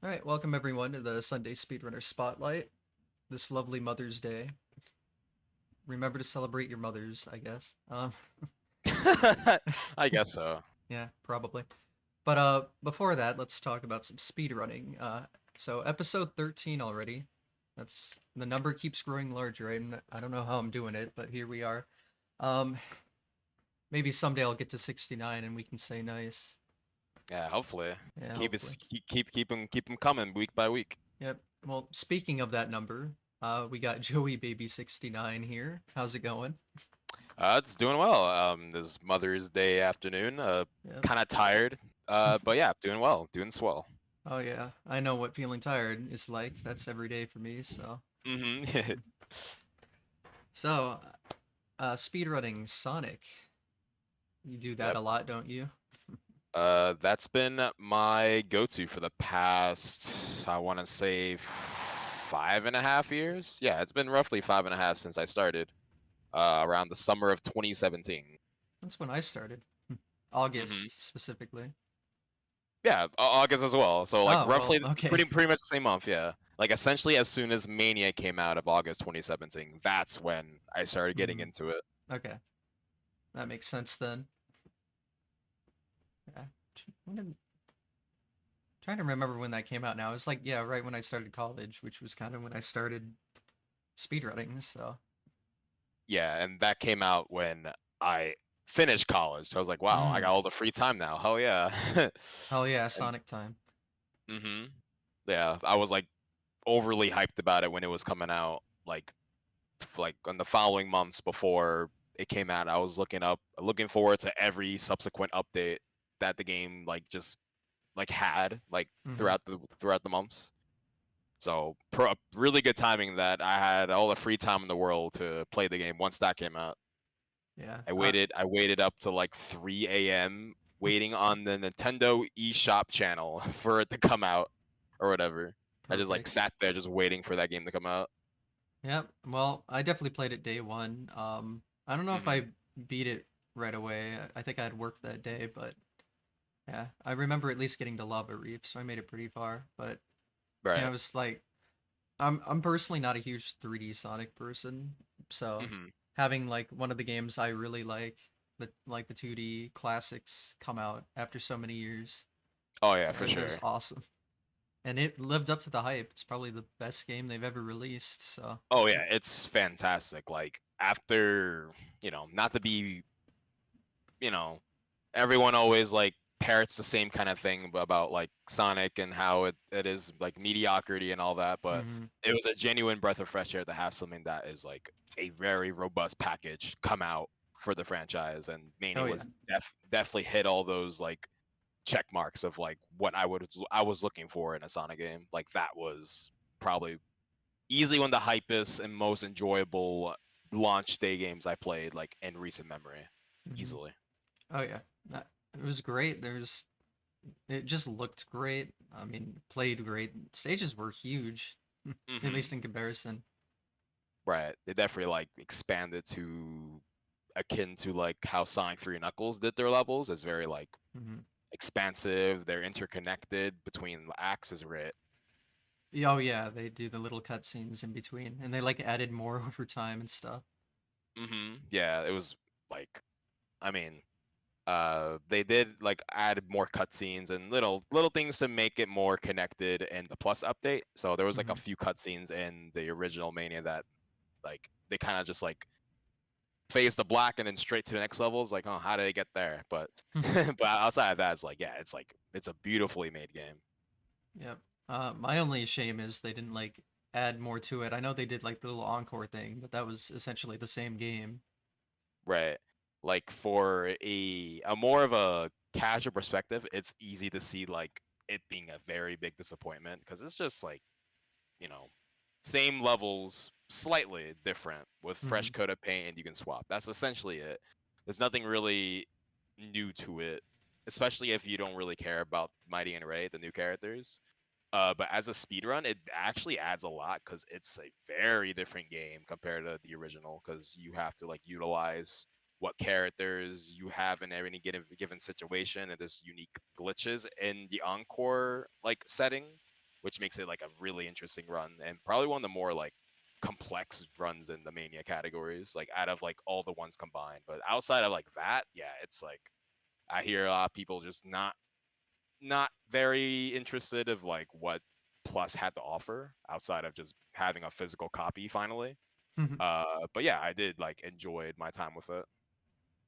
All right, welcome everyone to the Sunday Speedrunner Spotlight. This lovely Mother's Day. Remember to celebrate your mothers, I guess. I guess so. Yeah, probably. But before that, let's talk about some speedrunning. So episode 13 already. That's the number keeps growing larger. I don't know how I'm doing it, but here we are. Um, Maybe someday I'll get to 69 and we can say nice. Yeah, hopefully. Yeah, Keep hopefully. it keep 'em coming week by week. Yep. Well, speaking of that number, we got JoeyBaby69 here. How's it going? It's doing well. This Mother's Day afternoon. Yep. Kind of tired. But yeah, doing well, doing swell. Oh yeah, I know what feeling tired is like. That's every day for me. So, Mm-hmm. so, speedrunning Sonic. You do that Yep. a lot, don't you? That's been my go-to for the past, I want to say, 5.5 years. Yeah, it's been roughly 5.5 since I started. Around the summer of 2017. That's when I started. Mm-hmm. August specifically. Yeah, August as well. So like Oh well, roughly okay. pretty much the same month, yeah. Like essentially as soon as Mania came out of August 2017, that's when I started getting Hmm. into it. Okay, that makes sense then. Yeah. When did, trying to remember when that came out now. It was like yeah, right when I started college, which was kind of when I started speedrunning. So. Yeah, and that came out when I finished college. So I was like, wow, I got Mm. all the free time now. Hell yeah. Hell yeah, And Sonic time. yeah, I was like overly hyped about it when it was coming out like on the following months before it came out. I was looking forward to every subsequent update that the game like just like had like Hmm. throughout the months. So really good timing that I had all the free time in the world to play the game once that came out. Yeah. I waited up to like 3 a.m. waiting on the Nintendo eShop channel for it to come out or whatever. I just like Perfect. sat there just waiting for that game to come out. Yep. Well, I definitely played it day one. I don't know if Hmm. I beat it right away. I think I had work that day, but yeah, I remember at least getting to Lava Reef, so I made it pretty far. But yeah, Right. it was like I'm personally not a huge 3D Sonic person, so Hmm. having like one of the games I really like the 2D classics come out after so many years, Oh yeah, for it was sure. awesome. And it lived up to the hype. It's probably the best game they've ever released. So, Oh yeah, it's fantastic. Like after, not to be, you know, everyone always like parrots the same kind of thing about like Sonic and how it is like mediocrity and all that, but hmm. it was a genuine breath of fresh air to have something that is like a very robust package come out for the franchise, and Oh Mania yeah. was definitely hit all those like check marks of like what I was looking for in a Sonic game. Like that was probably easily one of the hypest and most enjoyable launch day games I played like in recent memory. Hmm. Easily. Oh yeah, it was great. It just looked great. I mean, played great. Stages were huge, at Hmm. least in comparison. Right. They definitely like expanded to akin to like how Sonic 3 and Knuckles did their levels. It's very like Hmm. expansive. They're interconnected between the acts is great. Oh yeah, they do the little cutscenes in between, and they like added more over time and stuff. Yeah, it was like I mean, they did like add more cutscenes and little things to make it more connected in the Plus update. So there was like a Hmm. few cutscenes in the original Mania that like they kind of just like phase to black and then straight to the next level. It's like, oh, how did they get there? But but outside of that, it's like, yeah, it's a beautifully made game. Yep. My only shame is they didn't like add more to it. I know they did like the little encore thing, but that was essentially the same game. Right. Like for a more of a casual perspective, it's easy to see like it being a very big disappointment because it's just like, you know, same levels, slightly different with fresh Hmm. coat of paint and you can swap. That's essentially it. There's nothing really new to it, especially if you don't really care about Mighty and Ray, the new characters. But as a speedrun, it actually adds a lot because it's a very different game compared to the original. Because you have to like utilize what characters you have in any given situation, and there's unique glitches in the encore like setting, which makes it like a really interesting run and probably one of the more like complex runs in the Mania categories, like out of like all the ones combined. But outside of like that, yeah, it's like I hear a lot of people just not very interested of like what Plus had to offer outside of just having a physical copy finally. Mhm. But yeah, I did like enjoyed my time with it.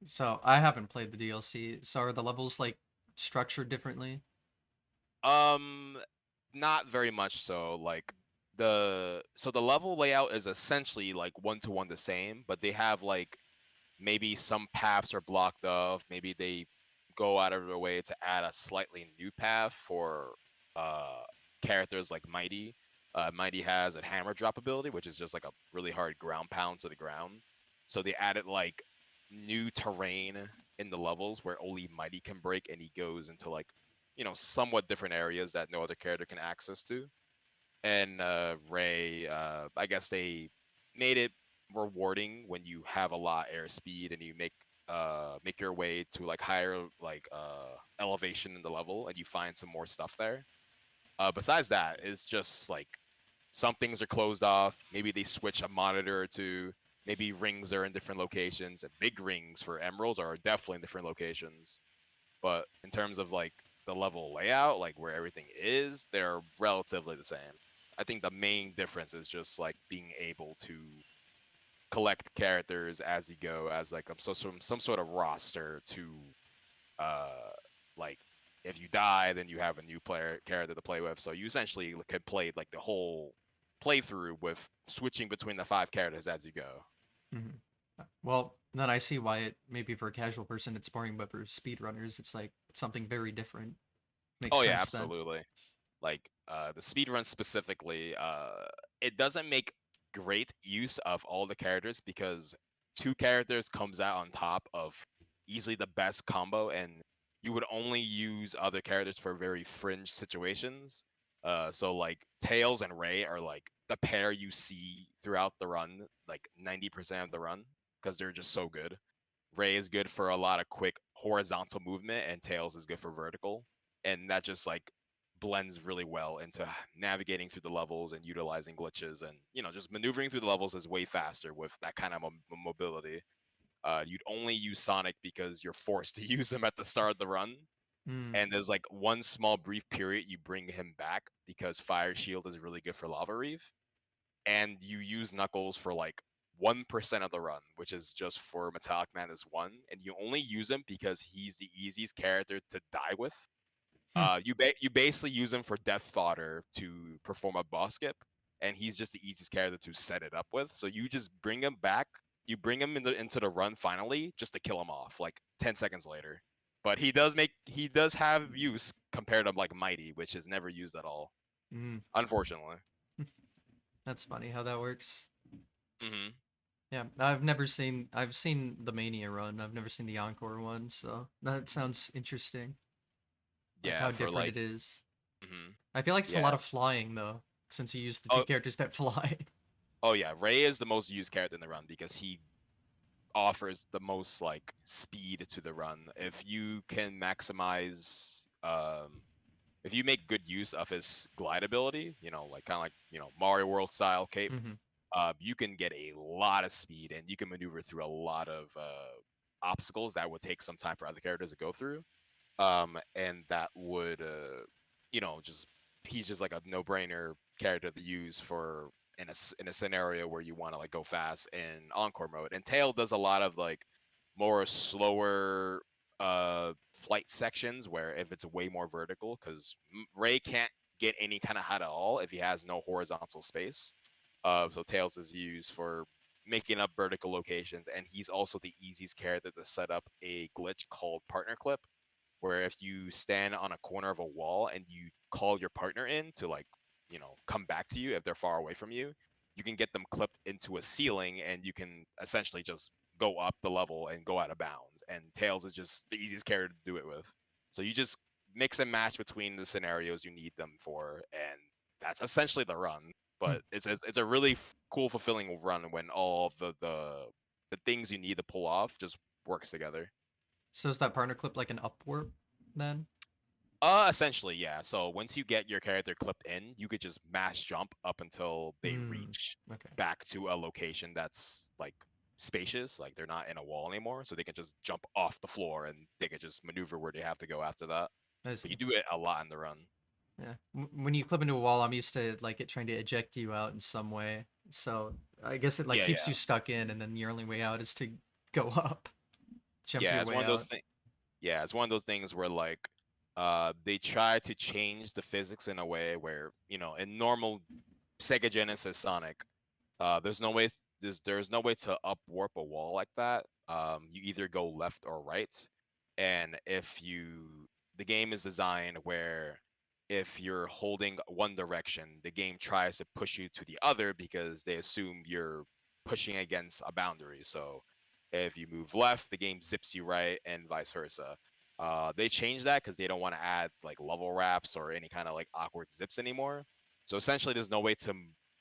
So I haven't played the DLC. So are the levels like structured differently? Um, not very much so. Like the level layout is essentially like one to one the same, but they have like maybe some paths are blocked off. Maybe they go out of their way to add a slightly new path for uh characters like Mighty. Mighty has a hammer drop ability, which is just like a really hard ground pound to the ground. So they added like new terrain in the levels where only Mighty can break, and he goes into like somewhat different areas that no other character can access to. And Ray, I guess they made it rewarding when you have a lot airspeed and you make your way to like higher like elevation in the level and you find some more stuff there. Besides that, it's just like some things are closed off. Maybe they switch a monitor or two. Maybe rings are in different locations. And big rings for emeralds are definitely in different locations. But in terms of like the level layout, like where everything is, they're relatively the same. I think the main difference is just like being able to collect characters as you go, as like some sort of roster to uh like if you die, then you have a new player character to play with. So you essentially can play like the whole playthrough with switching between the 5 characters as you go. Mhm. Well, then I see why it maybe for a casual person it's boring, but for speedrunners it's like something very different. Makes Oh yeah, sense then. absolutely. Like the speedrun specifically, it doesn't make great use of all the characters because 2 characters comes out on top of easily the best combo, and you would only use other characters for very fringe situations. So like Tails and Ray are like the pair you see throughout the run, like 90% of the run, because they're just so good. Ray is good for a lot of quick horizontal movement, and Tails is good for vertical, and that just like blends really well into navigating through the levels and utilizing glitches, and just maneuvering through the levels is way faster with that kind of mobility. You'd only use Sonic because you're forced to use him at the start of the run, Mm. and there's like one small brief period you bring him back because Fire Shield is really good for Lava Reef, and you use Knuckles for like 1% of the run, which is just for Metallic Man is 1, and you only use him because he's the easiest character to die with. Hmm. You basically use him for death fodder to perform a boss skip, and he's just the easiest character to set it up with. So you just bring him back, you bring him into the run finally, just to kill him off like 10 seconds later. But he does have use compared to like Mighty, which is never used at all, Mm. unfortunately. That's funny how that works. Hmm. Yeah, I've seen the Mania run. I've never seen the Encore one, so that sounds interesting. Like Yeah, how for different like, it is. hmm I feel like it's a yeah. lot of flying though, since you use the two Oh, characters that fly. oh yeah. Ray is the most used character in the run because he offers the most like speed to the run. If you can maximize, if you make good use of his glide ability, like kind of like Mario World style cape, Hmm. you can get a lot of speed and you can maneuver through a lot of obstacles that would take some time for other characters to go through. And that would just he's just like a no-brainer character to use for in a scenario where you want to like go fast in encore mode. And Tail does a lot of like more slower flight sections where if it's way more vertical, because Ray can't get any kind of height at all if he has no horizontal space. So Tails is used for making up vertical locations, and he's also the easiest character to set up a glitch called partner clip, where if you stand on a corner of a wall and you call your partner in to like come back to you if they're far away from you, you can get them clipped into a ceiling and you can essentially just go up the level and go out of bounds, and Tails is just the easiest character to do it with. So you just mix and match between the scenarios you need them for, and that's essentially the run. But it's a really cool fulfilling run when all the things you need to pull off just works together. So is that partner clip like an upwarp then? Essentially, yeah. So once you get your character clipped in, you could just mass jump up until they Mm, reach okay. back to a location that's like spacious, like they're not in a wall anymore, so they can just jump off the floor and they can just maneuver where they have to go after that. I But you see. do it a lot in the run. Yeah. When you clip into a wall, I'm used to like it trying to eject you out in some way. So I guess it like Yeah, keeps yeah. you stuck in, and then your only way out is to go up, jump Yeah, your it's one way of those out. things. Yeah, it's one of those things where like they try to change the physics in a way where, in normal Sega Genesis Sonic, there's no way there's no way to up warp a wall like that. You either go left or right, and if you the game is designed where if you're holding one direction, the game tries to push you to the other because they assume you're pushing against a boundary. So if you move left, the game zips you right, and vice versa. They changed that because they don't want to add like level wraps or any kind of like awkward zips anymore. So essentially, there's no way to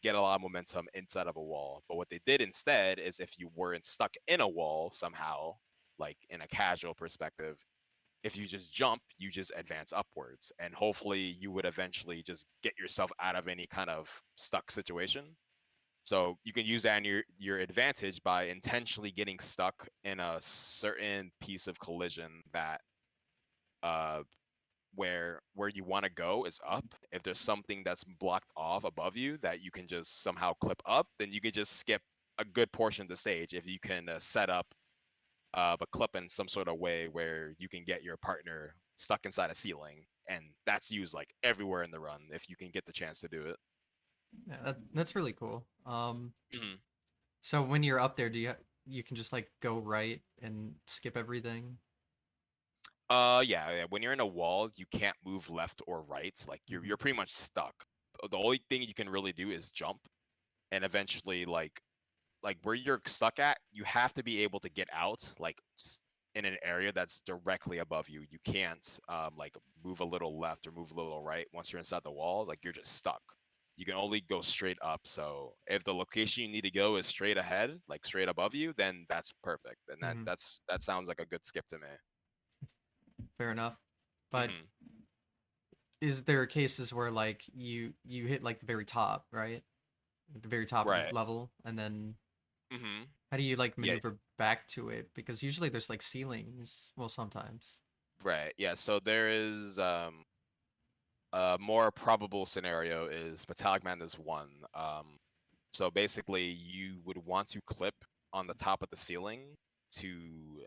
get a lot of momentum inside of a wall. But what they did instead is if you weren't stuck in a wall somehow, like in a casual perspective, if you just jump, you just advance upwards. And hopefully you would eventually just get yourself out of any kind of stuck situation. So you can use that in your advantage by intentionally getting stuck in a certain piece of collision that uh where you want to go is up. If there's something that's blocked off above you that you can just somehow clip up, then you can just skip a good portion of the stage if you can set up a clip in some sort of way where you can get your partner stuck inside a ceiling, and that's used like everywhere in the run if you can get the chance to do it. Yeah, that's really cool. Mhm. So when you're up there, you can just like go right and skip everything? Yeah, yeah. When you're in a wall, you can't move left or right. Like you're Hmm. you're pretty much stuck. The only thing you can really do is jump, and eventually, like where you're stuck at, you have to be able to get out, like in an area that's directly above you. You can't like move a little left or move a little right. Once you're inside the wall, like you're just stuck. You can only go straight up. So if the location you need to go is straight ahead, like straight above you, then that's perfect. And that Hmm. that's that sounds like a good skip to me. Fair enough. But Hmm. is there cases where like you hit like the very top, right? At the very top of this Right. level, and then Hmm. how do you like Yeah. maneuver back to it? Because usually there's like ceilings. Well, sometimes. Right. Yeah. So there is a more probable scenario is Metallic Madness 1. So basically, you would want to clip on the top of the ceiling to,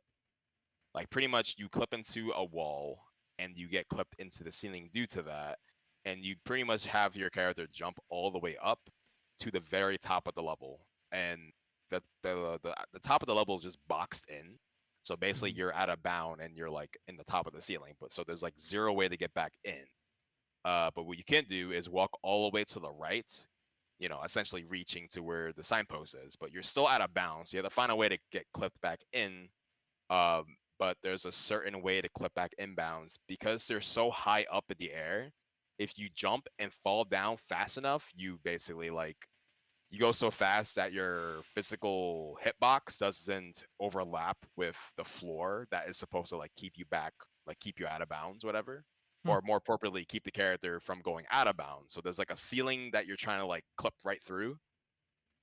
like, pretty much you clip into a wall and you get clipped into the ceiling due to that. And you pretty much have your character jump all the way up to the very top of the level. And the top of the level is just boxed in. So basically, Hmm. you're at a bound and you're like in the top of the ceiling. But so there's like zero way to get back in. But what you can do is walk all the way to the right, essentially reaching to where the signpost is, but you're still out of bounds. You have to find a way to get clipped back in. But there's a certain way to clip back inbounds because they're so high up in the air. If you jump and fall down fast enough, you basically like you go so fast that your physical hitbox doesn't overlap with the floor that is supposed to like keep you back, like keep you out of bounds, whatever. Hmm. Or more appropriately, keep the character from going out of bounds. So there's like a ceiling that you're trying to like clip right through.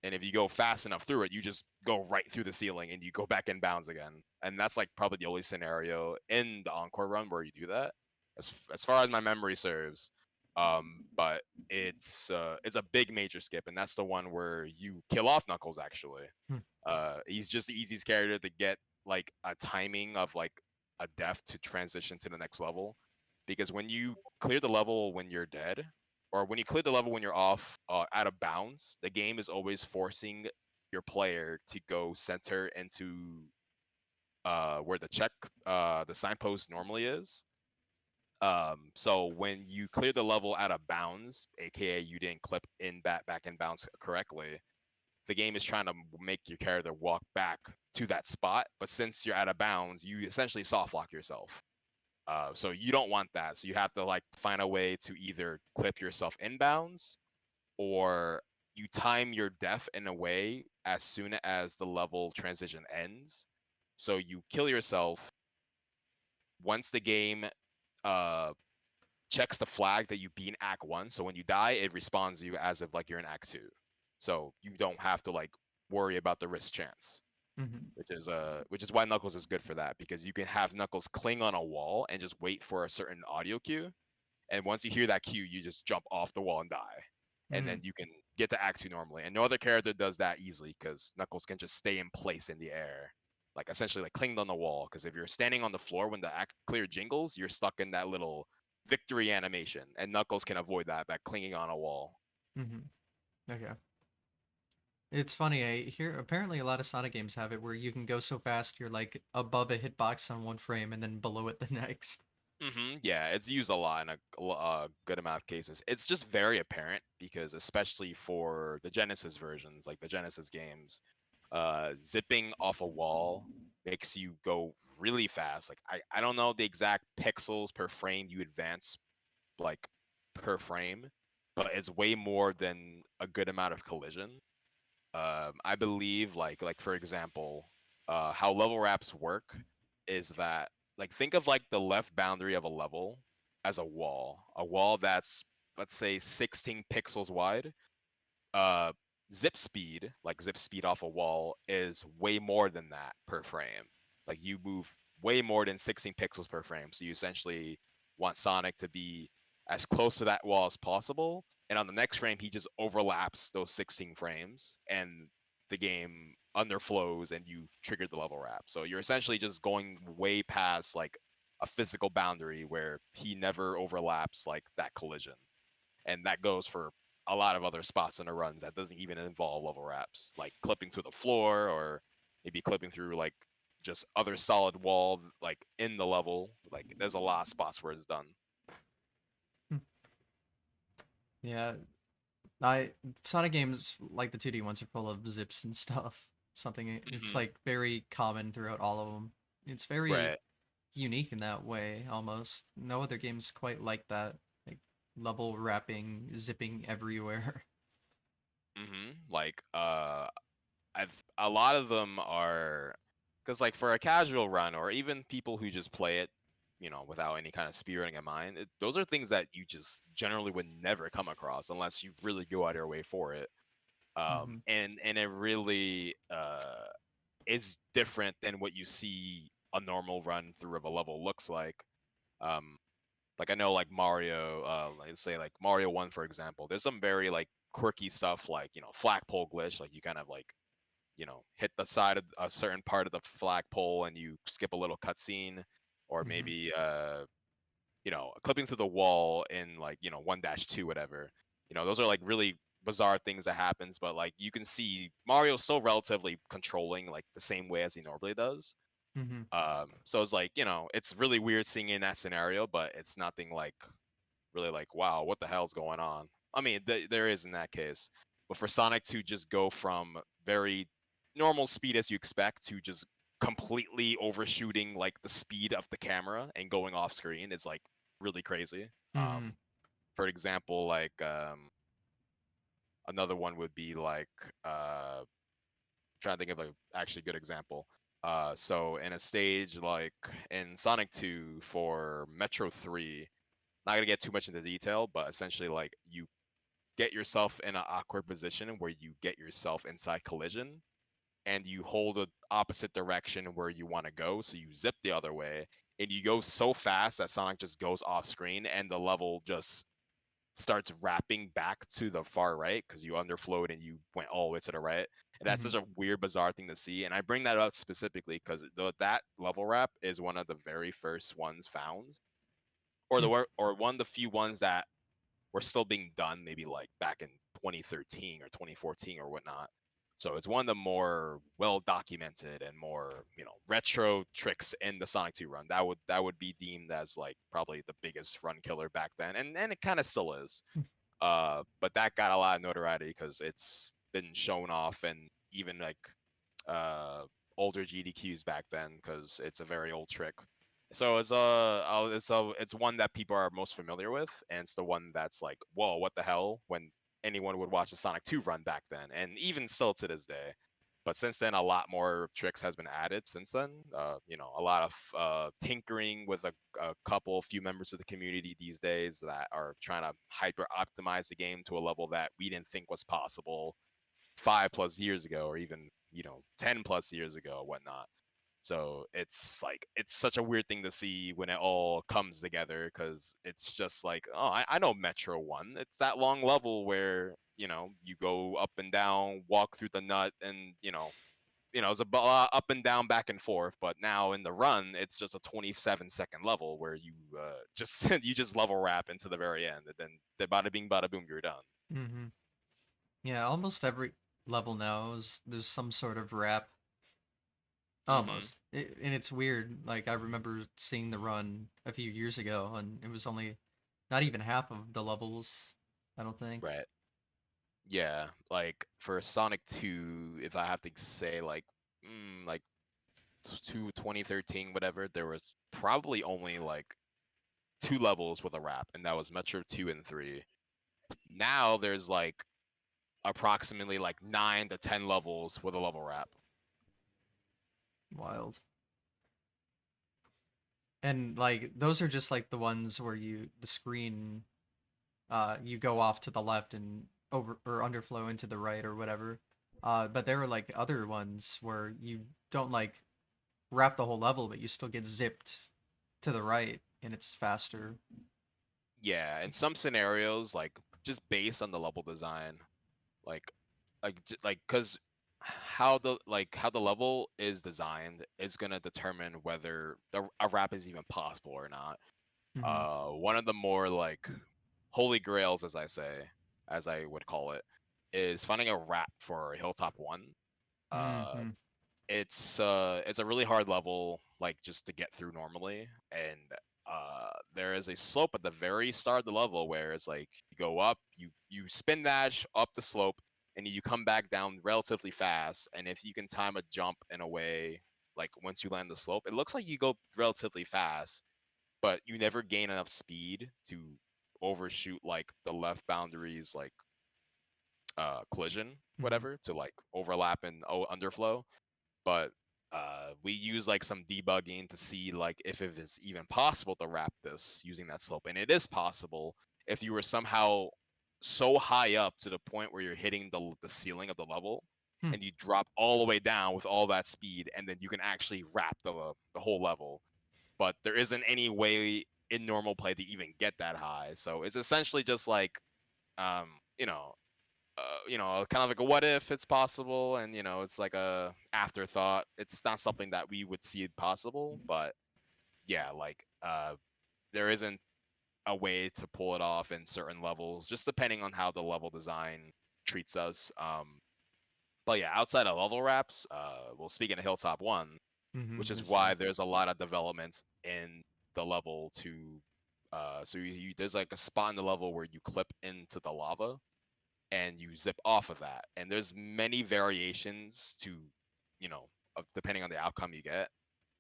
And if you go fast enough through it, you just go right through the ceiling and you go back in bounds again. And that's like probably the only scenario in the Encore run where you do that, as far as my memory serves. But it's a big major skip, and that's the one where you kill off Knuckles. Actually, Hmm. he's just the easiest character to get like a timing of like a death to transition to the next level, because when you clear the level when you're dead, or when you clear the level when you're off out of bounds, the game is always forcing your player to go center into where the signpost normally is. So when you clear the level out of bounds, aka you didn't clip in back in bounds correctly, the game is trying to make your character walk back to that spot. But since you're out of bounds, you essentially soft lock yourself. So you don't want that. So you have to like find a way to either clip yourself inbounds, or you time your death in a way as soon as the level transition ends. So you kill yourself once the game uh checks the flag that you beat in Act 1. So when you die, it respawns you as if like you're in Act 2. So you don't have to like worry about the risk chance, Mm-hmm. which is why Knuckles is good for that, because you can have Knuckles cling on a wall and just wait for a certain audio cue, and once you hear that cue, you just jump off the wall and die, and Mm-hmm. then you can get to Act 2 normally. And no other character does that easily because Knuckles can just stay in place in the air, like essentially like clinged on the wall. Because if you're standing on the floor when the act clear jingles, you're stuck in that little victory animation, and Knuckles can avoid that by clinging on a wall. Mm-hmm. Okay. It's funny, I hear apparently a lot of Sonic games have it where you can go so fast you're like above a hitbox on one frame and then below it the next. Yeah, it's used a lot in a good amount of cases. It's just very apparent because, especially for the Genesis versions, like the Genesis games, zipping off a wall makes you go really fast. Like I don't know the exact pixels per frame you advance, like per frame, but it's way more than a good amount of collision. I believe like for example, how level wraps work is that, like, think of like the left boundary of a level as a wall that's, let's say, 16 pixels wide. uh zip speed off a wall is way more than that per frame. Like, you move way more than 16 pixels per frame, so you essentially want Sonic to be as close to that wall as possible, and on the next frame he just overlaps those 16 frames and the game underflows and you trigger the level wrap. So you're essentially just going way past like a physical boundary where he never overlaps like that collision, and that goes for a lot of other spots in the runs that doesn't even involve level wraps, like clipping through the floor or maybe clipping through like just other solid wall like in the level. Like, there's a lot of spots where it's done. Hmm. Yeah, I Sonic games like the 2D ones are full of zips and stuff. Something it's Hmm. like very common throughout all of them. It's very Right. unique in that way almost. No other game's quite like that. Like level wrapping, zipping everywhere. Like, I've a lot of them are, because like for a casual run or even people who just play it, without any kind of speedrunning in mind, those are things that you just generally would never come across unless you really go out of your way for it. Mm-hmm. And it really is different than what you see a normal run through of a level looks like. Um, like, I know like Mario, let's say like Mario 1 for example. There's some very like quirky stuff like, flagpole glitch, like you kind of like, hit the side of a certain part of the flagpole and you skip a little cutscene, or Mm-hmm. maybe clipping through the wall in like 1-2 whatever. Those are like really bizarre things that happens, but like you can see Mario's still relatively controlling like the same way as he normally does. Mm-hmm. So it's like, it's really weird seeing in that scenario, but it's nothing like really like, wow, what the hell's going on? I mean, there is in that case, but for Sonic to just go from very normal speed as you expect to just completely overshooting like the speed of the camera and going off screen, it's like really crazy. Mm-hmm. For example, like another one would be like trying to think of a actually good example. So in a stage like in Sonic 2 for Metro 3, not gonna get too much into detail, but essentially like you get yourself in an awkward position where you get yourself inside collision and you hold the opposite direction where you want to go, so you zip the other way and you go so fast that Sonic just goes off screen and the level just starts wrapping back to the far right because you underflowed and you went all the way to the right. And that's Mm-hmm. such a weird, bizarre thing to see. And I bring that up specifically because that level wrap is one of the very first ones found, or or one of the few ones that were still being done, maybe like back in 2013 or 2014 or whatnot. So it's one of the more well documented and more retro tricks in the Sonic 2 run. That would be deemed as like probably the biggest run killer back then, and it kind of still is. But that got a lot of notoriety because it's been shown off and even like uh older GDQs back then because it's a very old trick. So it's one that people are most familiar with, and it's the one that's like, whoa, what the hell? When anyone would watch the Sonic 2 run back then, and even still to this day. But since then, a lot more tricks has been added since then. A lot of tinkering with a couple, few members of the community these days that are trying to hyper optimize the game to a level that we didn't think was possible 5+ years ago, or even 10+ years ago, or whatnot. So it's such a weird thing to see when it all comes together, because it's just like, oh, I know Metro 1. It's that long level where you go up and down, walk through the nut, and it's up and down, back and forth. But now in the run, it's just a 27-second level where you just you just level wrap into the very end, and then the bada bing bada boom, you're done. Mm-hmm. Yeah, almost every level now is there's some sort of rap. Hmm. Almost. And it's weird. Like I remember seeing the run a few years ago, and it was only not even half of the levels. I don't think. Right. Yeah, like for Sonic 2, if I have to say, like 2013, whatever, there was probably only like 2 levels with a wrap, and that was Metro 2 and 3. Now there's like approximately like 9 to 10 levels with a level wrap. Wild. And like those are just like the ones where the screen you go off to the left and over or underflow into the right or whatever. But there were like other ones where you don't like wrap the whole level, but you still get zipped to the right and it's faster. Yeah, in some scenarios, like just based on the level design, like because how the level is designed is gonna determine whether a wrap is even possible or not. Mm-hmm. One of the more like holy grails, as I would call it, is finding a wrap for Hilltop 1. Uh, Mm-hmm. it's a really hard level, like just to get through normally, and there is a slope at the very start of the level where it's like you go up, you spin dash up the slope, and you come back down relatively fast. And if you can time a jump in a way, like once you land the slope, it looks like you go relatively fast, but you never gain enough speed to overshoot like the left boundaries, like collision, Mm-hmm. whatever, to like overlap and underflow. But we use like some debugging to see like if it is even possible to wrap this using that slope, and it is possible if you were somehow so high up to the point where you're hitting the ceiling of the level, Hmm. and you drop all the way down with all that speed, and then you can actually wrap the whole level. But there isn't any way in normal play to even get that high, so it's essentially just like um you know kind of like a what if it's possible, and it's like a afterthought. It's not something that we would see possible, but yeah, like there isn't a way to pull it off in certain levels, just depending on how the level design treats us. But yeah, outside of level wraps, well, speaking of Hilltop 1, which Mm-hmm. is Yes. why there's a lot of developments in the level to so there's like a spot in the level where you clip into the lava and you zip off of that. And there's many variations to, depending on the outcome you get.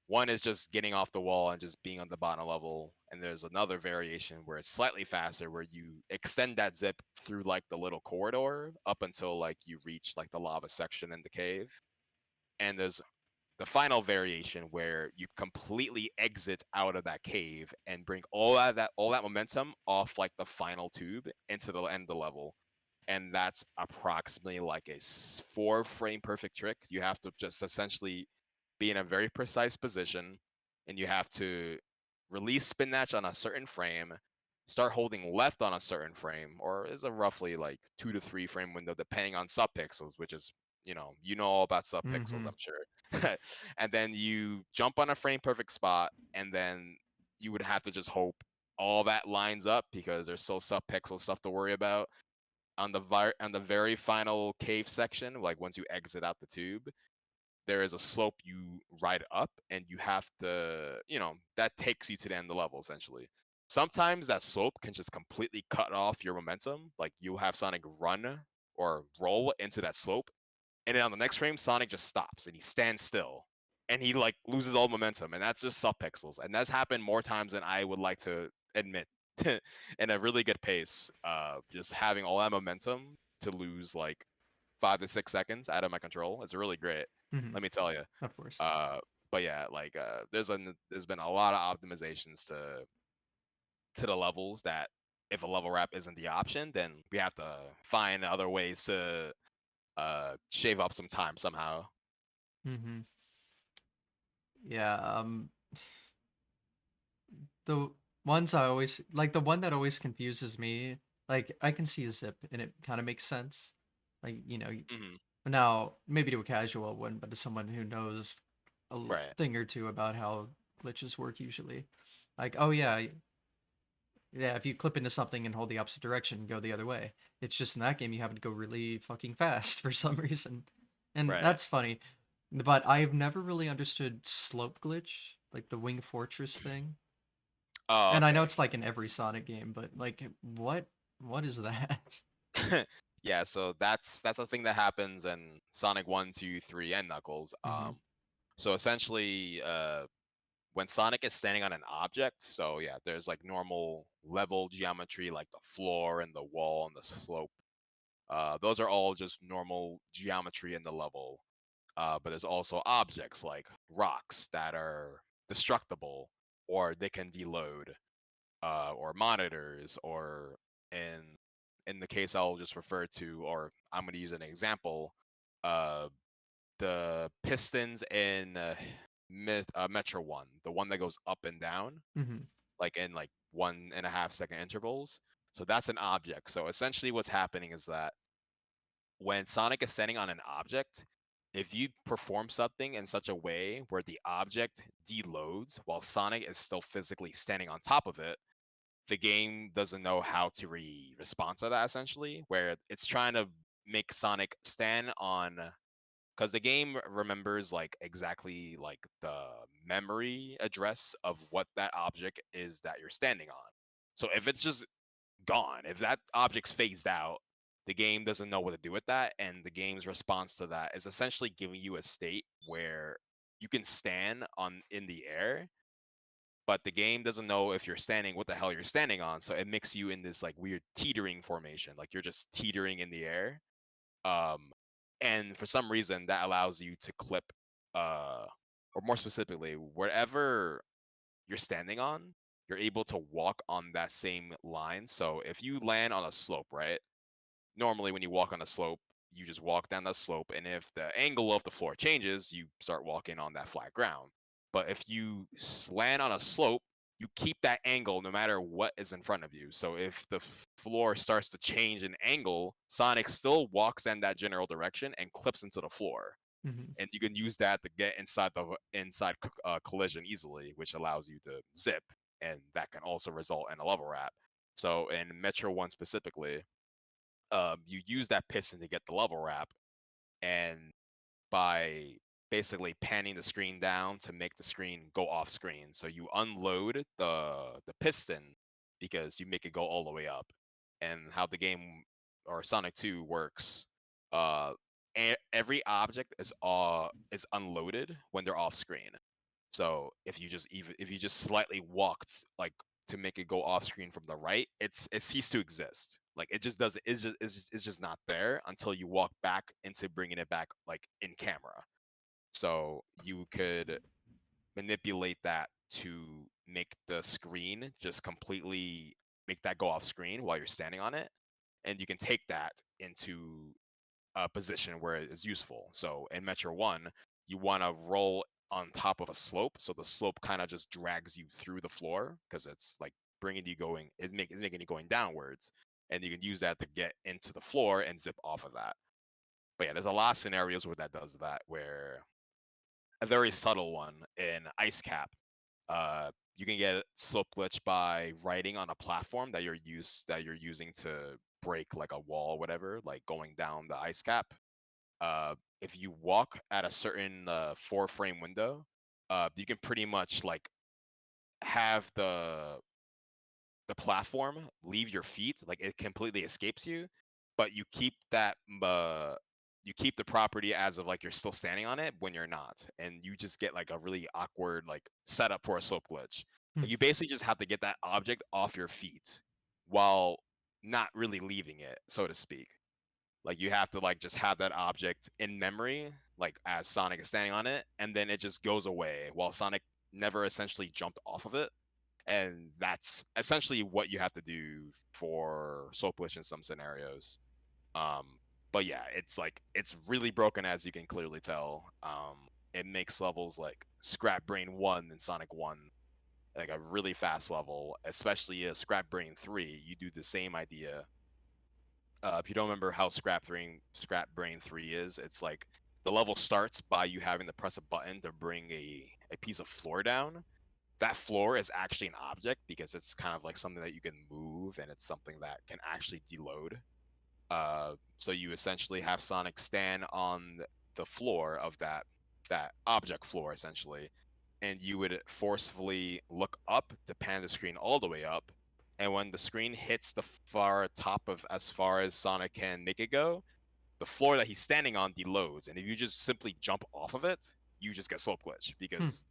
One is just getting off the wall and just being on the bottom level. And there's another variation where it's slightly faster, where you extend that zip through like the little corridor up until like you reach like the lava section in the cave. And there's the final variation where you completely exit out of that cave and bring all that momentum off like the final tube into the end of the level. And that's approximately like a 4 frame perfect trick. You have to just essentially be in a very precise position, and you have to release spin match on a certain frame, start holding left on a certain frame, or is a roughly like 2 to 3 frame window depending on subpixels, which is all about subpixels, Mm-hmm. I'm sure. And then you jump on a frame perfect spot, and then you would have to just hope all that lines up, because there's still subpixel stuff to worry about on the very final cave section. Like once you exit out the tube, there is a slope you ride up, and you have to, that takes you to the end of the level essentially. Sometimes that slope can just completely cut off your momentum. Like you'll have Sonic run or roll into that slope, and then on the next frame, Sonic just stops and he stands still, and he like loses all momentum, and that's just subpixels. And that's happened more times than I would like to admit, in a really good pace. Just having all that momentum to lose like 5 to 6 seconds out of my control. It's really great. Hmm. Let me tell you. Of course. But yeah, like there's been a lot of optimizations to the levels that if a level wrap isn't the option, then we have to find other ways to shave up some time somehow. Hmm. Yeah. The ones I always like, the one that always confuses me, like I can see a zip and it kind of makes sense. Like, Hmm. now maybe to a casual one, but to someone who knows Right. thing or two about how glitches work usually. Like, oh yeah, yeah, if you clip into something and hold the opposite direction, go the other way. It's just in that game you have to go really fucking fast for some reason. And Right. that's funny. But I've never really understood slope glitch, like the Wing Fortress thing. Oh, And I know okay. it's like in every Sonic game, but like what is that? Yeah, so that's a thing that happens in Sonic 1, 2, 3, and Knuckles. Hmm. So essentially, when Sonic is standing on an object, so yeah, there's like normal level geometry like the floor and the wall and the slope. Those are all just normal geometry in the level. But there's also objects like rocks that are destructible or they can deload, or monitors, or in in the case I'll just refer to, or I'm going to use an example, uh, the pistons in Metro One, the one that goes up and down, Hmm. like in like 1.5 second intervals. So that's an object. So essentially, what's happening is that when Sonic is standing on an object, if you perform something in such a way where the object deloads while Sonic is still physically standing on top of it, the game doesn't know how to respond to that essentially, where it's trying to make Sonic stand on, because the game remembers like exactly like the memory address of what that object is that you're standing on. So if it's just gone, if that object's phased out, the game doesn't know what to do with that, and the game's response to that is essentially giving you a state where you can stand on in the air, but the game doesn't know if you're standing what the hell you're standing on, so it makes you in this like weird teetering formation, like you're just teetering in the air. um and for some reason that allows you to clip, uh or more specifically, wherever you're standing on, you're able to walk on that same line. So if you land on a slope, right, normally when you walk on a slope, you just walk down the slope, and if the angle of the floor changes, you start walking on that flat ground. But if you land on a slope, you keep that angle no matter what is in front of you. So if the floor starts to change in angle, Sonic still walks in that general direction and clips into the floor, Hmm. and you can use that to get inside the collision easily, which allows you to zip, and that can also result in a level wrap. So in Metro One specifically, you use that piston to get the level wrap, and by basically panning the screen down to make the screen go off screen. So you unload the piston because you make it go all the way up. And how the game or Sonic 2 works, uh every object is unloaded when they're off screen. So if you just slightly walked like to make it go off screen from the right, it ceased to exist. Like it just doesn't. It's just not there until you walk back into bringing it back like in camera. So you could manipulate that to make the screen just completely make that go off screen while you're standing on it, and you can take that into a position where it is useful. So in Metro One, you want to roll on top of a slope, so the slope kind of just drags you through the floor because it's like bringing you going. It's making you going downwards, and you can use that to get into the floor and zip off of that. But yeah, there's a lot of scenarios where that does that. Where a very subtle one in Ice Cap, you can get slope glitch by riding on a platform that you're using to break like a wall or whatever, like going down the ice cap. If you walk at a certain 4 frame window, you can pretty much like have the platform leave your feet, like it completely escapes you, but you keep the property as of like you're still standing on it when you're not, and you just get like a really awkward like setup for a slope glitch. Like you basically just have to get that object off your feet while not really leaving it, so to speak. Like you have to like just have that object in memory, like as Sonic is standing on it, and then it just goes away while Sonic never essentially jumped off of it. And that's essentially what you have to do for Soul Glitch in some scenarios. Um, but yeah, it's like it's really broken as you can clearly tell. It makes levels like Scrap Brain 1 and Sonic 1 like a really fast level, especially a Scrap Brain 3. You do the same idea. If you don't remember how Scrap Brain 3 is, it's like the level starts by you having to press a button to bring a piece of floor down. That floor is actually an object because it's kind of like something that you can move and it's something that can actually deload. So you essentially have Sonic stand on the floor of that object floor essentially, and you would forcefully look up to pan the screen all the way up. And when the screen hits the far top of as far as Sonic can make it go, the floor that he's standing on deloads, and if you just simply jump off of it, you just get slope glitch Hmm. because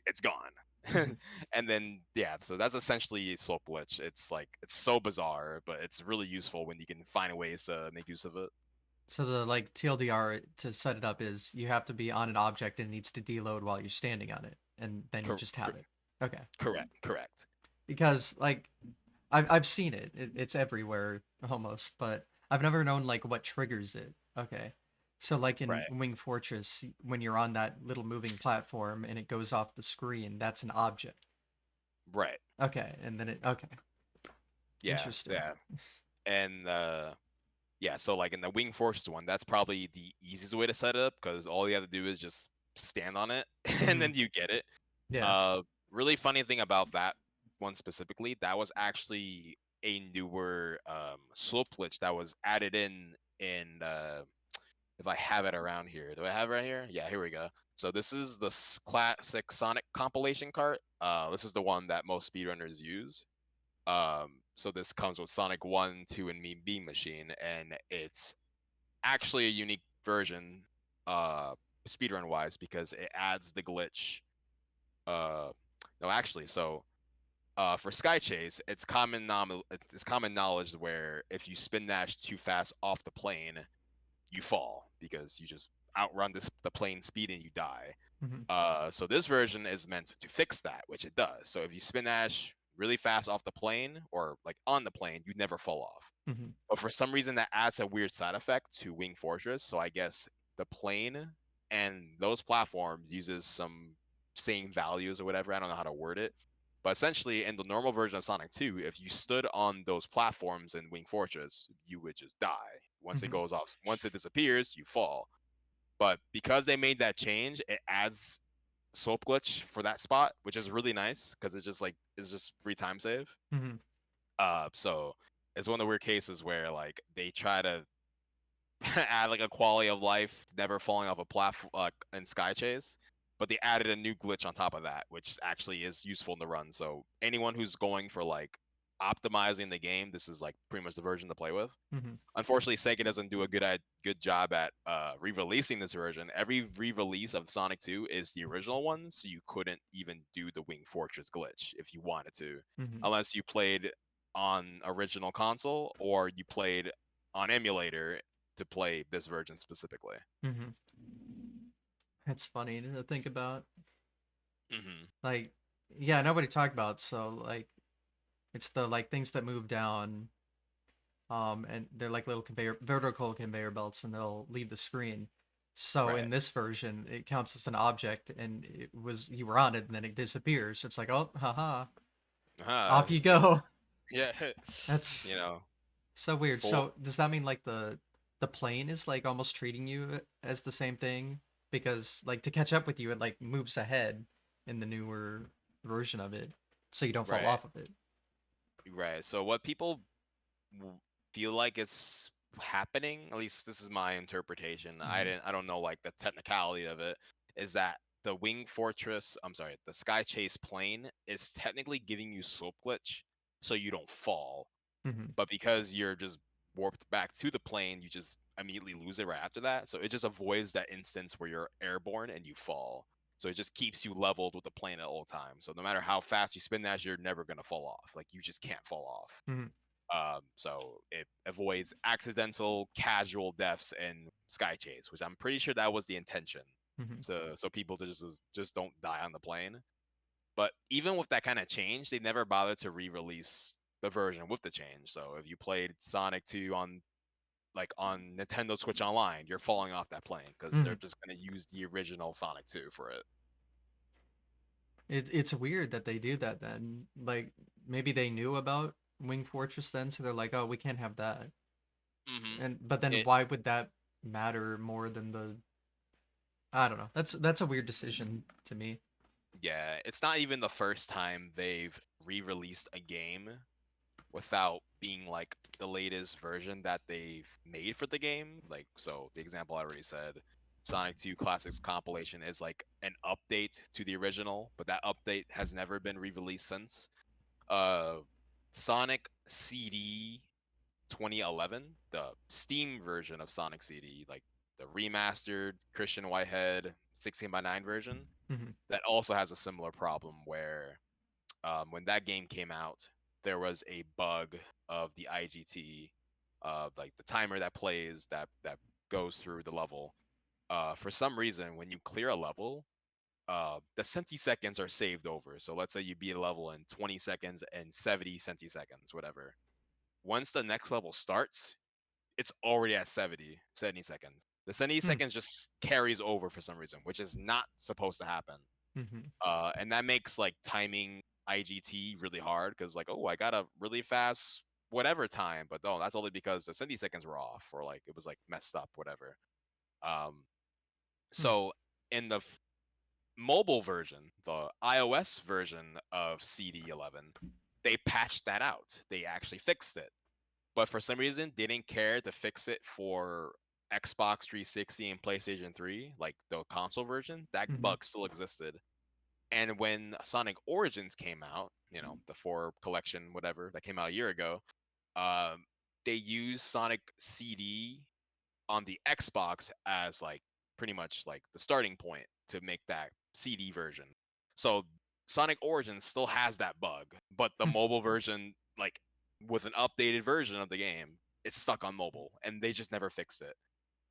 it's gone. Mhm. And then yeah, so that's essentially slope glitch. It's like it's so bizarre, but it's really useful when you can find ways to make use of it. So the like TLDR to set it up is you have to be on an object and it needs to deload while you're standing on it, and then you Cor- just have it. Okay. correct. Because like I've seen it. It's everywhere almost, but I've never known like what triggers it. Okay. So like in Right, Wing Fortress, when you're on that little moving platform and it goes off the screen, that's an object. right. Okay, and then it okay. Yeah, Interesting. yeah. And yeah, so like in the Wing Fortress one, that's probably the easiest way to set it up because all you have to do is just stand on it and Hmm. then you get it. Yeah. Uh, really funny thing about that one specifically, that was actually a newer slope glitch that was added in if I have it around here. Do I have it right here? Yeah, here we go. So this is the classic Sonic compilation cart. This is the one that most speedrunners use. So this comes with Sonic 1, 2, and Mean Machine, and it's actually a unique version, speedrun wise, because it adds the glitch. Uh, no, actually, so for Sky Chase, it's common knowledge where if you spin dash too fast off the plane, you fall because you just outrun the plane speed and you die. Hmm. So this version is meant to fix that, which it does. So if you spin dash really fast off the plane or like on the plane, you never fall off. Hmm. But for some reason, that adds a weird side effect to Wing Fortress. So I guess the plane and those platforms uses some same values or whatever. I don't know how to word it. But essentially, in the normal version of Sonic 2, if you stood on those platforms in Wing Fortress, you would just die. Once it Hmm. goes off, once it disappears, you fall. But because they made that change, it adds slope glitch for that spot, which is really nice because it's just free time save. Hmm. So it's one of the weird cases where like they try to add like a quality of life, never falling off a platform in Sky Chase, but they added a new glitch on top of that, which actually is useful in the run. So anyone who's going for like optimizing the game, this is like pretty much the version to play with. Hmm. Unfortunately, Sega doesn't do a good job at re-releasing this version. Every re-release of Sonic 2 is the original one, so you couldn't even do the Wing Fortress glitch if you wanted to, Hmm. unless you played on original console or you played on emulator to play this version specifically. Hmm. It's funny to think about. Hmm. Like, yeah, nobody talked about. So like, it's the like things that move down, and they're like little vertical conveyor belts, and they'll leave the screen. So Right. in this version, it counts as an object, and it was you were on it, and then it disappears. So it's like, oh, haha, off you It's like go. yeah, you That's know, so weird. full So does that mean like the plane is like almost treating you as the same thing? Because like to catch up with you, it like moves ahead in the newer version of it, so you don't fall right, off of it. right. So what people feel like it's happening, at least this is my interpretation. Hmm. I don't know like the technicality of it, is that the Wing Fortress, I'm sorry, the Sky Chase plane is technically giving you slope glitch so you don't fall. Hmm. But because you're just warped back to the plane, you just immediately lose it right after that. So it just avoids that instance where you're airborne and you fall. So it just keeps you leveled with the plane at all times. So no matter how fast you spin that, you're never gonna fall off. Like you just can't fall off. Hmm. So it avoids accidental casual deaths in Sky Chase, which I'm pretty sure that was the intention. Hmm. So people to just don't die on the plane. But even with that kind of change, they never bothered to re-release the version with the change. So if you played Sonic 2 on Nintendo Switch Online, you're falling off that plane because Hmm. they're just gonna use the original Sonic 2 for it. It's weird that they do that then. Like maybe they knew about Wing Fortress then, so they're like, oh, we can't have that. Mm-hmm. And but then It why would that matter more than the? I don't know. That's a weird decision to me. Yeah, it's not even the first time they've re-released a game without being like the latest version that they've made for the game. Like, so the example I already said, Sonic 2 Classics compilation is like an update to the original, but that update has never been re-released since. Uh, Sonic CD 2011, the Steam version of Sonic CD, like the remastered Christian Whitehead 16 by 9 version, Hmm. that also has a similar problem where when that game came out, there was a bug of the IGT, like the timer that plays that goes through the level. For some reason, when you clear a level, the centiseconds are saved over. So let's say you beat a level in 20 seconds and 70 centiseconds, whatever. Once the next level starts, it's already at 70 seconds. The 70 Hmm. seconds just carries over for some reason, which is not supposed to happen. Hmm. And that makes like timing IGT really hard because like, oh, I got a really fast whatever time, but no, that's only because the 70 seconds were off or like it was like messed up, whatever. Um, Hmm. so in the mobile version, the iOS version of CD11, they patched that out. They actually fixed it, but for some reason, they didn't care to fix it for Xbox 360 and PlayStation 3, like the console version. That Hmm. bug still existed. And when Sonic Origins came out, the four collection, whatever, that came out a year ago, um, they used Sonic CD on the Xbox as like pretty much like the starting point to make that CD version. So Sonic Origins still has that bug, but the mobile version, like with an updated version of the game, it's stuck on mobile, and they just never fixed it.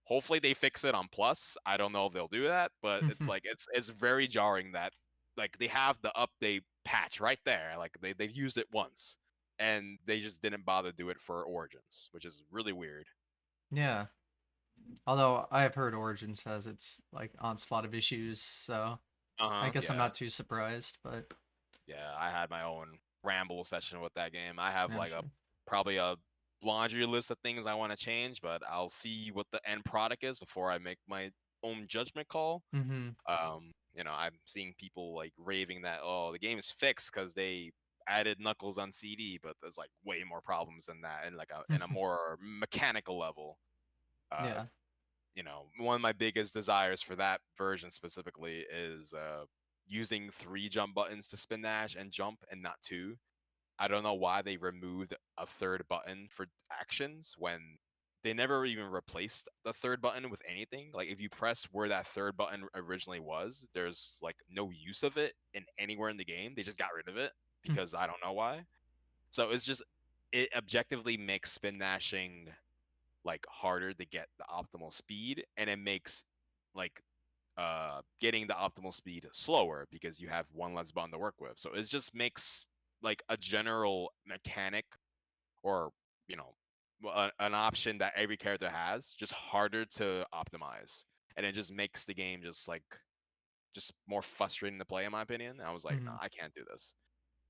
Hopefully they fix it on Plus. I don't know if they'll do that, but it's Hmm. like it's very jarring that like they have the update patch right there. Like they've used it once and they just didn't bother to do it for Origins, which is really weird. Yeah. Although I have heard Origins has its like onslaught of issues, so I Uh-huh. guess I'm Yeah. not too surprised. But Yeah, I had my own ramble session with that game. I have yeah, like a sure. probably a laundry list of things I want to change, but I'll see what the end product is before I make my own judgment call. Hmm. I'm seeing people like raving that the game is fixed because they added Knuckles on CD, but there's like way more problems than that, and like in a more mechanical level. Uh, Yeah. one of my biggest desires for that version specifically is using three jump buttons to spin dash and jump, and not two. I don't know why they removed a third button for actions when they never even replaced the third button with anything. Like if you press where that third button originally was, there's like no use of it in anywhere in the game. They just got rid of it because I don't know why. So it objectively makes spin dashing like harder to get the optimal speed, and it makes like getting the optimal speed slower because you have one less button to work with. So it just makes like a general mechanic or you know an option that every character has just harder to optimize, and it just makes the game just more frustrating to play in my opinion. And I was like, no, Hmm. I can't do this.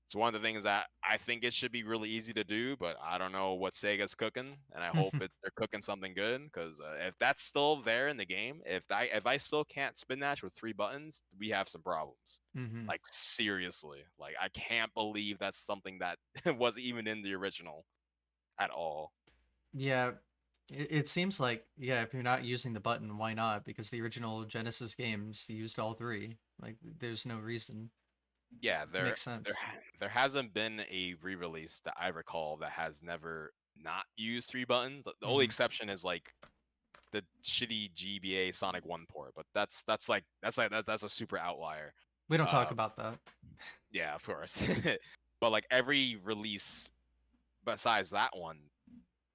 It's one of the things that I think it should be really easy to do, but I don't know what Sega's cooking, and I hope they're cooking something good. Because if that's still there in the game, if I still can't spin dash with three buttons, we have some problems. Hmm. Like seriously, like I can't believe that's something that wasn't even in the original at all. Yeah, it seems like yeah, if you're not using the button, why not? Because the original Genesis games used all three. Like, there's no reason. Yeah, Makes there sense. there hasn't been a re-release that I recall that has never not used three buttons. The only Hmm. exception is like the shitty GBA Sonic 1 port, but that's a super outlier. We don't talk Uh, about that. yeah, of course. But like every release besides that one,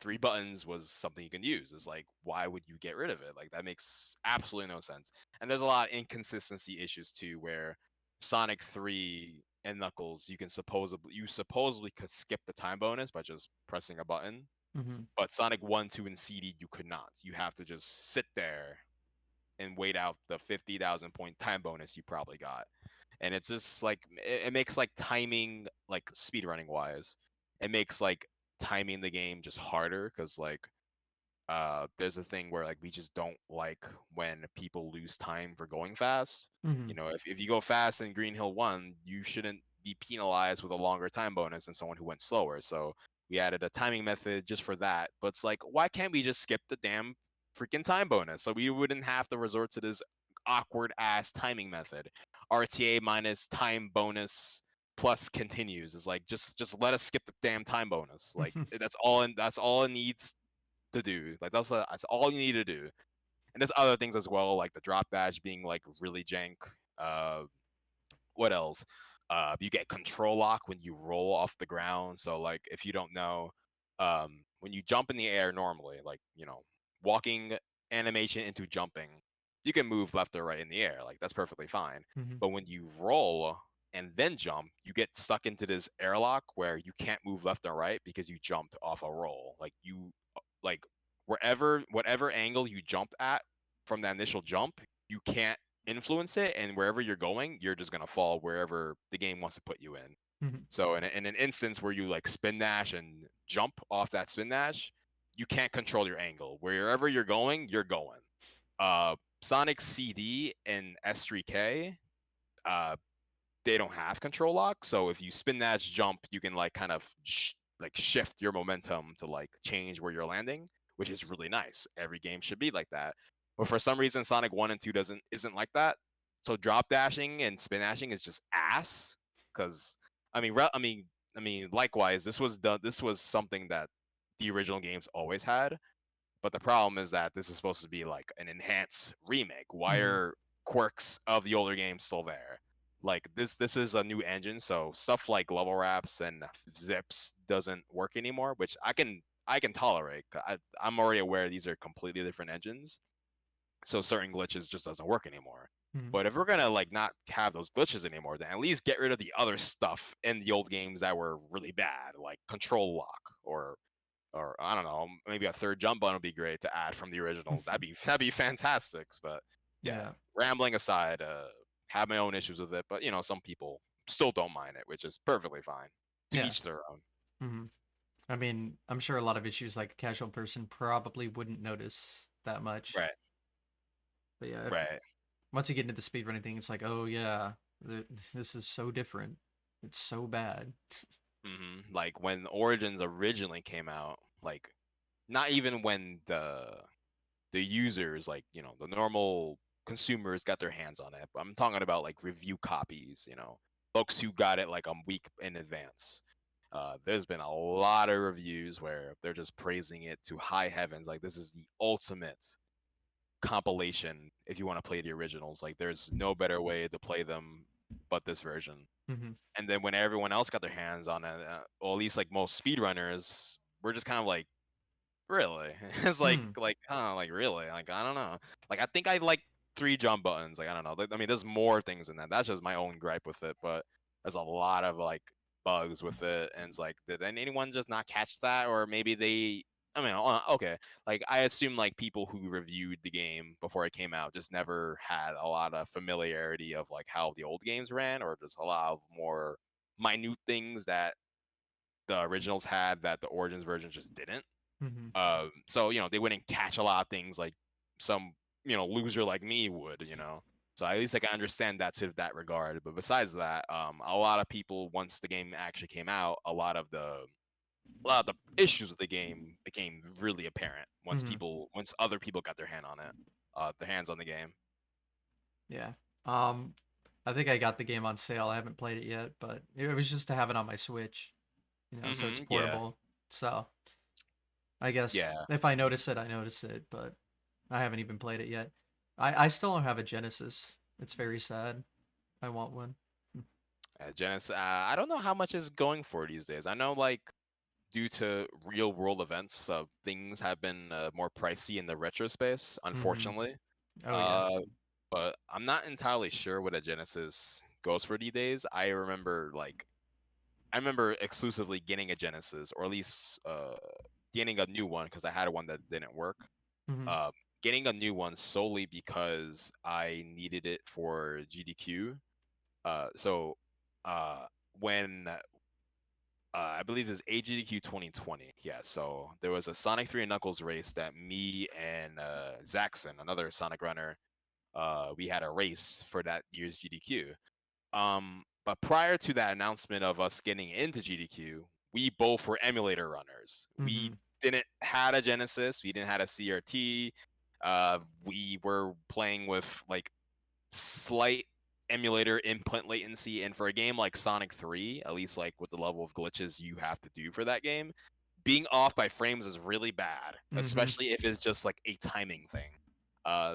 3 buttons was something you can use. It's like, why would you get rid of it? Like that makes absolutely no sense. And there's a lot of inconsistency issues too, where Sonic 3 and Knuckles, you supposedly could skip the time bonus by just pressing a button, Mm-hmm. but Sonic 1, 2, and CD you could not. You have to just sit there and wait out the 50,000 point time bonus you probably got. And it's just like it makes like timing, like speedrunning wise, it makes like timing the game just harder because like there's a thing where like we just don't like when people lose time for going fast. Mm-hmm. You know, if you go fast in Green Hill 1, you shouldn't be penalized with a longer time bonus than someone who went slower. So we added a timing method just for that. But it's like, why can't we just skip the damn freaking time bonus so we wouldn't have to resort to this awkward ass timing method? RTA minus time bonus plus continues is like just let us skip the damn time bonus. Like that's all it needs to do. Like that's all you need to do. And there's other things as well, like the drop badge being like really jank. Uh, what else? You get control lock when you roll off the ground. So like if you don't know, when you jump in the air normally, like walking animation into jumping, you can move left or right in the air. Like that's perfectly fine. Mm-hmm. But when you roll and then jump, you get stuck into this airlock where you can't move left or right because you jumped off a roll. Like like whatever angle you jumped at from that initial jump, you can't influence it, and wherever you're going, you're just gonna fall wherever the game wants to put you in. Mm-hmm. So in an instance where you like spin dash and jump off that spin dash, you can't control your angle. Wherever you're going, you're going. Sonic CD and S3K, uh, they don't have control lock. So if you spin dash jump, you can like kind of like shift your momentum to like change where you're landing, which is really nice. Every game should be like that. But for some reason, Sonic 1 and 2 isn't like that. So drop dashing and spin dashing is just ass. Because I mean, likewise, this was something that the original games always had. But the problem is that this is supposed to be like an enhanced remake. Why Mm-hmm. are quirks of the older games still there? Like this is a new engine, so stuff like level wraps and zips doesn't work anymore, which I can tolerate. I'm already aware these are completely different engines, so certain glitches just doesn't work anymore. Mm-hmm. But if we're gonna like not have those glitches anymore, then at least get rid of the other stuff in the old games that were really bad, like control lock or I don't know, maybe a third jump button would be great to add from the originals. That'd be fantastic. But yeah, Yeah. rambling aside, have my own issues with it, but some people still don't mind it, which is perfectly fine. To Yeah. each their own. Mm-hmm. I mean, I'm sure a lot of issues like a casual person probably wouldn't notice that much. Right, But yeah, right. once you get into the speedrunning thing, it's like, oh yeah, this is so different. It's so bad. Like when Origins originally came out, like not even when the users, like the normal consumers got their hands on it, but I'm talking about like review copies, folks who got it like a week in advance. There's been a lot of reviews where they're just praising it to high heavens, like this is the ultimate compilation if you want to play the originals. Like there's no better way to play them but this version. Mm-hmm. And then when everyone else got their hands on it, or at least like most speedrunners, we're just kind of like, really? It's Hmm. like really? Like I don't know. Like I think I like 3 jump buttons. Like I don't know. I mean, there's more things than that. That's just my own gripe with it, but there's a lot of like bugs with it, and it's like, did anyone just not catch that, or maybe they? I mean, okay. Like I assume like people who reviewed the game before it came out just never had a lot of familiarity of like how the old games ran, or just a lot of more minute things that the originals had that the Origins version just didn't. Mm-hmm. So they wouldn't catch a lot of things like some loser like me would. So at least I can understand that to that regard. But besides that, a lot of people, once the game actually came out, a lot of the issues with the game became really apparent Mm-hmm. once other people got their hands on the game. Yeah. Um, I think I got the game on sale. I haven't played it yet, but it was just to have it on my Switch, so it's Yeah, portable. So I guess yeah. if I notice it, I notice it, but I haven't even played it yet. I still don't have a Genesis. It's very sad. I want one. Genesis. I don't know how much is going for these days. I know like due to real world events, things have been more pricey in the retro space, Mm-hmm. unfortunately. Oh yeah. Uh, but I'm not entirely sure what a Genesis goes for these days. I remember exclusively getting a Genesis, or at least getting a new one because I had one that didn't work. Mm-hmm. Uh, Getting a new one solely because I needed it for GDQ. So uh, when I believe it's AGDQ 2020. Yeah, so there was a Sonic 3 and Knuckles race that me and Zaxxon, another Sonic runner, we had a race for that year's GDQ. But prior to that announcement of us getting into GDQ, we both were emulator runners. Mm-hmm. We didn't had a Genesis, we didn't had a CRT. We were playing with like slight emulator input latency, and for a game like Sonic 3, at least like with the level of glitches you have to do for that game, being off by frames is really bad, Mm-hmm. especially if it's just like a timing thing.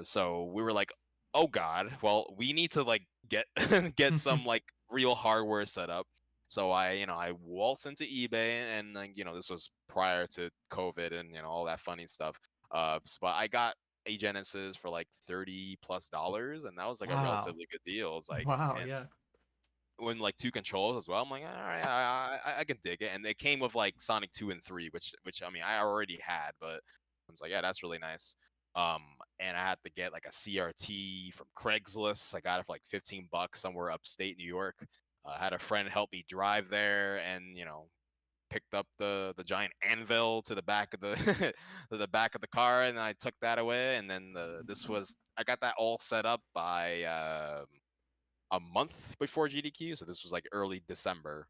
So we were like, oh god, well we need to like get get some like real hardware set up. So I waltzed into eBay, and like this was prior to COVID and all that funny stuff. But I got a Genesis for like $30+, and that was like a Wow. relatively good deal. It's like, Wow. and Yeah. when like two controls as well, I'm like, all right, I can dig it. And they came with like Sonic 2 and 3, which I mean I already had, but I was like, yeah, that's really nice. Um, and I had to get like a CRT from Craigslist. I got it for like $15 somewhere upstate New York. I had a friend help me drive there, and picked up the giant anvil to the back of the to the back of the car, and I took that away. And then I got that all set up by a month before GDQ, so this was like early December.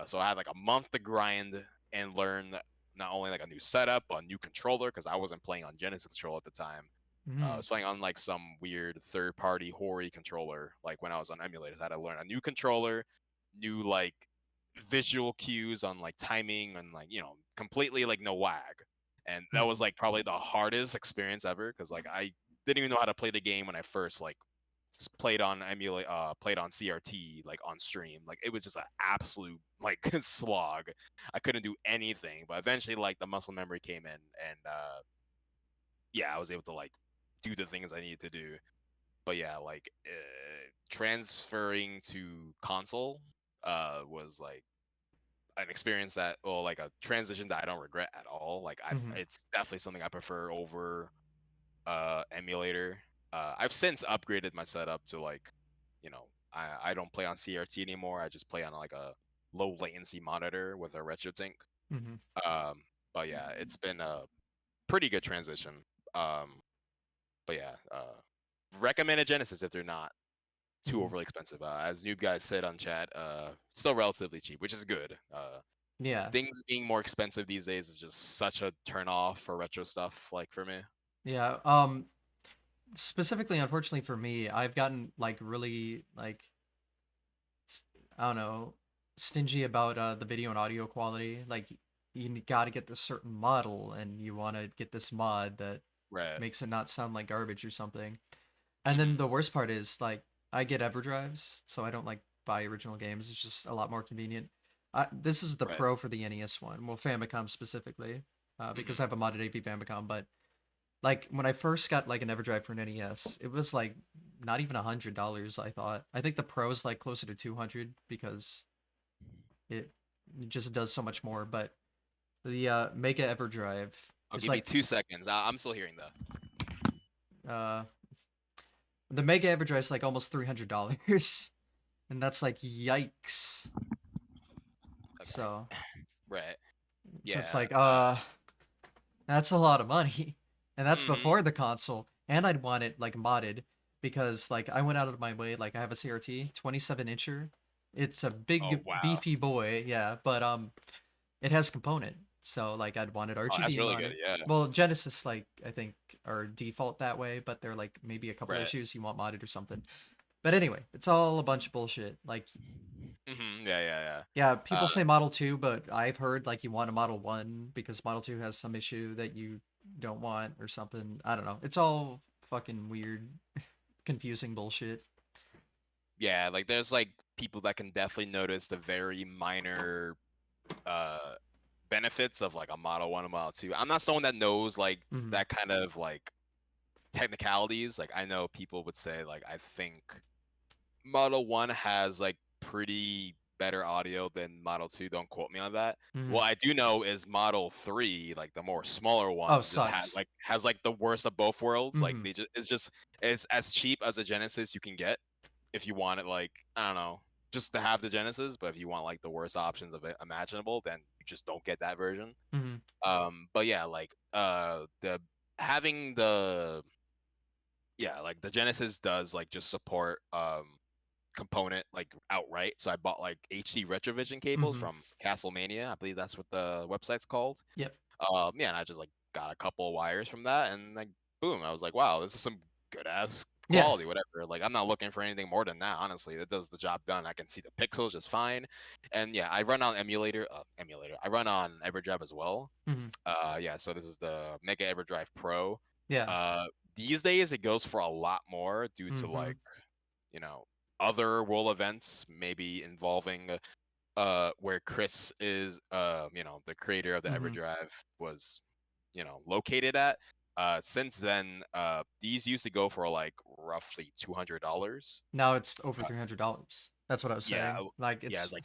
So I had like a month to grind and learn not only like a new setup, but a new controller because I wasn't playing on Genesis control at the time. I Mm-hmm. was playing on like some weird third-party Hori controller. Like when I was on emulators, I had to learn a new controller, new like visual cues on like timing and like completely like no lag. And that was Mm-hmm. like probably the hardest experience ever because like I didn't even know how to play the game when I first like played on CRT like on stream. Like it was just an absolute like slog. I couldn't do anything, but eventually like the muscle memory came in, and yeah, I was able to like do the things I needed to do. But yeah, like transferring to console was like an experience that, well, like a transition that I don't regret at all. Like Mm-hmm. it's definitely something I prefer over emulator. I've since upgraded my setup to like, I don't play on CRT anymore. I just play on like a low latency monitor with a RetroTink. Mm-hmm. Um, but yeah, it's been a pretty good transition. Um, but yeah, recommend a Genesis if they're not too Mm-hmm. overly expensive. As Noob guys said on chat, still relatively cheap, which is good. Yeah. Things being more expensive these days is just such a turn off for retro stuff. Like for me, Yeah. Specifically, unfortunately for me, I've gotten like really like I don't know, stingy about the video and audio quality. Like you got to get this certain model, and you want to get this mod that right? makes it not sound like garbage or something. And then Hmm. the worst part is like I get EverDrives, so I don't like buy original games. It's just a lot more convenient. This is the Right. Pro for the NES one, well Famicom specifically, because I Hmm. have a modded AV Famicom. But like when I first got like an EverDrive for an NES, it was like not even $100. I thought. I think the Pro's like closer to 200 because it just does so much more. But the Mega EverDrive I'll is give you like 2 seconds. I'm still hearing though. uh the Mega EverDrive is like almost $300, and that's like yikes. Okay. So Right. it's Yeah. like that's a lot of money, and that's Hmm. before the console. And I'd want it like modded because like I went out of my way. Like I have a CRT 27 incher. It's a Oh big wow. beefy boy, yeah, but it has component. So like I'd want it Oh, that's RGB really good. modded. Yeah. Well, Genesis like I think are default that way, but they're like maybe a couple Right. issues you want modded or something. But anyway, it's all a bunch of bullshit. Like Yeah. Yeah. Yeah. yeah, people Uh, say Model 2, but I've heard like you want a Model 1 because Model 2 has some issue that you don't want or something. I don't know. It's all fucking weird, confusing bullshit. yeah. Like there's like people that can definitely notice the very minor uh benefits of like a Model 1 and Model 2. I'm not someone that knows like Hmm. that kind of like technicalities. Like I know people would say like I think Model 1 has like pretty better audio than Model 2. Don't quote me on that. Hmm. What I do know is Model 3, like the more smaller Oh, one, just sucks. has like the worst of both worlds. Like Hmm. it's as cheap as a Genesis you can get if you want it like I don't know, just to have the Genesis, but if you want like the worst options of it imaginable, then you just don't get that version. Hmm. But yeah, like the having the yeah, like the Genesis does like just support component like outright. So I bought like HD Retrovision cables Hmm. from Castlemania. I believe that's what the website's called. Yep. Yeah, and I just like got a couple of wires from that, and like boom, I was like, wow, this is some good ass Yeah. quality, whatever. Like I'm not looking for anything more than that. Honestly, it does the job done. I can see the pixels just fine, and yeah, I run on emulator. I run on EverDrive as well. Hmm. Yeah, so this is the Mega EverDrive Pro. Yeah. Uh, these days it goes for a lot more due to Hmm. like you know other world events maybe involving where Chris is the creator of the Hmm. EverDrive was located at. Since then, these used to go for like roughly $200. Now it's over Uh, $300. That's what I was yeah, saying. Like yeah, it's. it's like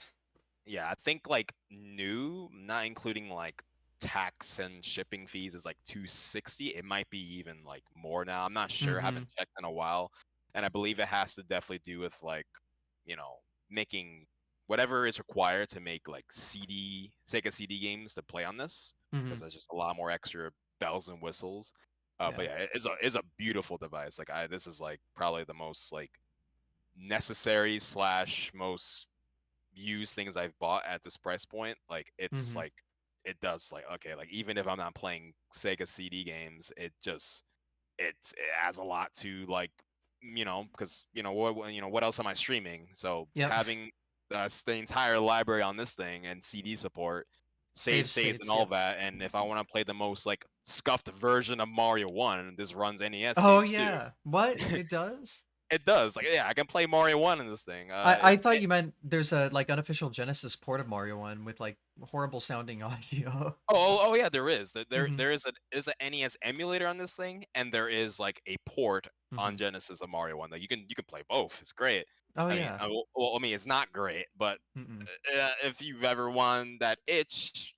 yeah, I think like new, not including like tax and shipping fees, is like 260. It might be even like more now. I'm not sure. I Hmm. haven't checked in a while, and I believe it has to definitely do with like making whatever is required to make like Sega CD games to play on this, Hmm. because there's just a lot more extra bells and whistles. But Yeah. yeah, it's a beautiful device. Like this is like probably the most like necessary slash most used things I've bought at this price point. Like it's Hmm. like it does like okay, like even if I'm not playing Sega CD games, it adds a lot to like because what else am I streaming? So Yep. having the entire library on this thing and CD support, save Save states and states. all Yep. that, and if I want to play the most like scuffed version of Mario 1, this runs NES Oh games too. yeah. What it does? It does. Like yeah, I can play Mario 1 in this thing. I thought you meant there's a like unofficial Genesis port of Mario One with like horrible sounding audio. Oh yeah, there is. Hmm. There is a NES emulator on this thing, and there is like a port on Hmm. Genesis of Mario One that you can play both. It's great. Oh I mean, yeah. I mean, it's not great, but Mm-mm. if you've ever won that itch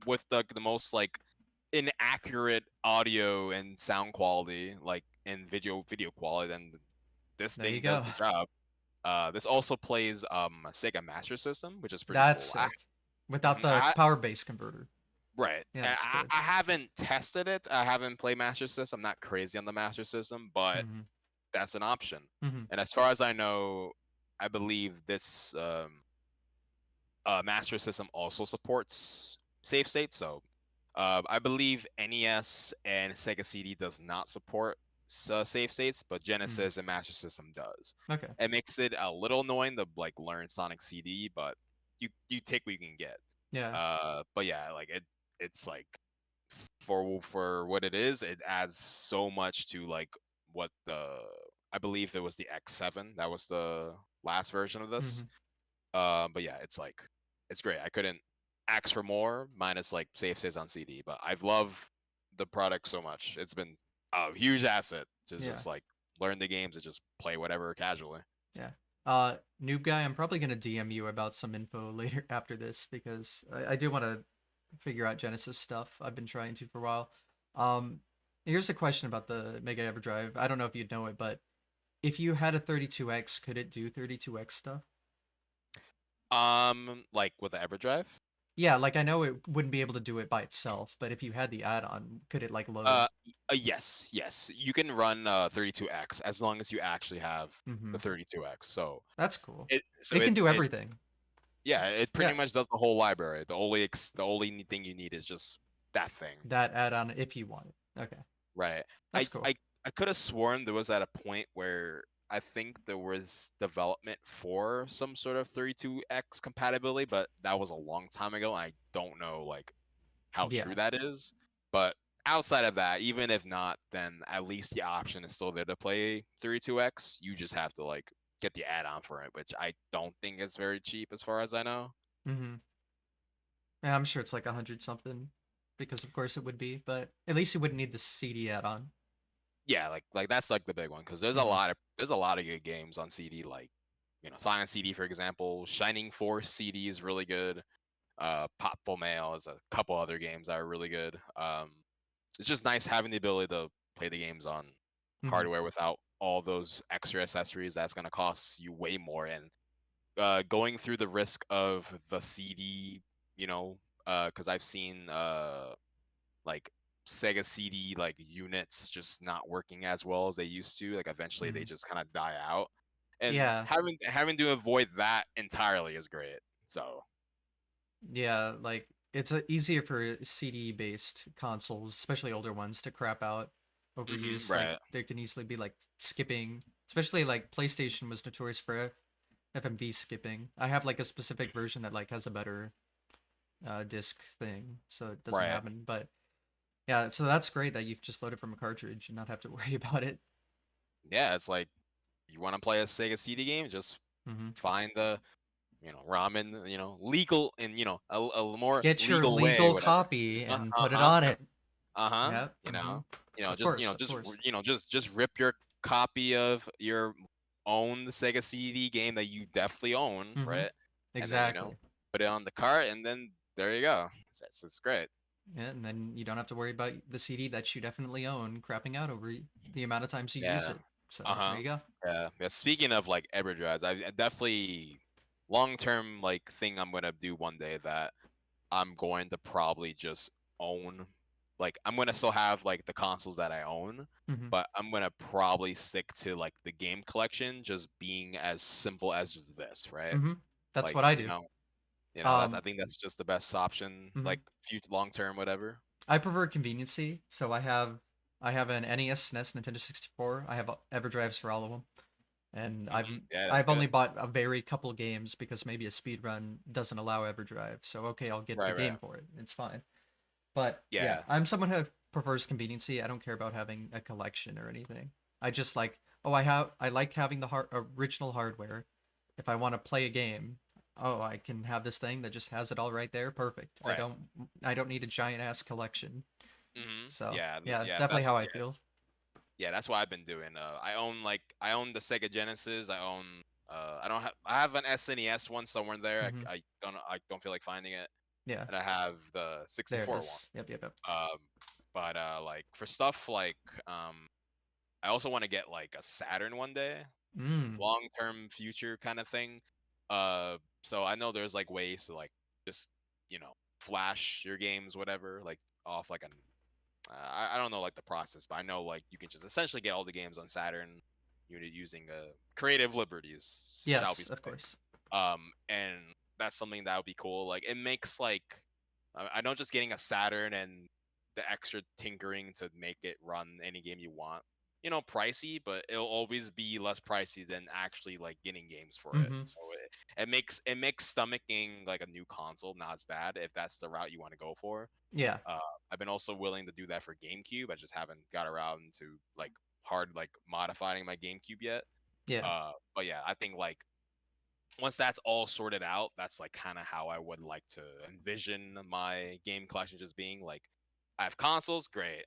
with the most like inaccurate audio and sound quality, like in video quality, then this There you thing does go. the job. This also plays a Sega Master System, which is pretty That's cool. sick. Without the power base converter. Right. Yeah, And that's good. I haven't tested it. I haven't played Master System. I'm not crazy on the Master System, but Hmm. that's an option. Hmm. And as far as I know, I believe this Master System also supports save states. So I believe NES and Sega CD does not support save states, but Hmm. Genesis and Master System does. Okay. It makes it a little annoying to like learn Sonic CD, but you take what you can get. Yeah. But yeah, like it's like for what it is, it adds so much to like what the I believe it was the X7 that was the last version of this. Hmm. But yeah, it's like it's great. I couldn't ask for more, minus like save stays on CD. But I've loved the product so much. It's been a huge asset to Yeah. just like learn the games and just play whatever casually. Yeah. Noob guy, I'm probably gonna DM you about some info later after this because I do want to figure out Genesis stuff. I've been trying to for a while. Um, Here's a question about the Mega EverDrive. I don't know if you'd know it, but if you had a 32X, could it do 32X stuff? Like with the EverDrive. Yeah, like I know it wouldn't be able to do it by itself, but if you had the add-on, could it like load? Yes. You can run 32X as long as you actually have Hmm. the 32X. So That's cool. it so It can do it everything. yeah, it pretty Yeah, much does the whole library. The only thing you need is just that thing. that add-on if you want it. Okay, Right. that's cool. I could have sworn there was at a point where I think there was development for some sort of 32X compatibility, but that was a long time ago. And I don't know like how Yeah. true that is. But outside of that, even if not, then at least the option is still there to play 32X. You just have to like get the add-on for it, which I don't think is very cheap as far as I know. Hmm. Yeah, I'm sure it's like 100 something, because of course it would be. But at least you wouldn't need the CD add-on. Yeah, like that's like the big one because Mm-hmm. there's a lot of good games on CD. Like Science CD for example, Shining Force CD is really good. Popful Mail is a couple other games that are really good. It's just nice having the ability to play the games on Mm-hmm. hardware without all those extra accessories that's going to cost you way more. And going through the risk of the CD, because I've seen like Sega CD like units just not working as well as they used to. Like eventually they Mm-hmm. just kind of die out, and Yeah, having to avoid that entirely is great. So yeah, like it's easier for CD-based consoles, especially older ones, to crap out overuse. Like right, there can easily be like skipping, especially like PlayStation was notorious for FMV skipping. I have like a specific version that like has a better disc thing, so it doesn't right. happen. But yeah, so that's great that you've just loaded from a cartridge and not have to worry about it. Yeah, it's like you want to play a Sega CD game, just Mm-hmm. find the ramen, legal and a more Get your legal way, legal whatever. copy and put it Uh-huh. on it. Uh-huh. Yep. Mm-hmm. Of Just course, of course. just rip your copy of your own Sega CD game that you definitely own, Mm-hmm. right? And then, Exactly. put it on the cart and then there you go. It's great. Yeah, and then you don't have to worry about the CD that you definitely own crapping out over the amount of times you use Yeah. it. So there Uh-huh. you go. Yeah. Yeah. Speaking of like ever drives, I definitely long term like thing I'm gonna do one day that I'm going to probably just own. Like I'm gonna still have like the consoles that I own, Mm-hmm. but I'm gonna probably stick to like the game collection just being as simple as just this, right? Mm-hmm. That's Like, what I do. that's I Um, think that's just the best option, mhm. like future long term, whatever. I prefer conveniency, so I have an NES, SNES, Nintendo 64. I have EverDrives for all of them, and Yeah, that's I've only good. bought a very couple games because maybe a speed run doesn't allow EverDrive. So okay, I'll get the Right, right. game for it. It's fine. But yeah, Yeah. I'm someone who prefers conveniency. I don't care about having a collection or anything. I just like, I like having the original hardware. If I want to play a game, oh, I can have this thing that just has it all right there. Perfect. I Right. don't I don't need a giant ass collection. So Yeah. yeah, Yeah. definitely how I feel. Yeah, that's what I've been doing. I own the Sega Genesis. I have an SNES one somewhere there. Hmm. I don't feel like finding it, Yeah, and I have the there it 64 one. is. Yep, yep, yep. But like for stuff like I also want to get like a Saturn one day, Mm. long term future kind of thing. So I know there's like ways to like just flash your games, whatever, like off like an I don't know like the process, but I know like you can just essentially get all the games on Saturn unit using creative liberties, shall we Yes, of say. course. And that's something that would be cool. Like it makes like I know just getting a Saturn and the extra tinkering to make it run any game you want, pricey, but it'll always be less pricey than actually like getting games for it. Hmm. So it makes stomaching like a new console not as bad if that's the route you want to go for. Yeah, uh, I've been also willing to do that for GameCube. I just haven't got around to like hard like modifying my GameCube yet. yeah, But yeah, I think like once that's all sorted out, that's like kind of how I would like to envision my game collection just being. Like, I have consoles, great.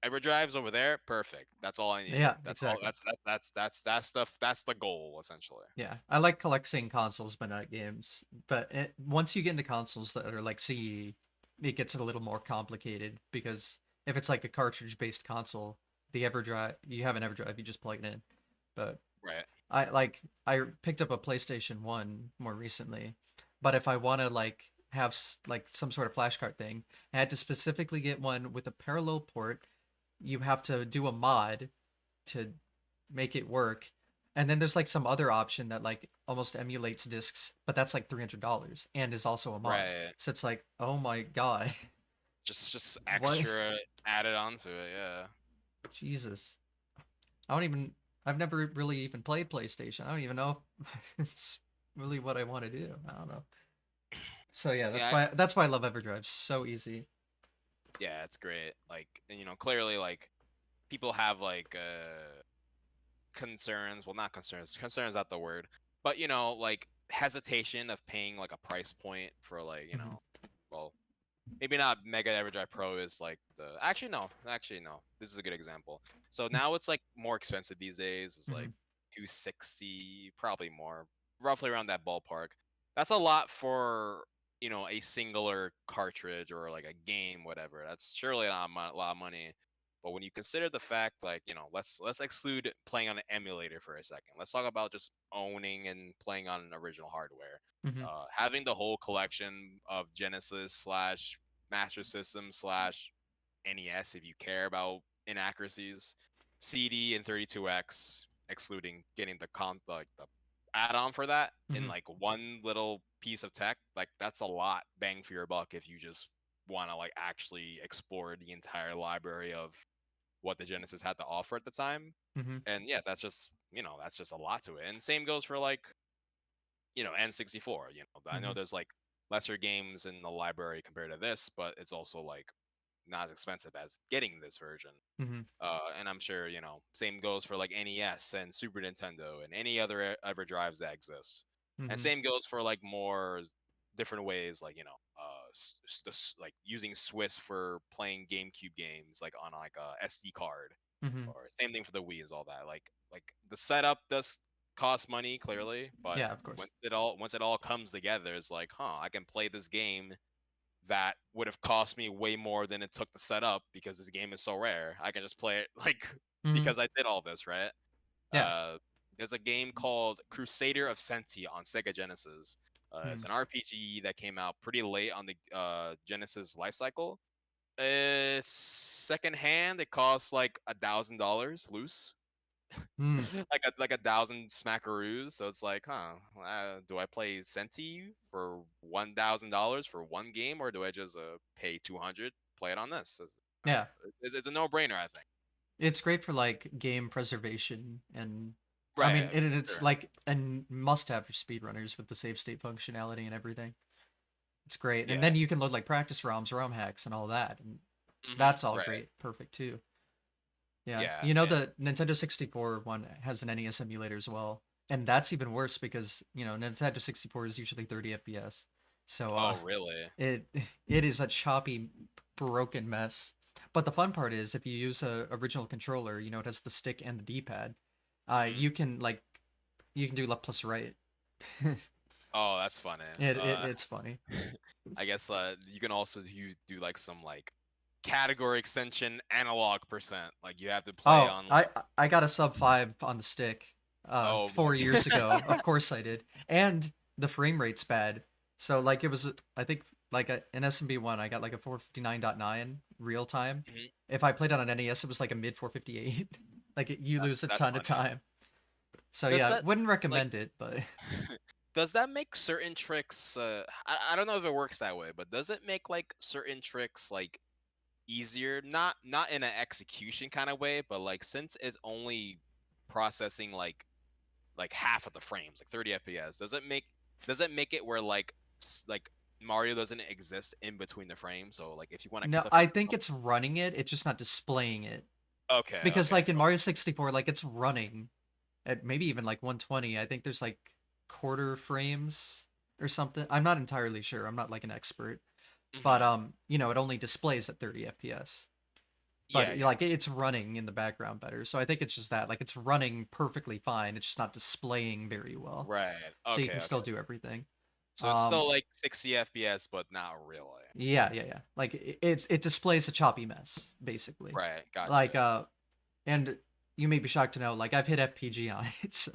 EverDrive's over there, perfect. That's all I need. yeah. That's all. Exactly. That's the goal essentially. Yeah, I like collecting consoles but not games. But once you get into consoles that are like CE, it gets a little more complicated because if it's like a cartridge-based console, the EverDrive, you have an EverDrive, you just plug it in. But Right. I picked up a PlayStation 1 more recently, but if I want to like have like some sort of flashcard thing, I had to specifically get one with a parallel port. You have to do a mod to make it work. And then there's like some other option that like almost emulates discs, but that's like $300 and is also a mod. Right. So it's like, oh my god, Just what? extra added onto it. Yeah. Jesus, I don't even. I've never really even played PlayStation. I don't even know if it's really what I want to do. I don't know. So yeah, Yeah. that's why I love EverDrive. So easy. Yeah. It's great. Like, and, clearly, like people have like concerns. Well, not concerns. Concerns not the word, but like hesitation of paying like a price point for like Hmm. well maybe not Mega Everdrive Pro is like the actually no. This is a good example. So now it's like more expensive these days. It's like Hmm. 260, probably more, roughly around that ballpark. That's a lot for a singular cartridge or like a game, whatever. That's surely not a lot of money. But when you consider the fact, like let's exclude playing on an emulator for a second. Let's talk about just owning and playing on an original hardware. Hmm. Having the whole collection of Genesis slash Master System slash NES, if you care about inaccuracies, CD and 32X, excluding getting the add-on for that in Hmm. like one little piece of tech, like that's a lot bang for your buck if you just want to like actually explore the entire library of what the Genesis had to offer at the time. Hmm. And yeah, that's just a lot to it. And same goes for like N64. I know Hmm. there's like lesser games in the library compared to this, but it's also like not as expensive as getting this version. Hmm. And I'm sure same goes for like NES and Super Nintendo and any other ever drives that exist. And Hmm. same goes for like more different ways, like like using Swiss for playing GameCube games, like on like a SD card, Hmm. or same thing for the Wii is all that. Like the setup does cost money clearly, but Yeah, of course. once it all comes together, it's like, I can play this game that would have cost me way more than it took to set up because this game is so rare. I can just play it like Hmm. because I did all this, right? Yeah. Uh, there's a game called Crusader of Senti on Sega Genesis. It's Hmm. an RPG that came out pretty late on the Genesis life cycle. Secondhand, it costs like $1,000 loose. Hmm. like a thousand smackaroos. So it's like, do I play Senti for $1,000 for one game, or do I just pay 200 play it on this? Yeah. It's a no brainer, I think. It's great for like game preservation and I Right, mean for it's sure. like and must have for speedrunners with the save state functionality and everything. It's great. And Yeah. then you can load like practice ROMs, ROM hacks and all that. And that's all Right. great. Perfect too. Yeah. Yeah. You know And the Nintendo 64 one has an NES emulator as well. And that's even worse because, Nintendo 64 is usually 30 FPS. So oh, really? it it is a choppy broken mess. But the fun part is if you use a original controller, it has the stick and the D-pad. hmm You can do left plus right. Oh, that's funny. It's funny. I guess you can also do like some like category extension analog percent. Like you have to play Oh, on like, I got a sub 5 on the stick oh boy. 4 years ago. Of course I did. And the frame rate's bad. So like it was I think like an SMB1 I got like a 459.9 real time. Mhm. If I played on an NES it was like a mid 458. Like you That's lose a that's ton of funny. time. So Does yeah, that wouldn't like recommend it, but does that make certain tricks I don't know if it works that way, but does it make like certain tricks like easier? Not in an execution kind of way, but like since it's only processing like half of the frames, like 30 FPS, does it make it where like Mario doesn't exist in between the frames? So like if you want to no, clip I into think it's running it. It's just not displaying it. okay, Because okay. like in So Mario 64 like it's running at maybe even like 120. I think there's like quarter frames or something. I'm not entirely sure. I'm not like an expert. But mhm. it only displays at 30 FPS. Yeah, But yeah. like it's running in the background better. So I think it's just that like it's running perfectly fine. It's just not displaying very well. Right. So you Okay, can okay. still do everything. So it's Um still like 60 FPS, but not really. yeah, yeah, yeah. Like it displays a choppy mess basically. Right. Like Gotcha. and you may be shocked to know like I've hit FPG on it. So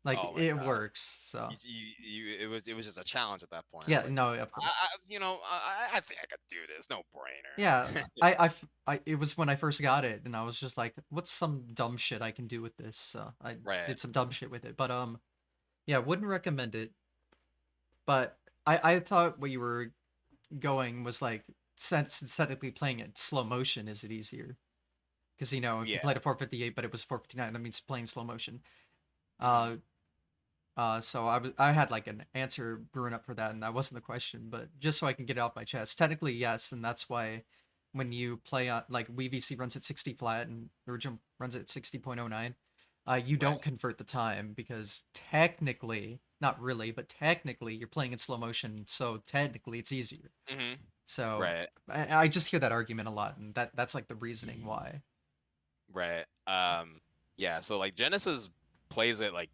like Oh my it god. works. So It was just a challenge at that point. It's yeah, like, no, of course. I think I could do this. No Yeah, brainer. it was when I first got it, and I was just like, "What's some dumb shit I can do with this?" So I Right. did some dumb shit with it, but yeah, wouldn't recommend it. But I thought what you were going was like, since synthetically playing it slow motion, is it easier? Because if you Yeah. played a 458, but it was 459, that means playing slow motion. hmm Uh, so I had like an answer brewing up for that, and that wasn't the question, but just so I can get it off my chest. Technically, yes, and that's why when you play on like WeVC runs at 60 flat and the original runs at 60.09, you Right. don't convert the time because technically, not really, but technically you're playing in slow motion, so technically it's easier. hmm So Right. I just hear that argument a lot, and that's like the reasoning why. Right. Yeah, so like Genesis plays it like,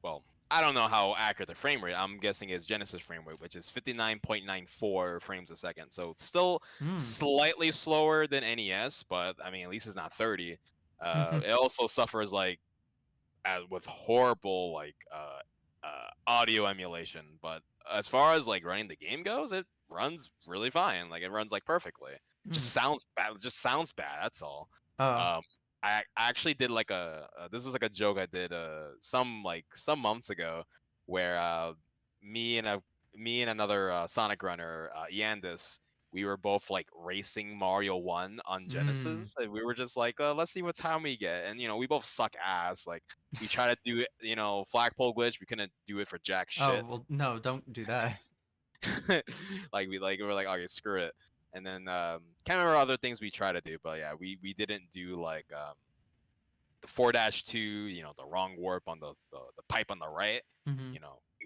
well, I don't know how accurate the frame rate. I'm guessing is Genesis frame rate, which is 59.94 frames a second. So it's still Hmm. slightly slower than NES, but I mean, at least it's not 30. It also suffers like with horrible like audio emulation, but as far as like running the game goes, it runs really fine. Like it runs like perfectly. Just Hmm. sounds bad. It just sounds bad. That's all. Oh. Um, I actually did like this was like a joke I did some months ago, where me and a me and another Sonic runner, Yandis, we were both like racing Mario 1 on Hmm. Genesis, and we were just like, let's see what time we get. And we both suck ass. Like we try to do it, flagpole glitch. We couldn't do it for jack Oh shit. well, no, don't do that. We were like, okay, screw it. And then can't remember other things we tried to do, but yeah, we didn't do like the 4-2, the wrong warp on the pipe on the right. Hmm.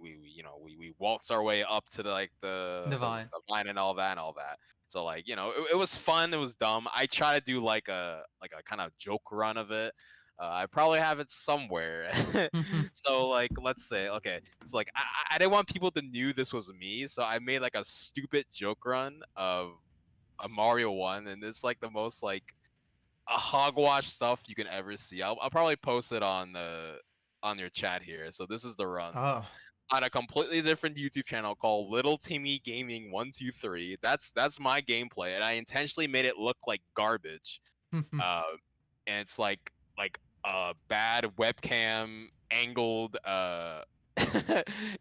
We waltz our way up to Divine. the line and all that. So like, it was fun, it was dumb. I try to do like a kind of joke run of it. I probably have it somewhere. So like, let's say, okay, so like I didn't want people to knew this was me, so I made like a stupid joke run of a Mario 1, and it's like the most like a hogwash stuff you can ever see. I'll probably post it on your chat here. So this is the run Oh. on a completely different YouTube channel called Little Timmy Gaming 123. That's my gameplay, and I intentionally made it look like garbage. Uh, and it's like a bad webcam angled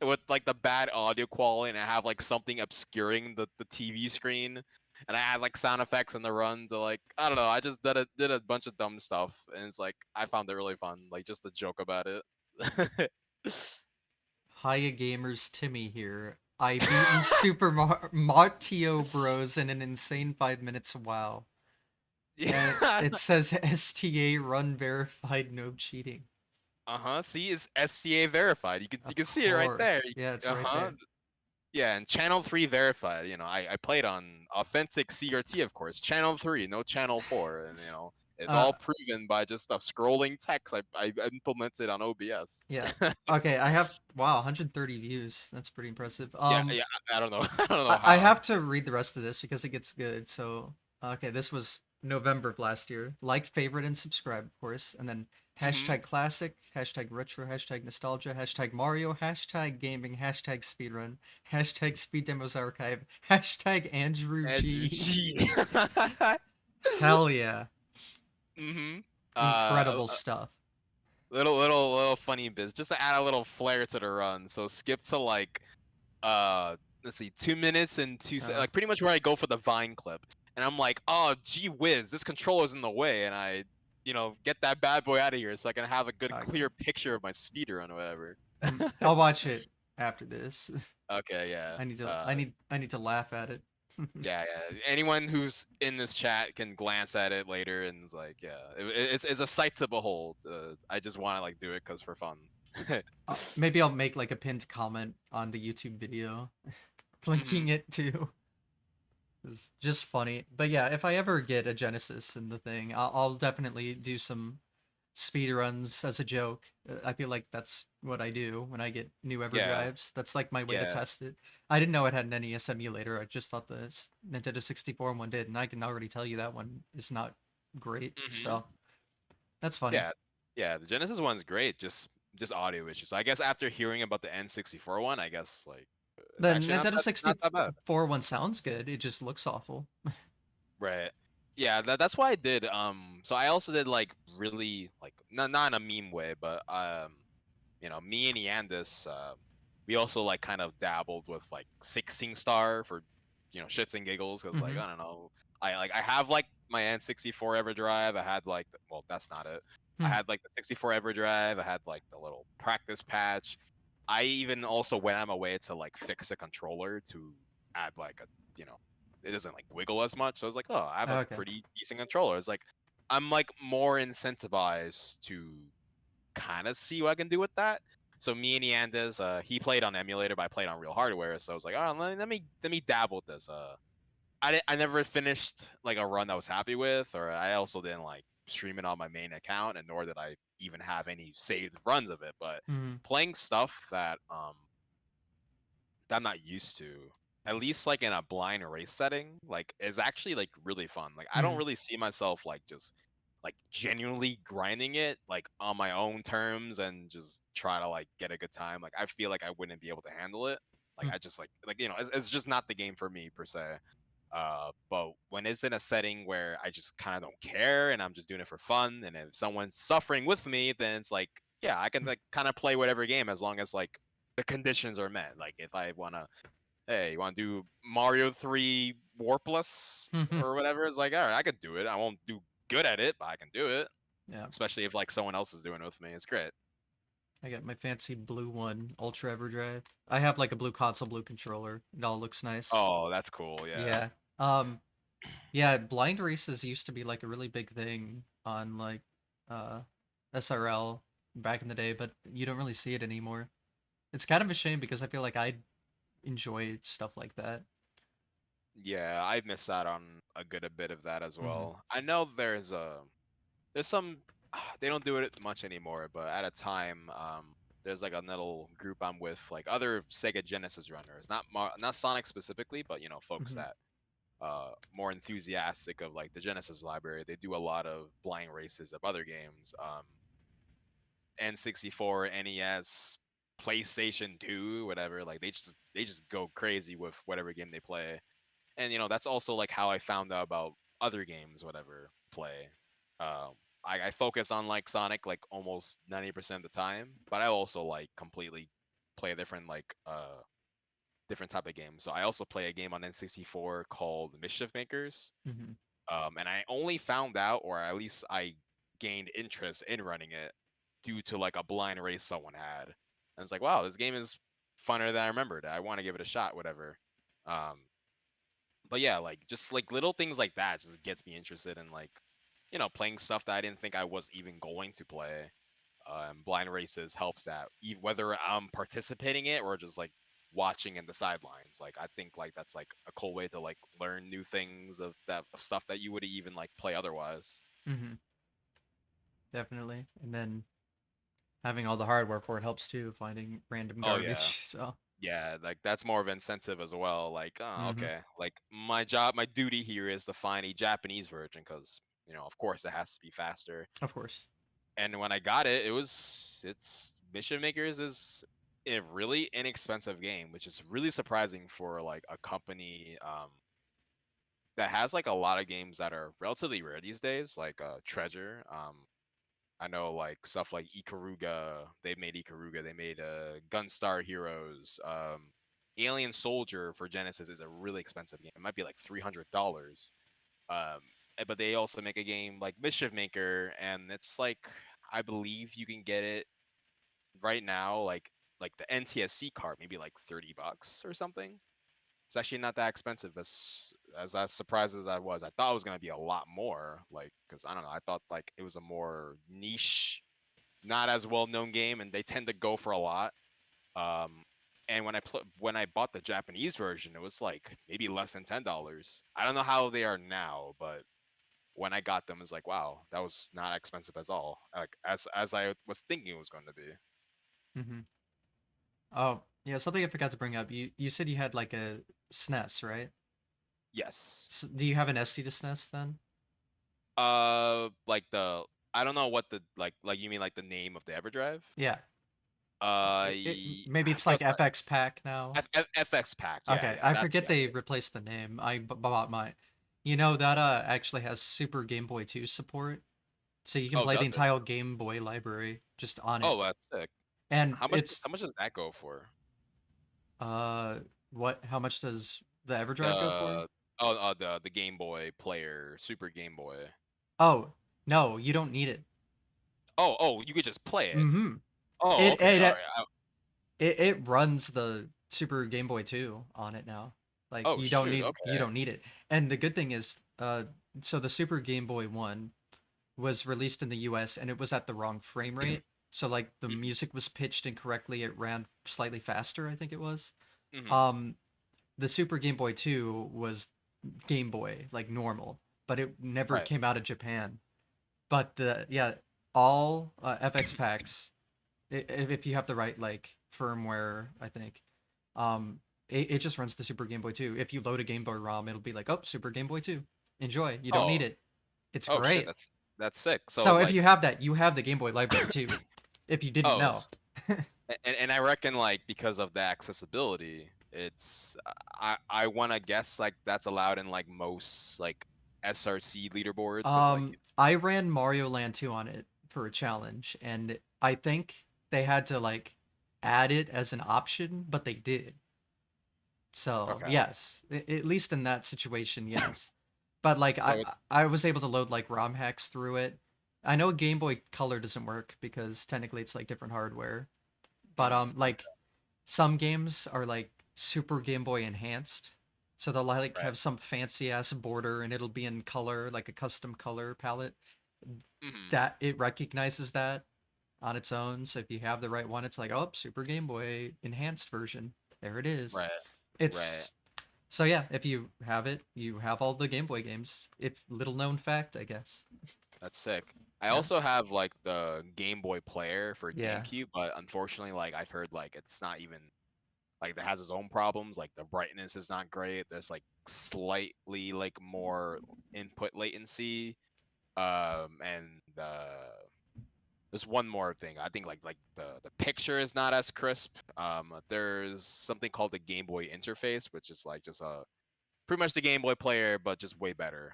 with like the bad audio quality, and I have like something obscuring the TV screen, and I had like sound effects in the run to like, I don't know, I just did a bunch of dumb stuff, and it's like I found it really fun, like just to joke about it. Hiya gamers, Timmy here. I beaten Mario Bros in an insane 5 minutes. Wow. And Yeah. it says STA run verified, no cheating. Uh-huh. See, it's SCA verified. You Of can see it right there. course. Yeah, it's right Uh-huh. there. Yeah, and Channel 3 verified. I played on authentic CRT, of course. Channel 3, no Channel 4. And, it's Uh all proven by just a scrolling text I implemented on OBS. yeah. Okay, I have wow, 130 views. That's pretty impressive. Yeah, yeah, I don't know. I don't know I how. have to read the rest of this because it gets good. So, okay, this was November of last year. Like, favorite, and subscribe, of course. And then Mm-hmm. hashtag classic, hashtag retro, hashtag nostalgia, hashtag Mario, hashtag gaming, hashtag speedrun, hashtag speed demos archive, hashtag Andrew Andrew G. G. Hell yeah. Mm-hmm. Incredible stuff. Little funny bits just to add a little flair to the run. So skip to like let's see, 2 minutes and Uh, like pretty much where I go for the vine clip, and I'm like, oh gee whiz, this controller's in the way, and I get that bad boy out of here so I can have a good okay. clear picture of my speedrun or whatever. I'll watch it after this. Okay, yeah. I need to laugh at it. Yeah. Anyone who's in this chat can glance at it later and it's like, yeah, it's a sight to behold. I just want to like do it because for fun. Maybe I'll make like a pinned comment on the YouTube video, linking Hmm. it to. It's just funny. But yeah, if I ever get a Genesis in the thing, I'll definitely do some speed runs as a joke. I feel like that's what I do when I get new Yeah, EverDrives. That's like my way to yeah. test it. I didn't know it had an NES emulator. I just thought the Nintendo 64 one did, and I can already tell you that one is not great. Hmm. So that's funny. Yeah, yeah. The Genesis one's great, just audio issues. I guess after hearing about the N64 one, I guess like it's The actually Nintendo not that bad. 64 one sounds good. It just looks awful. Right. Yeah, that's why I did. So I also did like really like not in a meme way, but me and Yandis, we also like kind of dabbled with like 16 star for shits and giggles because like Hmm. I don't know, I have like my N64 EverDrive. I had like well that's not it. I Hmm. had like the 64 EverDrive. I had like the little practice patch. I even also went out my way to like fix a controller to add like a it doesn't like wiggle as much. So I was like, oh, I have a Okay. pretty decent controller. It's like I'm like more incentivized to kind of see what I can do with that. So me and Yandes, he played on emulator, but I played on real hardware. So I was like, oh, let me dabble with this. I never finished like a run I was happy with, or I also didn't like stream it on my main account, and nor did I even have any saved runs of it. But Mm-hmm. playing stuff that I'm not used to, at least like in a blind race setting, like is actually like really fun. Like I don't Mm-hmm. really see myself like just like genuinely grinding it like on my own terms and just try to like get a good time. Like I feel like I wouldn't be able to handle it. Like I just like it's just not the game for me per se. But when it's in a setting where I just kind of don't care and I'm just doing it for fun, and if someone's suffering with me, then it's like, yeah, I can like kind of play whatever game as long as like the conditions are met. Like if I wanna, hey, you wanna do Mario 3 Warpless Mm-hmm. or whatever, it's like, all right, I can do it. I won't do good at it, but I can do it. Yeah. Especially if like someone else is doing it with me, it's great. I got my fancy blue one, Ultra EverDrive. I have like a blue console, blue controller. It all looks nice. Oh, that's cool. Yeah. Yeah. Um, yeah, blind races used to be like a really big thing on like uh SRL back in the day, but you don't really see it anymore. It's kind of a shame because I feel like I enjoy stuff like that. Yeah, I missed out on a bit of that as Mm-hmm. well. I know there's some they don't do it much anymore, but at a time, there's like a little group I'm with, like other Sega Genesis runners, not Sonic specifically, but folks Mm-hmm. that more enthusiastic of like the Genesis library. They do a lot of blind races of other games, N64, NES, PlayStation 2, whatever. Like they just go crazy with whatever game they play, and that's also like how I found out about other games, whatever play. Um, I focus on like Sonic like almost 90% of the time, but I also like completely play a different type of game. So I also play a game on N64 called Mischief Makers. Mm-hmm. And I only found out, or at least I gained interest in running it due to like a blind race someone had. And it's like, wow, this game is funner than I remembered. I want to give it a shot, whatever. Um, but yeah, like just like little things like that just gets me interested in like, playing stuff that I didn't think I was even going to play. Blind races helps that, whether I'm participating in it or just like watching in the sidelines. Like I think like that's like a cool way to like learn new things of stuff that you would even like play otherwise. Mm-hmm. Definitely. And then having all the hardware for it helps too, finding random Oh yeah, garbage. So, yeah, like that's more of an incentive as well. Like, oh, mm-hmm. okay, like my duty here is to find a Japanese version because of course it has to be faster. Of course. And when I got it, it's Mission Makers is a really inexpensive game, which is really surprising for like a company that has like a lot of games that are relatively rare these days, like Treasure. I know like stuff like Ikaruga. They made Ikaruga. They made Gunstar Heroes. Alien Soldier for Genesis is a really expensive game. It might be like $300. Um, but they also make a game like Mischief Maker, and it's like I believe you can get it right now, like the NTSC card, maybe like $30 or something. It's actually not that expensive as surprised as I was. I thought it was gonna be a lot more, like because I don't know. I thought like it was a more niche, not as well known game, and they tend to go for a lot. Um, and when I bought the Japanese version, it was like maybe less than $10. I don't know how they are now, but when I got them, it's like wow, that was not expensive at all. Like as I was thinking it was going to be. Mm-hmm. Oh, yeah, something I forgot to bring up. You said you had like a SNES, right? Yes. Do you have an SD to SNES then? Like the I don't know what the like you mean like the name of the EverDrive? Yeah. Maybe I it's think it like was FX Pack now. FX Pack. Yeah, Okay, yeah, I that's forget yeah. they replaced the name. Bought mine. You know that actually has Super Game Boy 2 support, so you can Oh, play the does it? entire Game Boy library just on it. Oh, that's sick. And How much it's how much does that go for? uh what how much does the EverDrive go for? The the Game Boy player, Super Game Boy. Oh, no, you don't need it. Oh, you could just play it. Mm-hmm. Oh, It okay. it All uh, right. it runs the Super Game Boy 2 on it now. Like Oh shoot. you Okay. don't need it. And the good thing is so the Super Game Boy 1 was released in the US and it was at the wrong frame rate. So like the Mhm, music was pitched incorrectly. It ran slightly faster, I think it was. mhm. Um the Super Game Boy 2 was Game Boy, like normal, but it never Right. came out of Japan. But all FX packs, if you have the right like firmware, I think, it just runs the Super Game Boy 2. If you load a Game Boy ROM, it'll be like, oh, Super Game Boy 2. Enjoy. You don't need Oh, it. It's oh shit, great. that's sick. So So if you like, have that, you have the Game Boy library too. If you didn't oh, know. and I reckon like because of the accessibility, it's I want to guess like that's allowed in like most like SRC leaderboards because like I ran Mario Land 2 on it for a challenge, and I think they had to like add it as an option, but they did. So okay, yes, at least in that situation, yes. But like so it, I was able to load like ROM hacks through it. I know Game Boy Color doesn't work because technically it's like different hardware. But okay, like some games are like Super Game Boy enhanced. So they'll like right, have some fancy ass border and it'll be in color, like a custom color palette. hmm, That it recognizes that on its own. So if you have the right one, it's like, oh, Super Game Boy enhanced version. There it is. right, right. It's so yeah, if you have it, you have all the Game Boy games. If little known fact, I guess. That's sick. I Yeah. also have like the Game Boy Player for Yeah. GameCube, but unfortunately, like I've heard like it's not even like it has its own problems. Like the brightness is not great. There's like slightly like more input latency. And there's one more thing. I think like the picture is not as crisp. There's something called the Game Boy interface, which is like just a pretty much the Game Boy player, but just way better.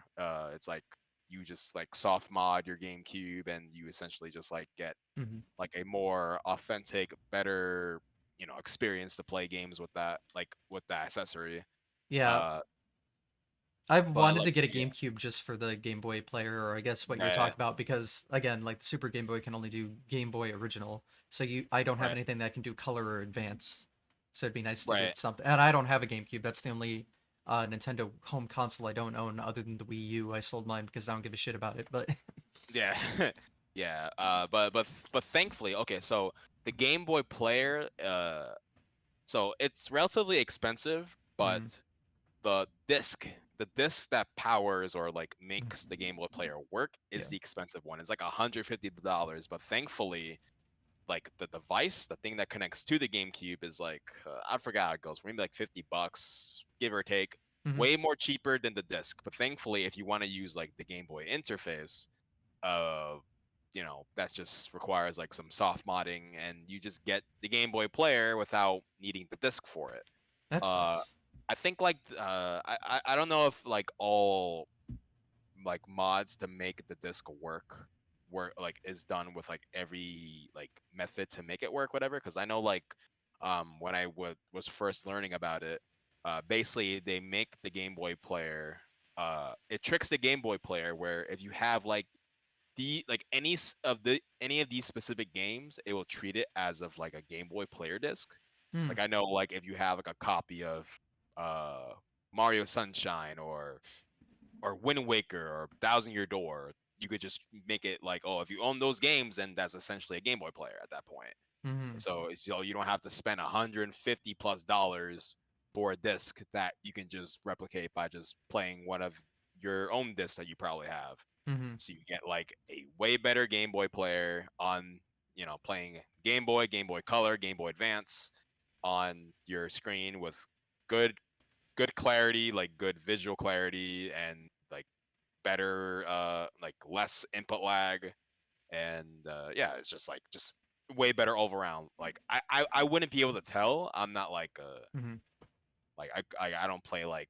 It's like you just like soft mod your GameCube, and you essentially just like get Hmm. like a more authentic, better experience to play games with that like with that accessory. Yeah. Uh, I've but wanted to like get a yeah, GameCube just for the Game Boy player, or I guess what you're right, talking about, because again, like the Super Game Boy can only do Game Boy original. So I don't have right, anything that can do color or advance. So it'd be nice to right. get something. And I don't have a GameCube. That's the only Nintendo home console I don't own other than the Wii U. I sold mine because I don't give a shit about it. But Yeah, yeah. But thankfully, okay. So the Game Boy Player, so it's relatively expensive, but mm, the the disc that powers or like mm, makes the Game Boy Player work is yeah. the expensive one. It's like $150. But thankfully, like the device, the thing that connects to the GameCube is like I forgot how it goes, maybe like $50, give or take. Hmm. Way more cheaper than the disc. But thankfully, if you want to use like the Game Boy interface, uh, that just requires like some soft modding, and you just get the Game Boy Player without needing the disc for it. That's Uh, nice. I think like I don't know if like all like mods to make the disc work like is done with like every like method to make it work, whatever. Because I know like when I was first learning about it, basically they make the Game Boy Player. It tricks the Game Boy Player where if you have like the like any of these specific games, it will treat it as of like a Game Boy Player disc. Hmm. Like I know like if you have like a copy of uh Mario Sunshine or Wind Waker or Thousand Year Door, you could just make it like, oh, if you own those games, then that's essentially a Game Boy Player at that point. Hmm. So you don't have to spend $150+ for a disc that you can just replicate by just playing one of your own discs that you probably have. Hmm. So you get like a way better Game Boy player on, playing Game Boy, Game Boy Color, Game Boy Advance on your screen with good good clarity, like good visual clarity and like better like less input lag, and yeah, it's just like just way better all around. Like I wouldn't be able to tell. I'm not like Hmm. like I don't play like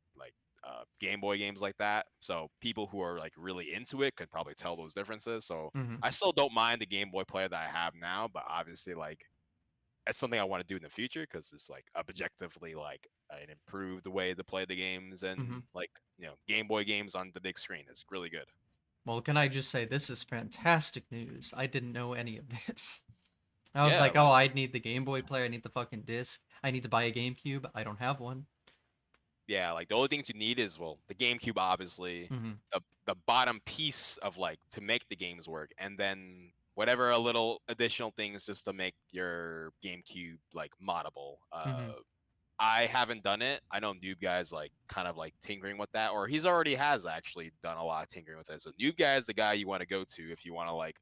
Game Boy games like that. So people who are like really into it could probably tell those differences. So Hmm. I still don't mind the Game Boy player that I have now, but obviously like it's something I want to do in the future because it's like objectively like an improved way to play the games, Hmm. and like Game Boy games on the big screen is really good. Well, can I just say this is fantastic news? I didn't know any of this. I was Yeah, like, oh, like I need the Game Boy player. I need the fucking disc. I need to buy a GameCube. I don't have one. yeah, like the only things you need is well the GameCube obviously, Hmm. the bottom piece of like to make the games work, and then whatever a little additional things just to make your GameCube like moddable. Hmm. I haven't done it. I know Noob Guy's like kind of like tinkering with that, or he's already has actually done a lot of tinkering with it. So Noob Guy is the guy you want to go to if you want to like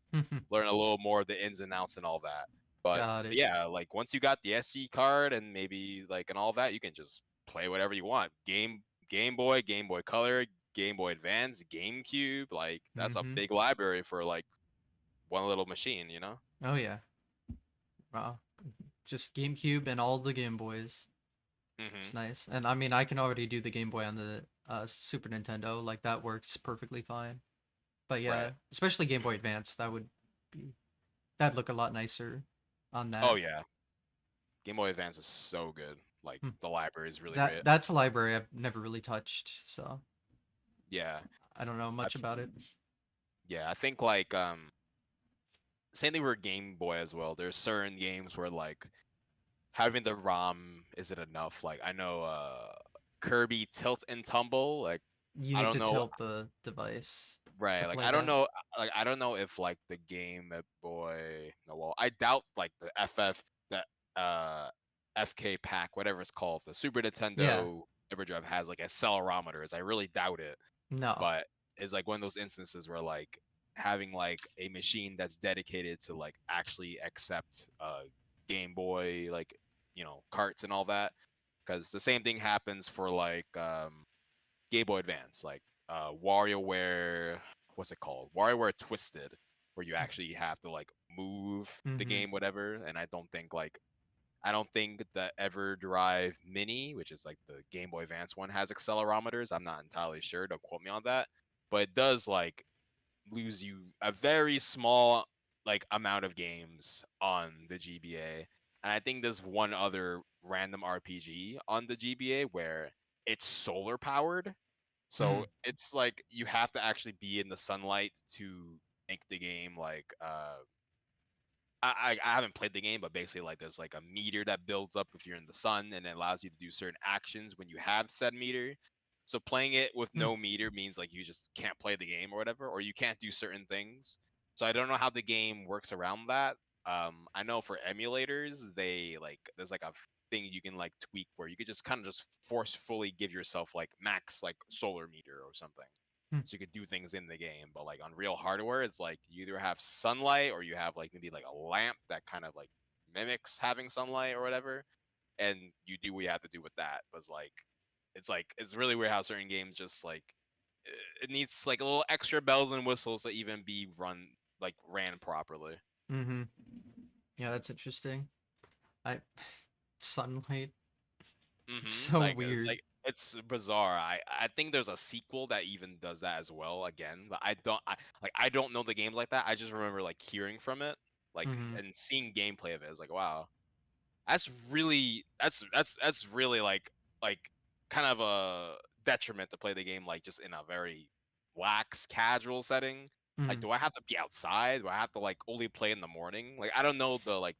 learn a little more of the ins and outs and all that. But Got it. yeah, like once you got the SC card and maybe like and all that, you can just play whatever you want. Game Boy, Game Boy Color, Game Boy Advance, GameCube. Like that's a Mm-hmm. big library for like one little machine, you know? Oh yeah. Wow. Just GameCube and all the Game Boys. It's Mm-hmm. nice. And I mean, I can already do the Game Boy on the Super Nintendo. Like that works perfectly fine. But yeah, Right. especially Game Boy Mhm. Advance, that'd look a lot nicer on Oh that. yeah. Game Boy Advance is so good. Like Hmm. the library is really That great. that's a library I've never really touched, so Yeah. I don't know I much about it. yeah, I think like same thing with Game Boy as well. There's certain games where like having the ROM isn't enough. Like I know Kirby Tilt and Tumble, like You I need don't to know tilt the device to right, play that. like I don't know if like the Game Boy no well, I doubt like the FF the uh FK pack, whatever it's called, the Super Yeah. Nintendo Everdrive has like accelerometers. I really doubt it. No. But it's like one of those instances where like having like a machine that's dedicated to like actually accept Game Boy like carts and all that, because the same thing happens for like Game Boy Advance, like WarioWare, what's it called, WarioWare Twisted, where you actually have to like move the Mm-hmm. game whatever. And I don't think the EverDrive Mini, which is like the Game Boy Advance one, has accelerometers. I'm not entirely sure. Don't quote me on that. But it does like lose you a very small like amount of games on the GBA. And I think there's one other random RPG on the GBA where it's solar powered. So Mm. it's like you have to actually be in the sunlight to make the game like I haven't played the game, but basically like there's like a meter that builds up if you're in the sun, and it allows you to do certain actions when you have said meter. So playing it with Mm. no meter means like you just can't play the game or whatever, or you can't do certain things. So I don't know how the game works around that. I know for emulators, they like there's like a thing you can like tweak where you could just kind of just forcefully give yourself like max like solar meter or something, Mm. so you could do things in the game. But like on real hardware, it's like you either have sunlight or you have like maybe like a lamp that kind of like mimics having sunlight or whatever, and you do what you have to do with that. But it's really weird how certain games just like it needs like a little extra bells and whistles to even be ran properly. Mm-hmm. Yeah, that's interesting. I Sunlight. It's so Like it's weird. like it's bizarre. I think there's a sequel that even does that as well again, but I don't know the games like that. I just remember like hearing from it, like Mm-hmm. and seeing gameplay of it. It's like wow, that's really like kind of a detriment to play the game like just in a very lax casual setting. Like, Mm. do I have to be outside? Do I have to like only play in the morning? Like, I don't know the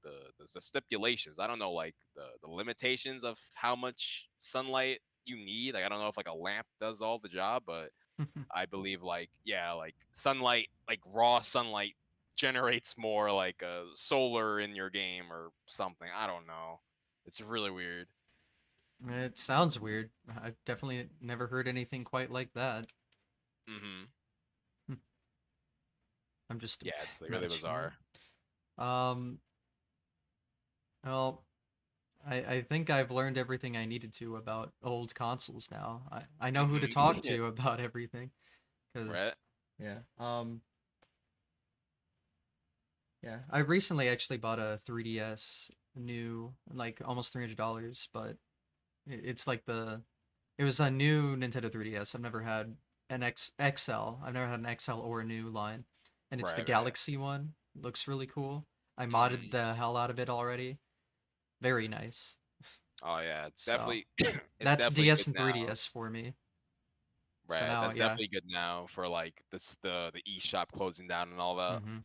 stipulations. I don't know like the limitations of how much sunlight you need. Like, I don't know if like a lamp does all the job, but I believe like yeah, like sunlight, like raw sunlight generates more like solar in your game or something. I don't know. It's really weird. It sounds weird. I've definitely never heard anything quite like that. Hmm. Hmm. I'm just Yeah, it's like really imagining bizarre. it. Well, I think I've learned everything I needed to about old consoles now. I know who to Hmm. talk to about everything. Right. Cause yeah. Yeah. I recently actually bought a 3DS new, like almost $300, but it's like it was a new Nintendo 3DS. I've never had an XL. I've never had an XL or a new line. And it's the Right. Right. Galaxy one. Looks really cool. I modded Hmm. the hell out of it already. Very nice. Oh yeah, it's So definitely it's that's definitely DS good and now. 3DS for me. So Right. now, That's yeah. definitely good now for like the eShop closing down and all that. hmm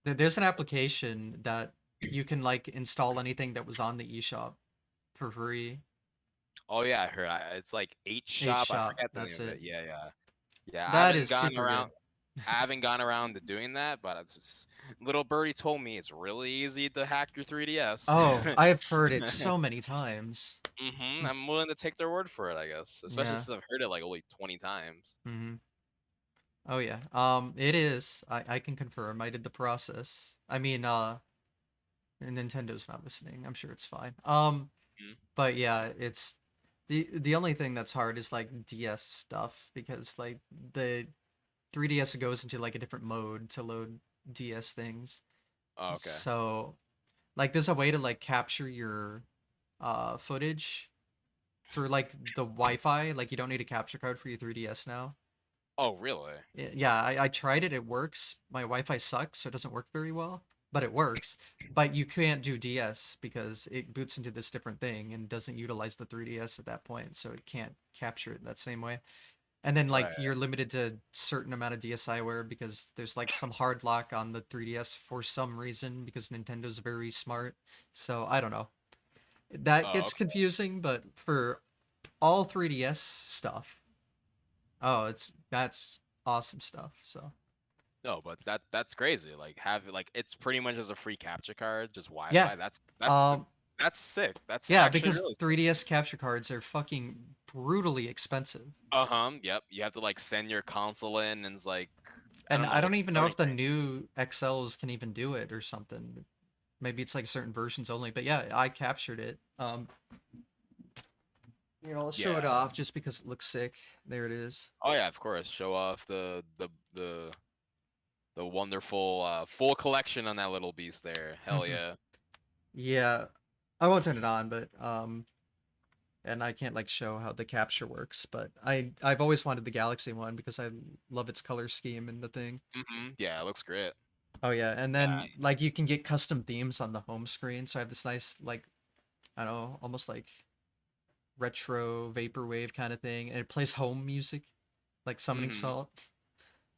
There's an application that you can like install anything that was on the eShop for free. Oh yeah, I heard. It's like H H Shop. I Shop, forget the name that's of it. it. Yeah, yeah, yeah. I That haven't is gotten super around. good. I haven't gone around to doing that, but it's just little birdie told me it's really easy to hack your 3DS. Oh, I've heard it so many times. I'm willing to take their word for it, I guess. Especially Yeah. since I've heard it like only 20 times. Hmm. Oh yeah. It is. I can confirm. I did the process. I mean, Nintendo's not listening. I'm sure it's fine. Mhm. But yeah, it's the only thing that's hard is like DS stuff because like the 3DS goes into like a different mode to load DS things. Oh, okay. So like there's a way to like capture your footage through like the Wi-Fi. Like you don't need a capture card for your 3DS now. Oh, really? Yeah, I tried it. It works. My Wi-Fi sucks, so it doesn't work very well, but it works. But you can't do DS because it boots into this different thing and doesn't utilize the 3DS at that point, so it can't capture it that same way. And then Right. like you're limited to certain amount of DSiWare because there's like some hard lock on the 3DS for some reason because Nintendo's very smart. So I don't know. That Oh, gets okay. confusing, but for all 3DS stuff, oh, that's awesome stuff. So No, but that's crazy. Like have like it's pretty much as a free capture card, just yeah, Wi-Fi. um, That's sick. That's yeah, actually because really sick. 3DS capture cards are fucking brutally expensive, Uh-huh. Yep. You have to like send your console in and it's like I and don't I know, don't like even know 30 if the grand. new XLs can even do it or something. Maybe it's like certain versions only, but yeah, I captured it. I'll show it Yeah. off just because it looks sick. There it is. Oh yeah, of course. Show off the wonderful full collection on that little beast there. Hell yeah. Yeah, I won't turn it on, but and I can't like show how the capture works, but I've always wanted the Galaxy one because I love its color scheme and the thing. Yeah, it looks great. Oh yeah, and Yeah. then like you can get custom themes on the home screen. So I have this nice like I don't know, almost like retro vaporwave kind of thing, and it plays home music, like Summoning Mhm. Salt.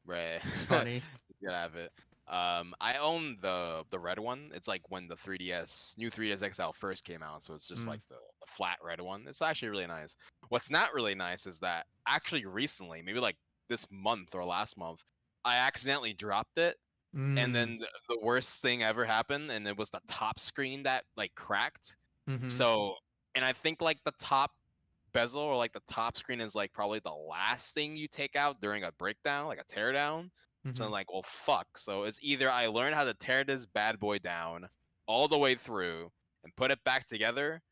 Right. It's funny. You gotta have it. I own the red one. It's like when the 3DS new 3DS XL first came out, so it's just Mm. like the flat red one. It's actually really nice. What's not really nice is that actually recently, maybe like this month or last month, I accidentally dropped it, and Mm. then the worst thing ever happened, and it was the top screen that like cracked. Mm-hmm. So, and I think like the top bezel or like the top screen is like probably the last thing you take out during a breakdown, like a teardown. So Mm-hmm. I'm like, well, fuck. So it's either I learn how to tear this bad boy down all the way through and put it back together,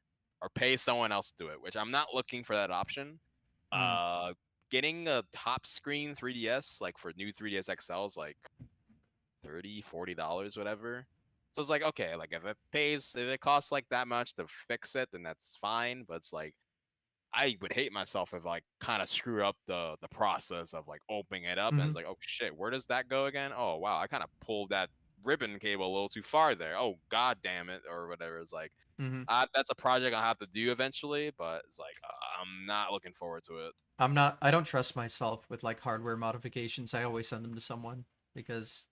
or pay someone else to do it. Which I'm not looking for that option. Mm. Uh, Getting a top screen 3DS like for new 3DS XLs like 30, $40, whatever. So it's like, okay, like if it costs like that much to fix it, then that's fine. But it's like I would hate myself if I kind of screw up the process of like opening it up and Mm-hmm. it's like, oh shit, where does that go again? Oh wow, I kind of pulled that ribbon cable a little too far there. Oh god damn it, or whatever. It's like Mm-hmm. that's a project I'll have to do eventually, but it's like I'm not looking forward to it. I'm not. I don't trust myself with like hardware modifications. I always send them to someone because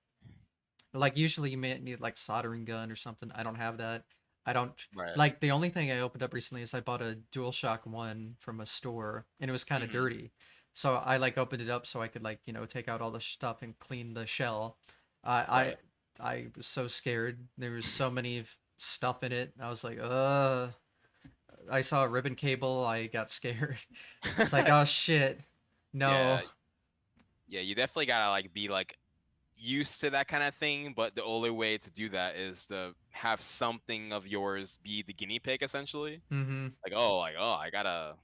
like usually you may need like soldering gun or something. I don't have that. I don't Right. like the only thing I opened up recently is I bought a DualShock 1 from a store and it was kind of Hmm. dirty. So I like opened it up so I could like, take out all the stuff and clean the shell. I Right. I was so scared. There was so many stuff in it. I was like, I saw a ribbon cable. I got scared. It's like, oh shit. Yeah. No. Yeah. You definitely gotta like be like used to that kind of thing, but the only way to do that is to have something of yours be the guinea pig, essentially. Mm-hmm. Like, oh, I gotta,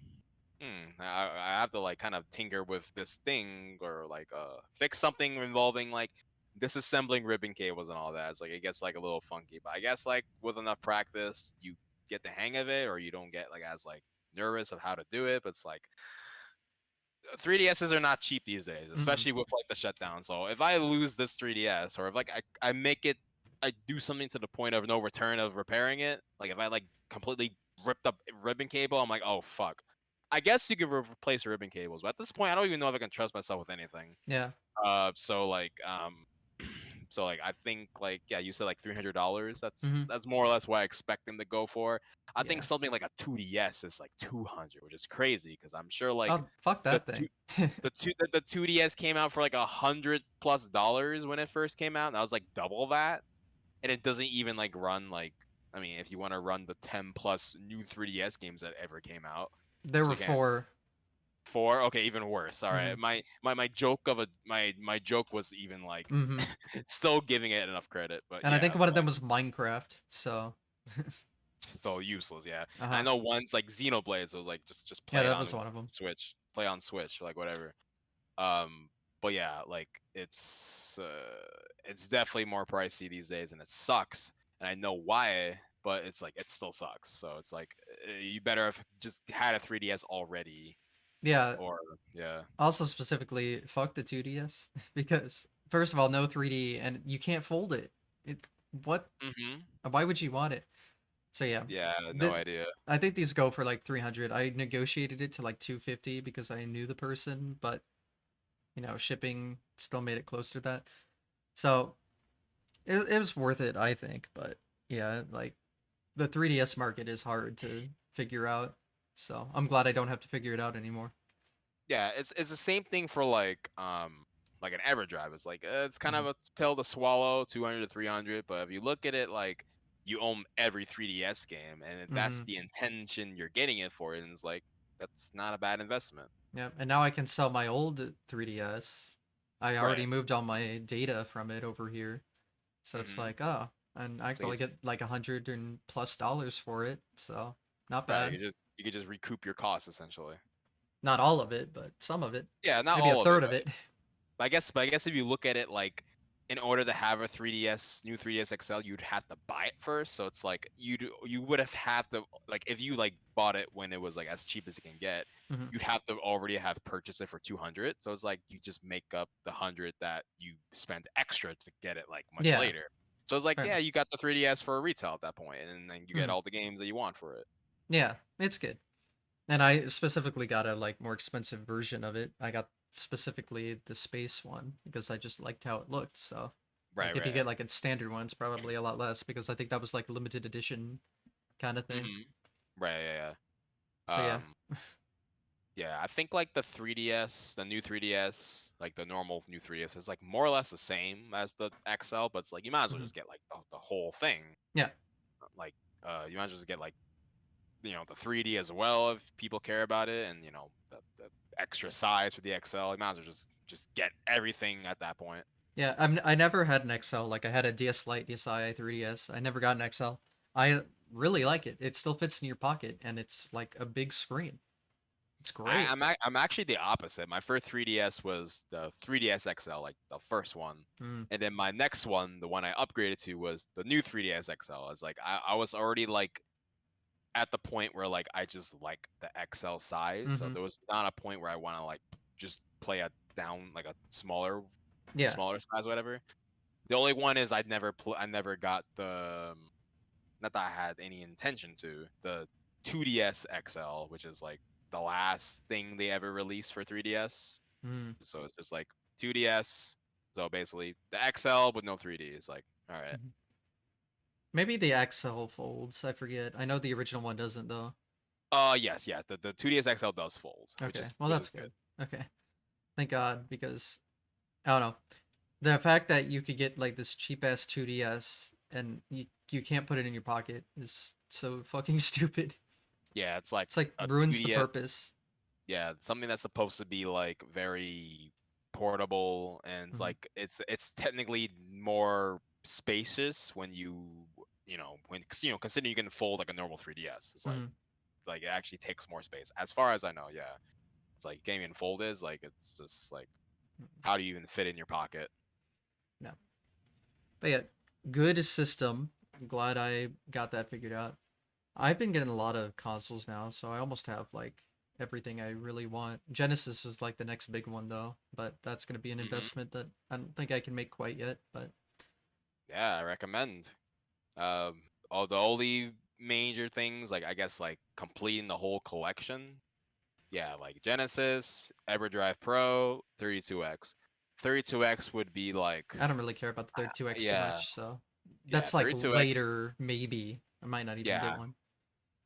I have to like kind of tinker with this thing or like fix something involving like disassembling ribbon cables and all that. It's like it gets like a little funky, but I guess like with enough practice, you get the hang of it, or you don't get like as like nervous of how to do it. But it's like 3DSs are not cheap these days, Mm-hmm. especially with like the shutdown. So if I lose this 3DS, or if like I make it, I do something to the point of no return of repairing it. Like if I like completely ripped up ribbon cable, I'm like, oh fuck. I guess you could replace ribbon cables, but at this point, I don't even know if I can trust myself with anything. Yeah. So like So like I think like yeah, you said like $300. Hmm. That's more or less what I expect them to go for. I think Yeah. something like a 2DS is like 200, which is crazy because I'm sure like Oh, fuck the that two thing. the 2DS came out for like $100+ when it first came out, and that was like double that, and it doesn't even like run like I mean if you want to run the 10 plus new 3DS games that ever came out, There so were you can't. four. Four? Okay, even worse. All Hmm. right. My joke of a my joke was even like Hmm. still giving it enough credit, but And I yeah, think one so of them was Minecraft. So, so useless, yeah. I uh-huh. know one's like Xenoblade, so it was like just Yeah, play it that on was one of them. Switch. Play on Switch, like whatever. Um but yeah, like it's definitely more pricey these days and it sucks. And I know why, but it's like it still sucks. So it's like you better have just had a 3DS already Yeah. or yeah. Also, specifically, fuck the 2DS because first of all, no 3D, and you can't fold it. It what? Mhm. Why would you want it? So yeah, Yeah, no the idea. I think these go for like 300. I negotiated it to like 250 because I knew the person, but shipping still made it close to that. So it was worth it, I think. But yeah, like the 3DS market is hard to figure out. So I'm glad I don't have to figure it out anymore. Yeah, it's the same thing for like an EverDrive. It's like it's kind Hmm. of a pill to swallow, 200 to 300. But if you look at it like you own every 3DS game, and if that's Hmm. the intention you're getting it for, and it's like that's not a bad investment. Yeah, and now I can sell my old 3DS. I Right. already moved all my data from it over here, so it's Mm-hmm. like, oh, and I So probably get like $100+ for it, so not right, bad. you could just recoup your costs essentially. Not all of it, but some of it, Yeah, not maybe a all of it, third of right? it. But I guess if you look at it like in order to have a 3DS new 3DS XL, you'd have to buy it first. So it's like you would have to like if you like bought it when it was like as cheap as it can get, Hmm. you'd have to already have purchased it for 200. So it's like you just make up the 100 that you spent extra to get it like much Yeah, later. So it's like fair yeah, enough. you got the 3DS for a retail at that point, and then you get Hmm. all the games that you want for it. Yeah, it's good. And I specifically got a like more expensive version of it. I got specifically the space one because I just liked how it looked. So, like Right, if you right. get like a standard one, it's probably a lot less because I think that was like a limited edition kind of thing. Mm-hmm. Right, yeah, So yeah. yeah. Yeah, I think like the 3DS, the new 3DS, like the normal new 3DS is like more or less the same as the XL, but it's like you might as well Hmm. just get like the whole thing. Yeah. Like you might as well just get like the 3D as well if people care about it, and the extra size for the XL. You might as well just get everything at that point. Yeah, I never had an XL. Like I had a DS Lite, DSi, 3DS. I never got an XL. I really like it. It still fits in your pocket, and it's like a big screen. It's great. I'm actually the opposite. My first 3DS was the 3DS XL, like the first one. Mm. And then my next one, the one I upgraded to, was the new 3DS XL. I was like, I was already like at the point where like I just like the XL size. So Mm-hmm. there was not a point where I want to like just play a down like a Yeah. smaller size, whatever. The only one is I never got the not that I had any intention to the 2DS XL, which is like the last thing they ever released for 3DS. Mm. So it's just like 2DS. So basically the XL with no 3D is like all right. Hmm. Maybe the XL folds. I forget. I know the original one doesn't though. Yes, yeah. The 2DS XL does fold, Okay. Well, which is that's good. good. Okay. Thank God, because I don't know. The fact that you could get like this cheap ass 2DS and you can't put it in your pocket is so fucking stupid. Yeah, it's like It's like a ruins the 2DS. purpose. Yeah, something that's supposed to be like very portable and it's Hmm. like it's technically more spacious when when considering you can fold like a normal 3DS. It's Hmm. like it actually takes more space. As far as I know, yeah. It's like you can't even fold is like it's just like how do you even fit in your pocket? No. But yeah, good system. I'm glad I got that figured out. I've been getting a lot of consoles now, so I almost have like everything I really want. Genesis is like the next big one though, but that's going to be an Hmm. investment that I don't think I can make quite yet, but Yeah, I recommend. All the only major things like I guess like completing the whole collection. Yeah, like Genesis, EverDrive Pro, 32X. 32X would be like, I don't really care about the 32X too yeah, much, so yeah, that's like 32X, later maybe. I might not even get yeah. one.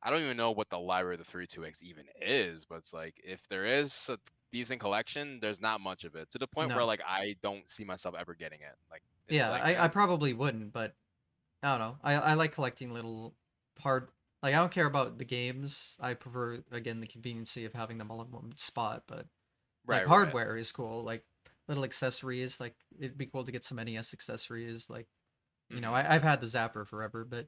I don't even know what the library of the 32X even is, but it's like if there is a decent collection, there's not much of it to the point where No. like I don't see myself ever getting it. Like it's Yeah, like I probably wouldn't, but I don't know. I like collecting little hard. Like I don't care about the games. I prefer again the conveniency of having them all in one spot. But like right, right. hardware is cool. Like little accessories. Like it'd be cool to get some NES accessories. Like Hmm. I've had the Zapper forever, but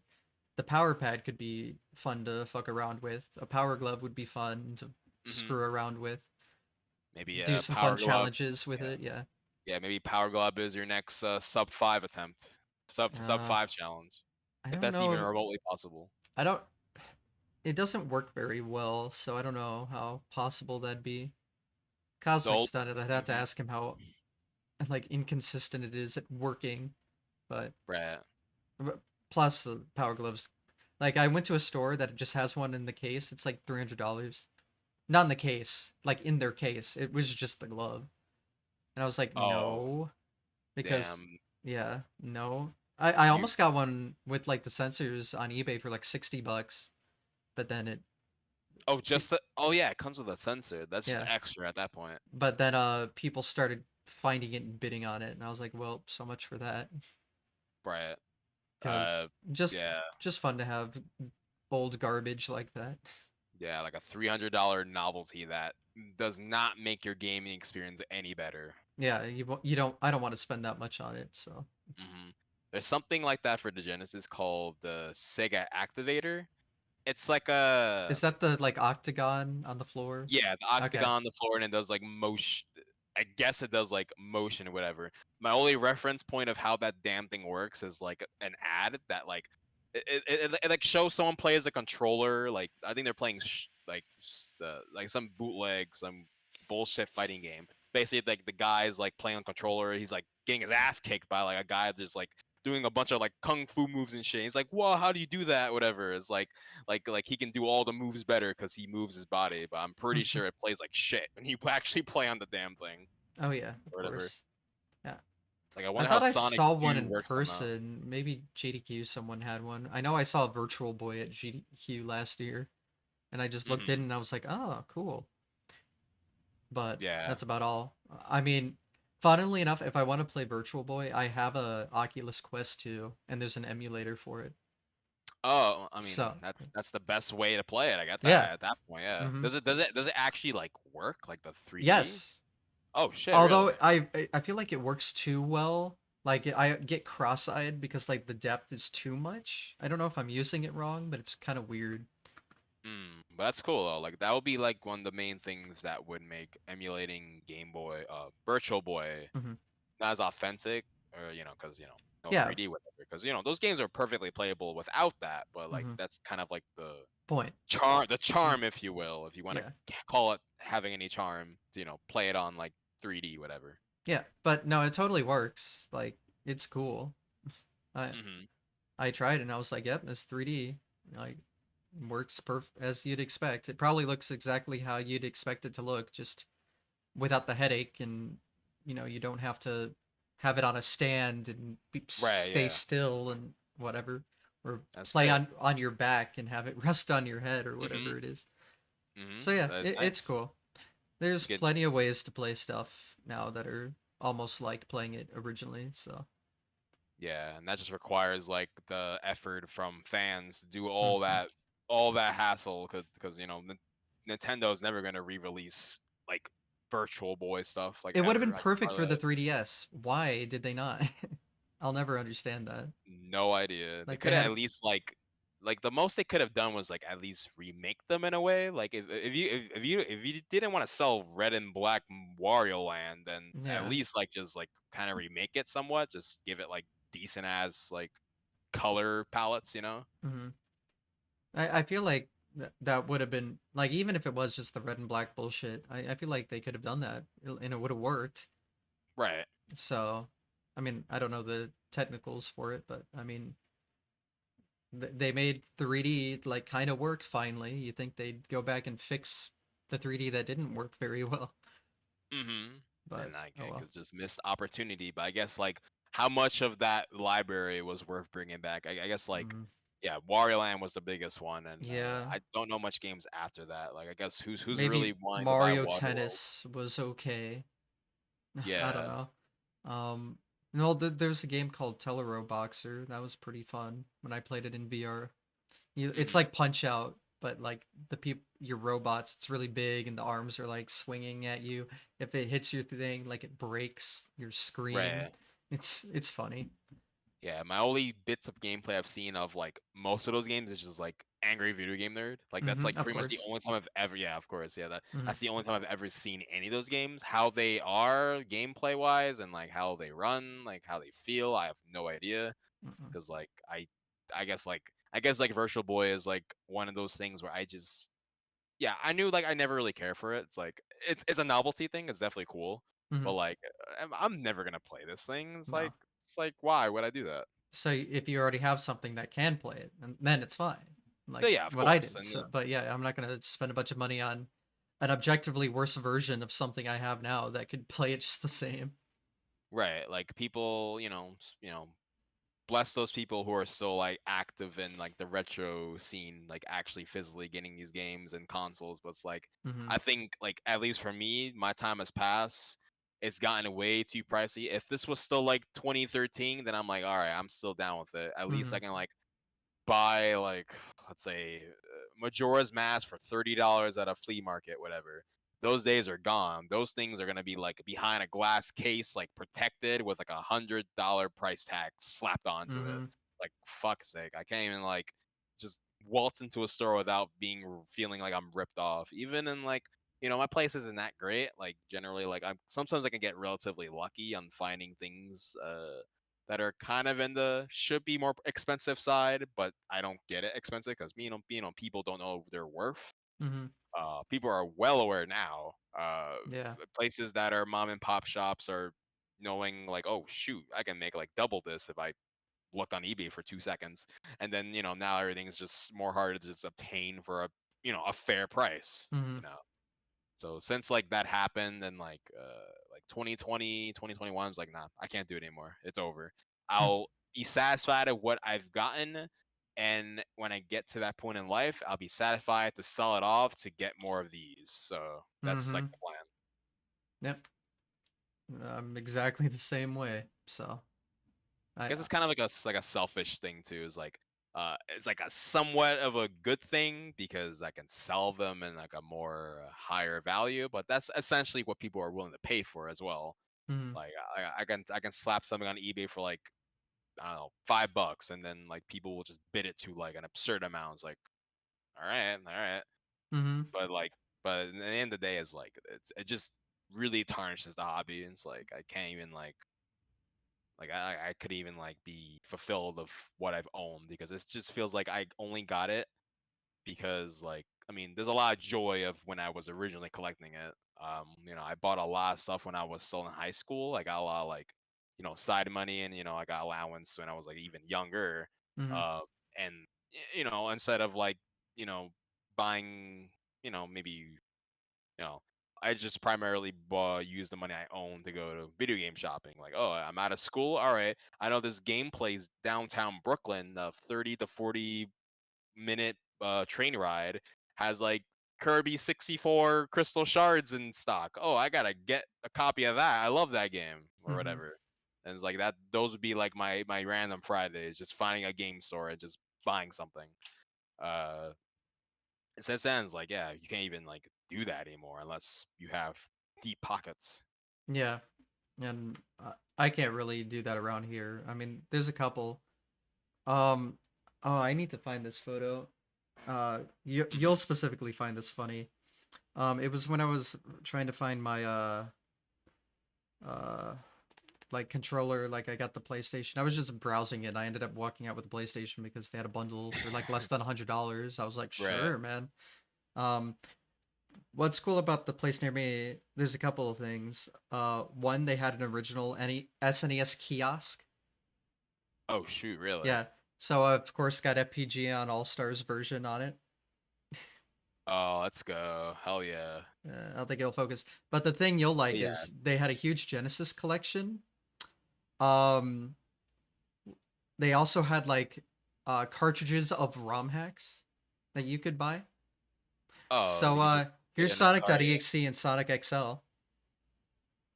the power pad could be fun to fuck around with. A power glove would be fun to Hmm. screw around with. Maybe Do a some fun Power Glove. challenges with Yeah, it. Yeah. yeah. Maybe Power Glove is your next sub 5 attempt, sub Uh, 5 challenge, I if don't that's even know. remotely possible. I don't. It doesn't work very well, so I don't know how possible that'd be. The old, Cosmic's done it. I'd have to hmm, ask him how like inconsistent it is at working, but right. plus the power gloves. Like I went to a store that just has one in the case. It's like $300. Not in the case, like in their case. It was just the glove, and I was like, Oh, no, because damn. yeah, no. I You. almost got one with like the sensors on eBay for like $60, but then Oh, it just oh yeah, it comes with a sensor. That's just yeah, extra at that point. but then people started finding it and bidding on it, and I was like, well, so much for that. Right. Uh, Because yeah, just fun to have old garbage like that. yeah, like a $300 novelty that does not make your gaming experience any better. Yeah, you don't I don't want to spend that much on it. So Hmm. There's something like that for the Genesis called the Sega Activator. It's like is a, that the like octagon on the floor? yeah, the Okay. octagon on the floor, and it does like motion. I guess it does like motion or whatever. My only reference point of how that damn thing works is like an ad that like it like shows someone play as a controller. Like I think they're playing like some bootleg, some bullshit fighting game. Basically, like the guy's like playing on controller. He's like getting his ass kicked by like a guy just like doing a bunch of like kung fu moves and shit. He's like, "Whoa, how do you do that?" Whatever. It's like he can do all the moves better because he moves his body, but I'm pretty sure it plays like shit when you actually play on the damn thing Oh yeah, of or whatever. course. Yeah. Like I I wonder how thought I Sonic saw one 2 in works on that. person. Maybe GDQ someone had one. I know I saw Virtual Boy at GDQ last year, and I just looked in Hmm. and I was like, "Oh, cool." But Yeah. that's about all. I mean, funnily enough, if I want to play Virtual Boy, I have a Oculus Quest 2, and there's an emulator for it. Oh, I mean So, that's the best way to play it. I get that yeah. at that point. Yeah. Mm-hmm. Does it actually like work like the 3D? Yes. Oh shit, Although really? I feel like it works too well. Like I get cross-eyed because like the depth is too much. I don't know if I'm using it wrong, but it's kind of weird. But that's cool though. Like that would be like one of the main things that would make emulating Game Boy, Virtual Boy, Hmm. not as authentic, or because no Yeah. 3D whatever. Because those games are perfectly playable without that. But like Hmm. that's kind of like the Point. charm, if you will, if you want Yeah. to call it having any charm, to play it on like 3D whatever. Yeah. But no, it totally works. Like it's cool. I Hmm. I tried and I was like, yep, it's 3D. Like works as you'd expect. It probably looks exactly how you'd expect it to look, just without the headache, and you don't have to have it on a stand and Right. stay Yeah. still and whatever, or That's play fair. on your back and have it rest on your head or Hmm. whatever it is. Hmm. So yeah, That's it's nice. cool. There's You get plenty of ways to play stuff now that are almost like playing it originally. So Yeah, and that just requires like the effort from fans to do mhm. all that hassle because Nintendo's never gonna re-release like Virtual Boy stuff like It would have been ever. I can perfect tell for the that. 3DS. Why did they not? I'll never understand that. No idea. They Like could they have at had, least like the most they could have done was like at least remake them in a way. Like if you didn't want to sell Red and Black Wario Land, then at yeah. least like just like kind of remake it somewhat. Just give it like decent as like color palettes. Hmm. I feel like that would have been like, even if it was just the red and black bullshit, I feel like they could have done that and it would have worked. Right. So, I mean, I don't know the technicals for it, but I mean, they made 3D like kind of work finally. You think they'd go back and fix the 3D that didn't work very well? Mm-hmm. But And like oh it well. could just missed opportunity. But I guess like how much of that library was worth bringing back? I guess like Mhm. yeah, Wario Land was the biggest one, and Yeah, I don't know much games after that. Like I guess who's really maybe wanting to buy Mario Waterworld? Tennis was okay. I don't Yeah. know. Um, no, there's a game called Telero Boxer that was pretty fun when I played it in VR. It's Hmm. like Punch Out, but like your robots. It's really big, and the arms are like swinging at you. If it hits your thing, like it breaks your screen. Right. It's funny. Yeah, my only bits of gameplay I've seen of like most of those games is just like angry video game nerd. Like that's like Of pretty much the course. only time I've ever yeah, of course, yeah, Hmm. that's the only time I've ever seen any of those games. How they are gameplay wise and like how they run, like how they feel, I have no idea. Hmm. Cause like I guess like Virtual Boy is like one of those things where I just yeah, I knew like I never really care for it. It's like it's a novelty thing, it's definitely cool. But Hmm. like I'm never gonna play this thing. No. It's like why would I do that? So if you already have something that can play it, and then it's fine. Like But yeah, of what I course. did. And So, but yeah, I'm not gonna spend a bunch of money on an objectively worse version of something I have now that could play it just the same. right, like people, bless those people who are still like active in like the retro scene, like actually physically getting these games and consoles. But it's like Hmm. I think like at least for me, my time has passed. It's gotten way too pricey. If this was still like 2013, then I'm like, all right, I'm still down with it. At least Hmm. I can like buy like let's say Majora's Mask for $30 at a flea market, whatever. Those days are gone. Those things are gonna be like behind a glass case, like protected with like $100 price tag slapped onto it. Hmm. Like fuck's sake, I can't even like just waltz into a store without feeling like I'm ripped off. Even in like my place isn't that great. Like generally, like I'm sometimes I can get relatively lucky on finding things that are kind of in the should be more expensive side, but I don't get it expensive because people don't know their worth. Hmm. People are well aware now. Yeah. Places that are mom and pop shops are knowing like, oh shoot, I can make like double this if I looked on eBay for 2 seconds, and then now everything's just more hard to just obtain for a fair price. Hmm. You know, so since like that happened and like 2020, 2021 was like, nah, I can't do it anymore. It's over. I'll be satisfied at what I've gotten, and when I get to that point in life, I'll be satisfied to sell it off to get more of these. So that's like Hmm. the plan. Yep. I'm exactly the same way. So I I. guess it's kind of like a selfish thing too. Is like it's like a somewhat of a good thing because I can sell them in like a more higher value, but that's essentially what people are willing to pay for as well. Mhm. Like I can slap something on eBay for like I don't know $5, and then like people will just bid it to like an absurd amount. It's like all right, Mhm. but like but at the end of the day, it's like it just really tarnishes the hobby. It's like I can't even like I could even like be fulfilled of what I've owned because it just feels like I only got it because like I mean there's a lot of joy of when I was originally collecting it. I bought a lot of stuff when I was still in high school. I got a lot of like side money and I got allowance when I was like even younger. Mhm. Uh, and instead of like you know buying maybe you know, I just primarily use the money I own to go to video game shopping. Like, oh, I'm out of school. All right, I know this game plays downtown Brooklyn. The 30 to 40-minute train ride has like Kirby 64 crystal shards in stock. Oh, I gotta get a copy of that. I love that game or Mhm. whatever. And it's like that. Those would be like my random Fridays, just finding a game store and just buying something. Uh, since then, it's like, yeah, you can't even like do that anymore unless you have deep pockets. Yeah. And I can't really do that around here. I mean, there's a couple. Um oh, I need to find this photo. You'll Hmm. specifically find this funny. It was when I was trying to find my uh like controller, like I got the PlayStation. I was just browsing it and I ended up walking out with the PlayStation because they had a bundle for like less than $100. I was like, Right. "Sure, man." Um What's cool about the place near me, there's a couple of things. One, they had an original SNES kiosk. Oh shoot, really? Yeah. So of course got FPG on All Stars version on it. Oh, let's go. Hell yeah. I don't think it'll focus. But the thing you'll But like yeah. is they had a huge Genesis collection. Um, they also had like cartridges of ROM hacks that you could buy. Oh, So you just here's get in a cart. Sonic.exe and Sonic XL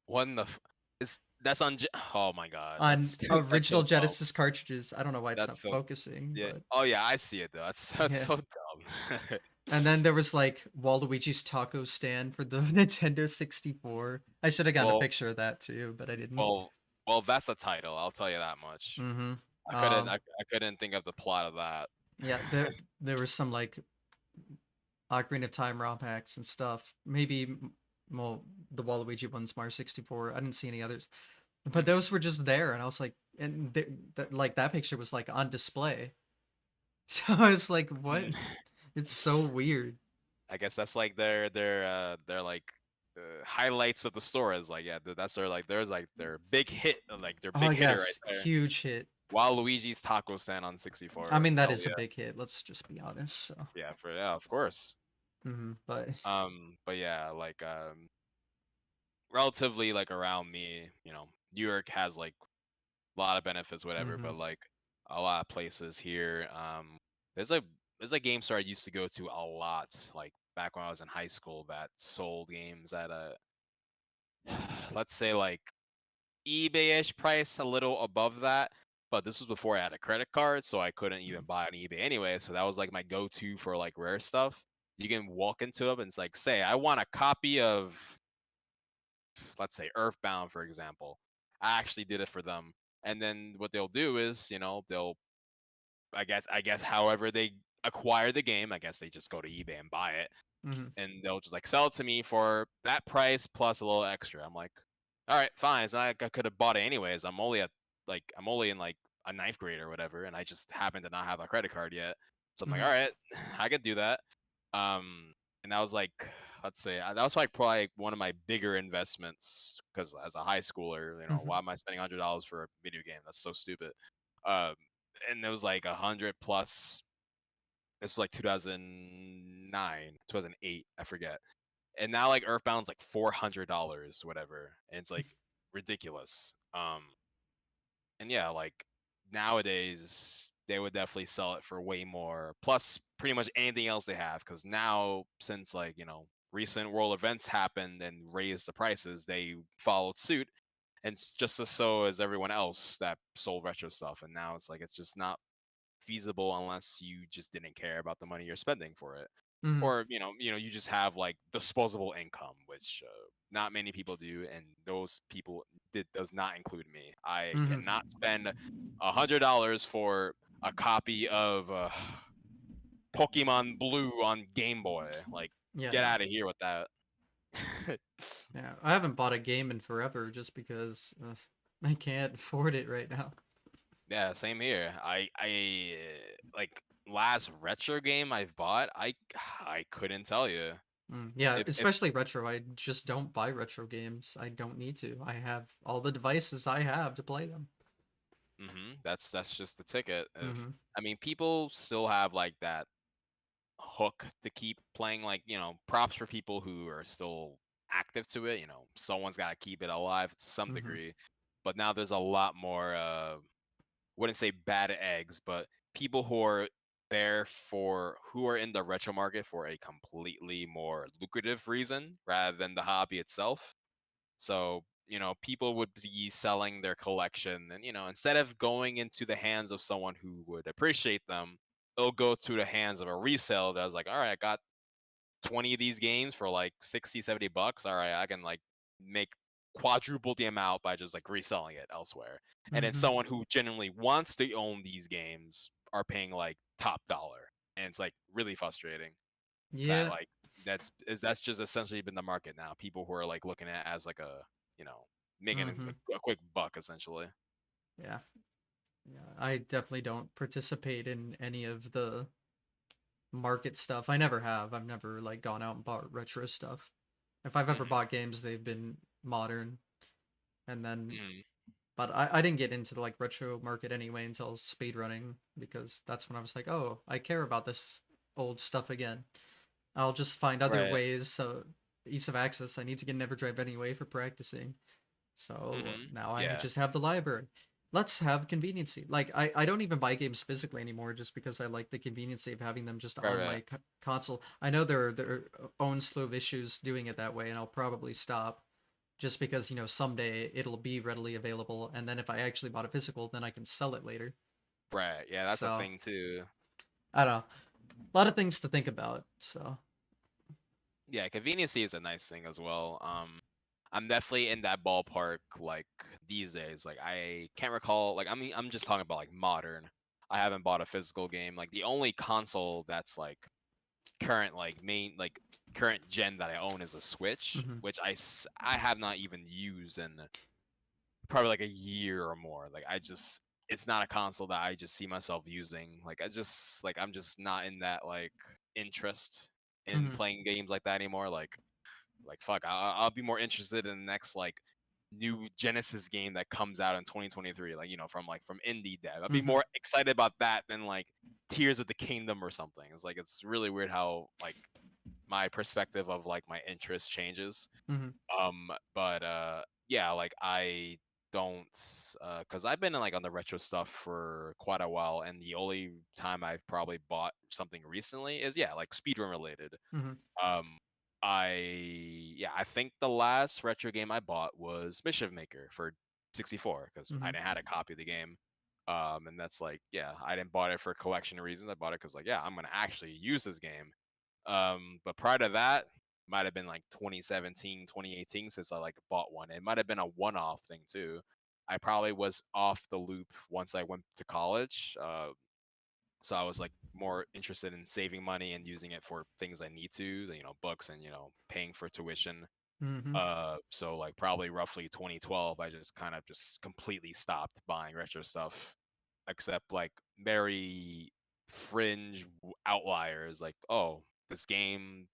What in the is that's on oh my god, on that's that's so original dumb. Genesis cartridges. I don't know why it's not That's so focusing, yeah. but Oh yeah, I see it though. That's yeah. so dumb. And then there was like Waluigi's taco stand for the Nintendo 64. I should have gotten a Well, picture of that too, but I didn't. well, well. That's a title. I'll tell you that much. Mm-hmm. I couldn't. I couldn't think of the plot of that. Yeah, there was some like Ocarina of Time ROM hacks and stuff. Maybe well, the Waluigi ones, Mario 64. I didn't see any others, but Mhm. those were just there, and I was like, and like that picture was like on display. So I was like, what? Mm. It's so weird. I guess that's like their like highlights of the store is like yeah that's their like there's like their big hit like their Oh big hitter right yes, there. huge hit. Waluigi's taco stand on I 64. mean, that Hell is a yeah, big hit. Let's just be honest. So, yeah for yeah of course. but But yeah like relatively like around me, New York has like a lot of benefits, whatever, hmm but like a lot of places here, there's a there's a game store I used to go to a lot, like back when I was in high school that sold games at a let's say like eBay-ish price, a little above that. But this was before I had a credit card, so I couldn't even buy on eBay anyway. So that was like my go-to for like rare stuff. You can walk into them and it's like, say, I want a copy of let's say Earthbound, for example. I actually did it for them. And then what they'll do is, they'll I guess however they acquire the game, I guess they just go to eBay and buy it hmm and they'll just like sell it to me for that price plus a little extra. I'm like, all right, fine. It's not like I could have bought it anyways. I'm only in like a ninth grade or whatever, and I just happen to not have a credit card yet. So I'm like, hmm all right, I can do that. And that was like, let's say that was like probably one of my bigger investments because as a high schooler, hmm why am I spending $100 for a video game? That's so stupid. Um, and it was like 100 plus. This was like 2009, 2008, I forget. And now like Earthbound's like $400, whatever, and it's like ridiculous. And yeah, like nowadays they would definitely sell it for way more. Plus, pretty much anything else they have, because now since like recent world events happened and raised the prices, they followed suit, and just as so as everyone else that sold retro stuff. And now it's like it's just not feasible unless you just didn't care about the money you're spending for it, hmm or you just have like disposable income, which not many people do, and those people does not include me. I hmm cannot spend $100 for a copy of Pokemon Blue on Game Boy. Like, Yeah, get no. out of here with that. Yeah, I haven't bought a game in forever just because I can't afford it right now. Yeah, same here. Like last retro game I've bought, I couldn't tell you. Yeah, If especially retro. I just don't buy retro games. I don't need to. I have all the devices I have to play them. that's just the ticket. If hmm I mean, people still have like that hook to keep playing. Like props for people who are still active to it. Someone's got to keep it alive to some hmm degree. But now there's a lot more. Wouldn't say bad eggs, but people who are there for who are in the retro market for a completely more lucrative reason rather than the hobby itself. So, people would be selling their collection and, instead of going into the hands of someone who would appreciate them, they'll go to the hands of a reseller that's like, all right, I got 20 of these games for like 60, $70. All right, I can like make quadruple the amount by just like reselling it elsewhere. And then hmm someone who genuinely wants to own these games are paying like top dollar. And it's like really frustrating that Yeah. like that's just essentially been the market now. People who are like looking at it as like a you know making hmm a quick buck essentially. Yeah. Yeah. I definitely don't participate in any of the market stuff. I never have. I've never like gone out and bought retro stuff. If I've ever hmm bought games, they've been modern. And then, hmm but I didn't get into the like retro market anyway until speedrunning because that's when I was like, oh, I care about this old stuff again. I'll just find other Right. ways. So ease of access. I need to get an EverDrive anyway for practicing. So Mm-hmm. now I Yeah. just have the library. Let's have conveniency. Like I don't even buy games physically anymore just because I like the conveniency of having them just Right. on Right. my console. I know there are own slew of issues doing it that way, and I'll probably stop just because someday it'll be readily available, and then if I actually bought a physical, then I can sell it later. Right. Yeah. That's the So thing too. I don't know, a lot of things to think about. So. Yeah, conveniency is a nice thing as well. I'm definitely in that ballpark like these days. Like I can't recall like I mean I'm just talking about like modern. I haven't bought a physical game. Like the only console that's like current like main like current gen that I own is a Switch, Hmm. which I have not even used in probably like a year or more. Like I just it's not a console that I just see myself using. Like I'm just not in that like interest in Hmm. playing games like that anymore. Like fuck, I'll be more interested in the next like new Genesis game that comes out in 2023. Like from indie dev. I'd be Hmm. more excited about that than like Tears of the Kingdom or something. It's like it's really weird how like my perspective of like my interest changes. Hmm. But yeah, like I don't because I've been like on the retro stuff for quite a while, and the only time I've probably bought something recently is yeah, like speedrun related. Hmm. Um, I think the last retro game I bought was Mischief Maker for 64 because I Hmm. didn't had a copy of the game. And that's like yeah, I didn't bought it for collection reasons. I bought it because like yeah, I'm gonna actually use this game. But prior to that, might have been like 2017, 2018 since I like bought one. It might have been a one-off thing too. I probably was off the loop once I went to college. So I was like more interested in saving money and using it for things I need to, books and paying for tuition. Hmm. So like probably roughly 2012, I just kind of just completely stopped buying retro stuff, except like very fringe outliers. Like, oh, this game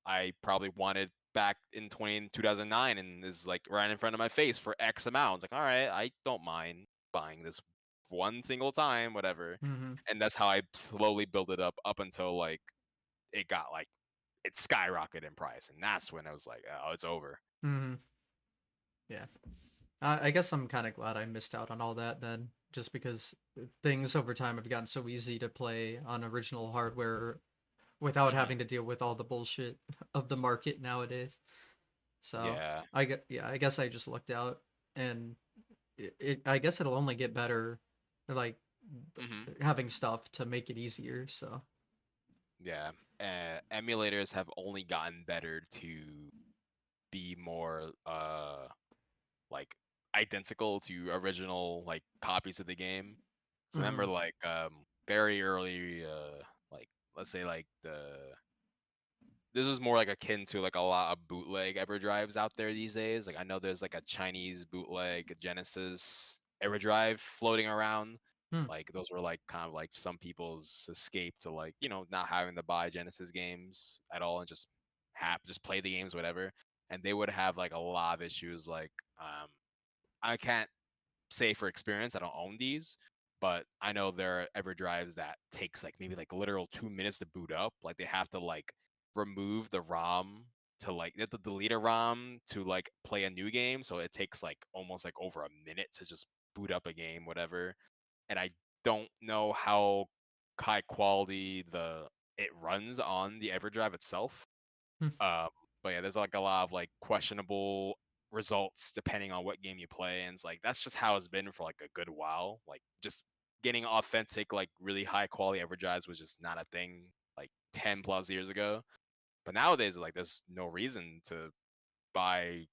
I probably wanted back in 2009 and is like right in front of my face for X amount. It's like, all right, I don't mind buying this one single time, whatever. Hmm. And that's how I slowly built it up until like it got like it skyrocketed in price, and that's when I was like, oh, it's over. Hmm. Yeah. I guess I'm kind of glad I missed out on all that then, just because things over time have gotten so easy to play on original hardware without Hmm. having to deal with all the bullshit of the market nowadays. So Yeah. I guess I just lucked out, and I guess it'll only get better, like Hmm. having stuff to make it easier. So. Yeah. Emulators have only gotten better to be more like identical to original like copies of the game. So I remember Hmm. like very early like let's say like the this is more like akin to like a lot of bootleg EverDrives out there these days. Like I know there's like a Chinese bootleg Genesis EverDrive floating around. Hmm. Like those were like kind of like some people's escape to like not having to buy Genesis games at all and just play the games whatever. And they would have like a lot of issues like I can't say for experience, I don't own these, but I know there are EverDrives that takes like maybe like literal 2 minutes to boot up. Like they have to like remove the ROM to like they have to delete a ROM to like play a new game. So it takes like almost like over a minute to just boot up a game, whatever. And I don't know how high quality the it runs on the EverDrive itself. Hmm. Um, but yeah, there's like a lot of like questionable results depending on what game you play, and it's like that's just how it's been for like a good while. Like just getting authentic, like really high quality EverDrives was just not a thing like 10 plus years ago. But nowadays, like there's no reason to buy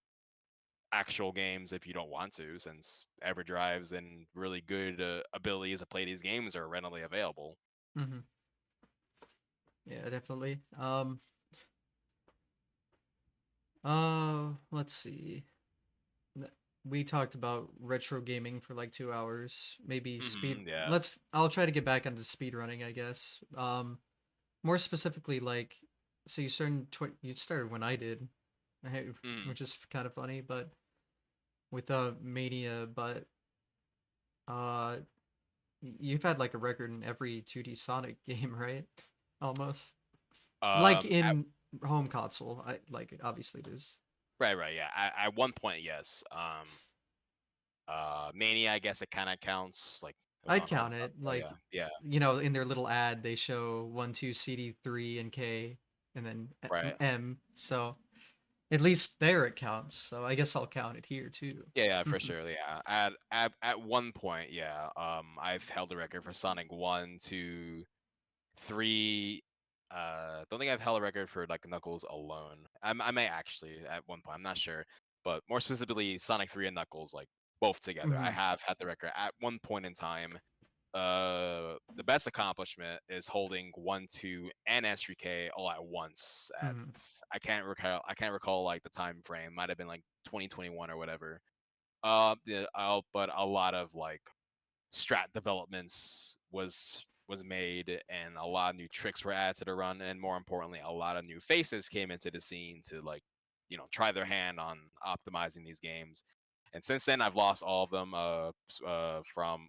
actual games if you don't want to, since EverDrives and really good abilities to play these games are readily available. Hmm. Yeah, definitely. Let's see. N- We talked about retro gaming for like 2 hours. Maybe speed. Yeah. I'll try to get back onto speed running, I guess. More specifically, like, so you started when I did, Mm. which is kind of funny, but with Mania, but uh, you've had like a record in every 2D Sonic game, right? Almost. Like At in home console. I like obviously it is. Right. Yeah. At one point, yes. Mania, I guess it kind of counts. Like it was I'd on home count it. console. Like Yeah. Yeah. in their little ad, they show 1, 2, CD3, and K, and then Right. M. So at least there it counts. So I guess I'll count it here too. Yeah, for sure. Yeah. At one point, yeah. I've held the record for Sonic 1, 2, 3. Don't think I've held a record for like Knuckles alone. I may actually at one point. I'm not sure, but more specifically, Sonic 3 and Knuckles, like both together. I Hmm. have had the record at one point in time. The best accomplishment is holding 1, 2, and S3K all at once. At Hmm. I can't recall like the time frame. Might have been like 2021 or whatever. Yeah, but a lot of like strat developments was made, and a lot of new tricks were added to the run, and more importantly, a lot of new faces came into the scene to like, try their hand on optimizing these games. And since then, I've lost all of them. From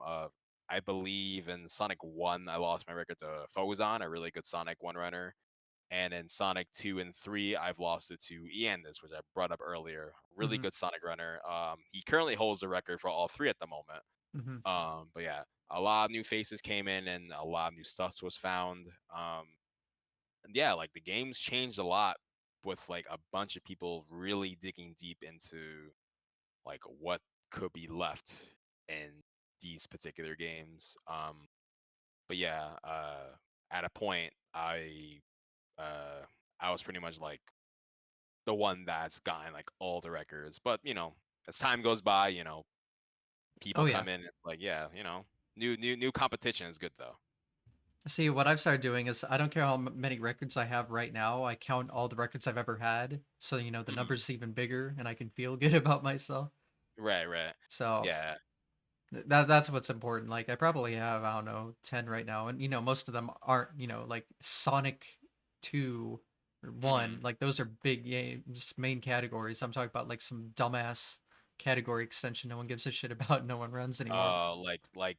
I believe in Sonic One, I lost my record to Fozon, a really good Sonic One runner. And in Sonic 2 and 3, I've lost it to Iandis, which I brought up earlier. Really Hmm. good Sonic runner. He currently holds the record for all three at the moment. Hmm. But yeah, a lot of new faces came in and a lot of new stuff was found. And yeah, like the game's changed a lot with like a bunch of people really digging deep into like what could be left in these particular games. But yeah, at a point uh I was pretty much like the one that's gotten like all the records. But as time goes by, Oh people yeah. come in and like, yeah, new competition is good though. See, what I've started doing is I don't care how many records I have right now. I count all the records I've ever had, so the Mhm. number's even bigger, and I can feel good about myself. Right. So Yeah. that's what's important. Like I probably have, I don't know, 10 right now, and most of them aren't like Sonic 2 or 1. hmm Like those are big games, main categories. I'm talking about like some dumbass category extension no one gives a shit about, no one runs anymore.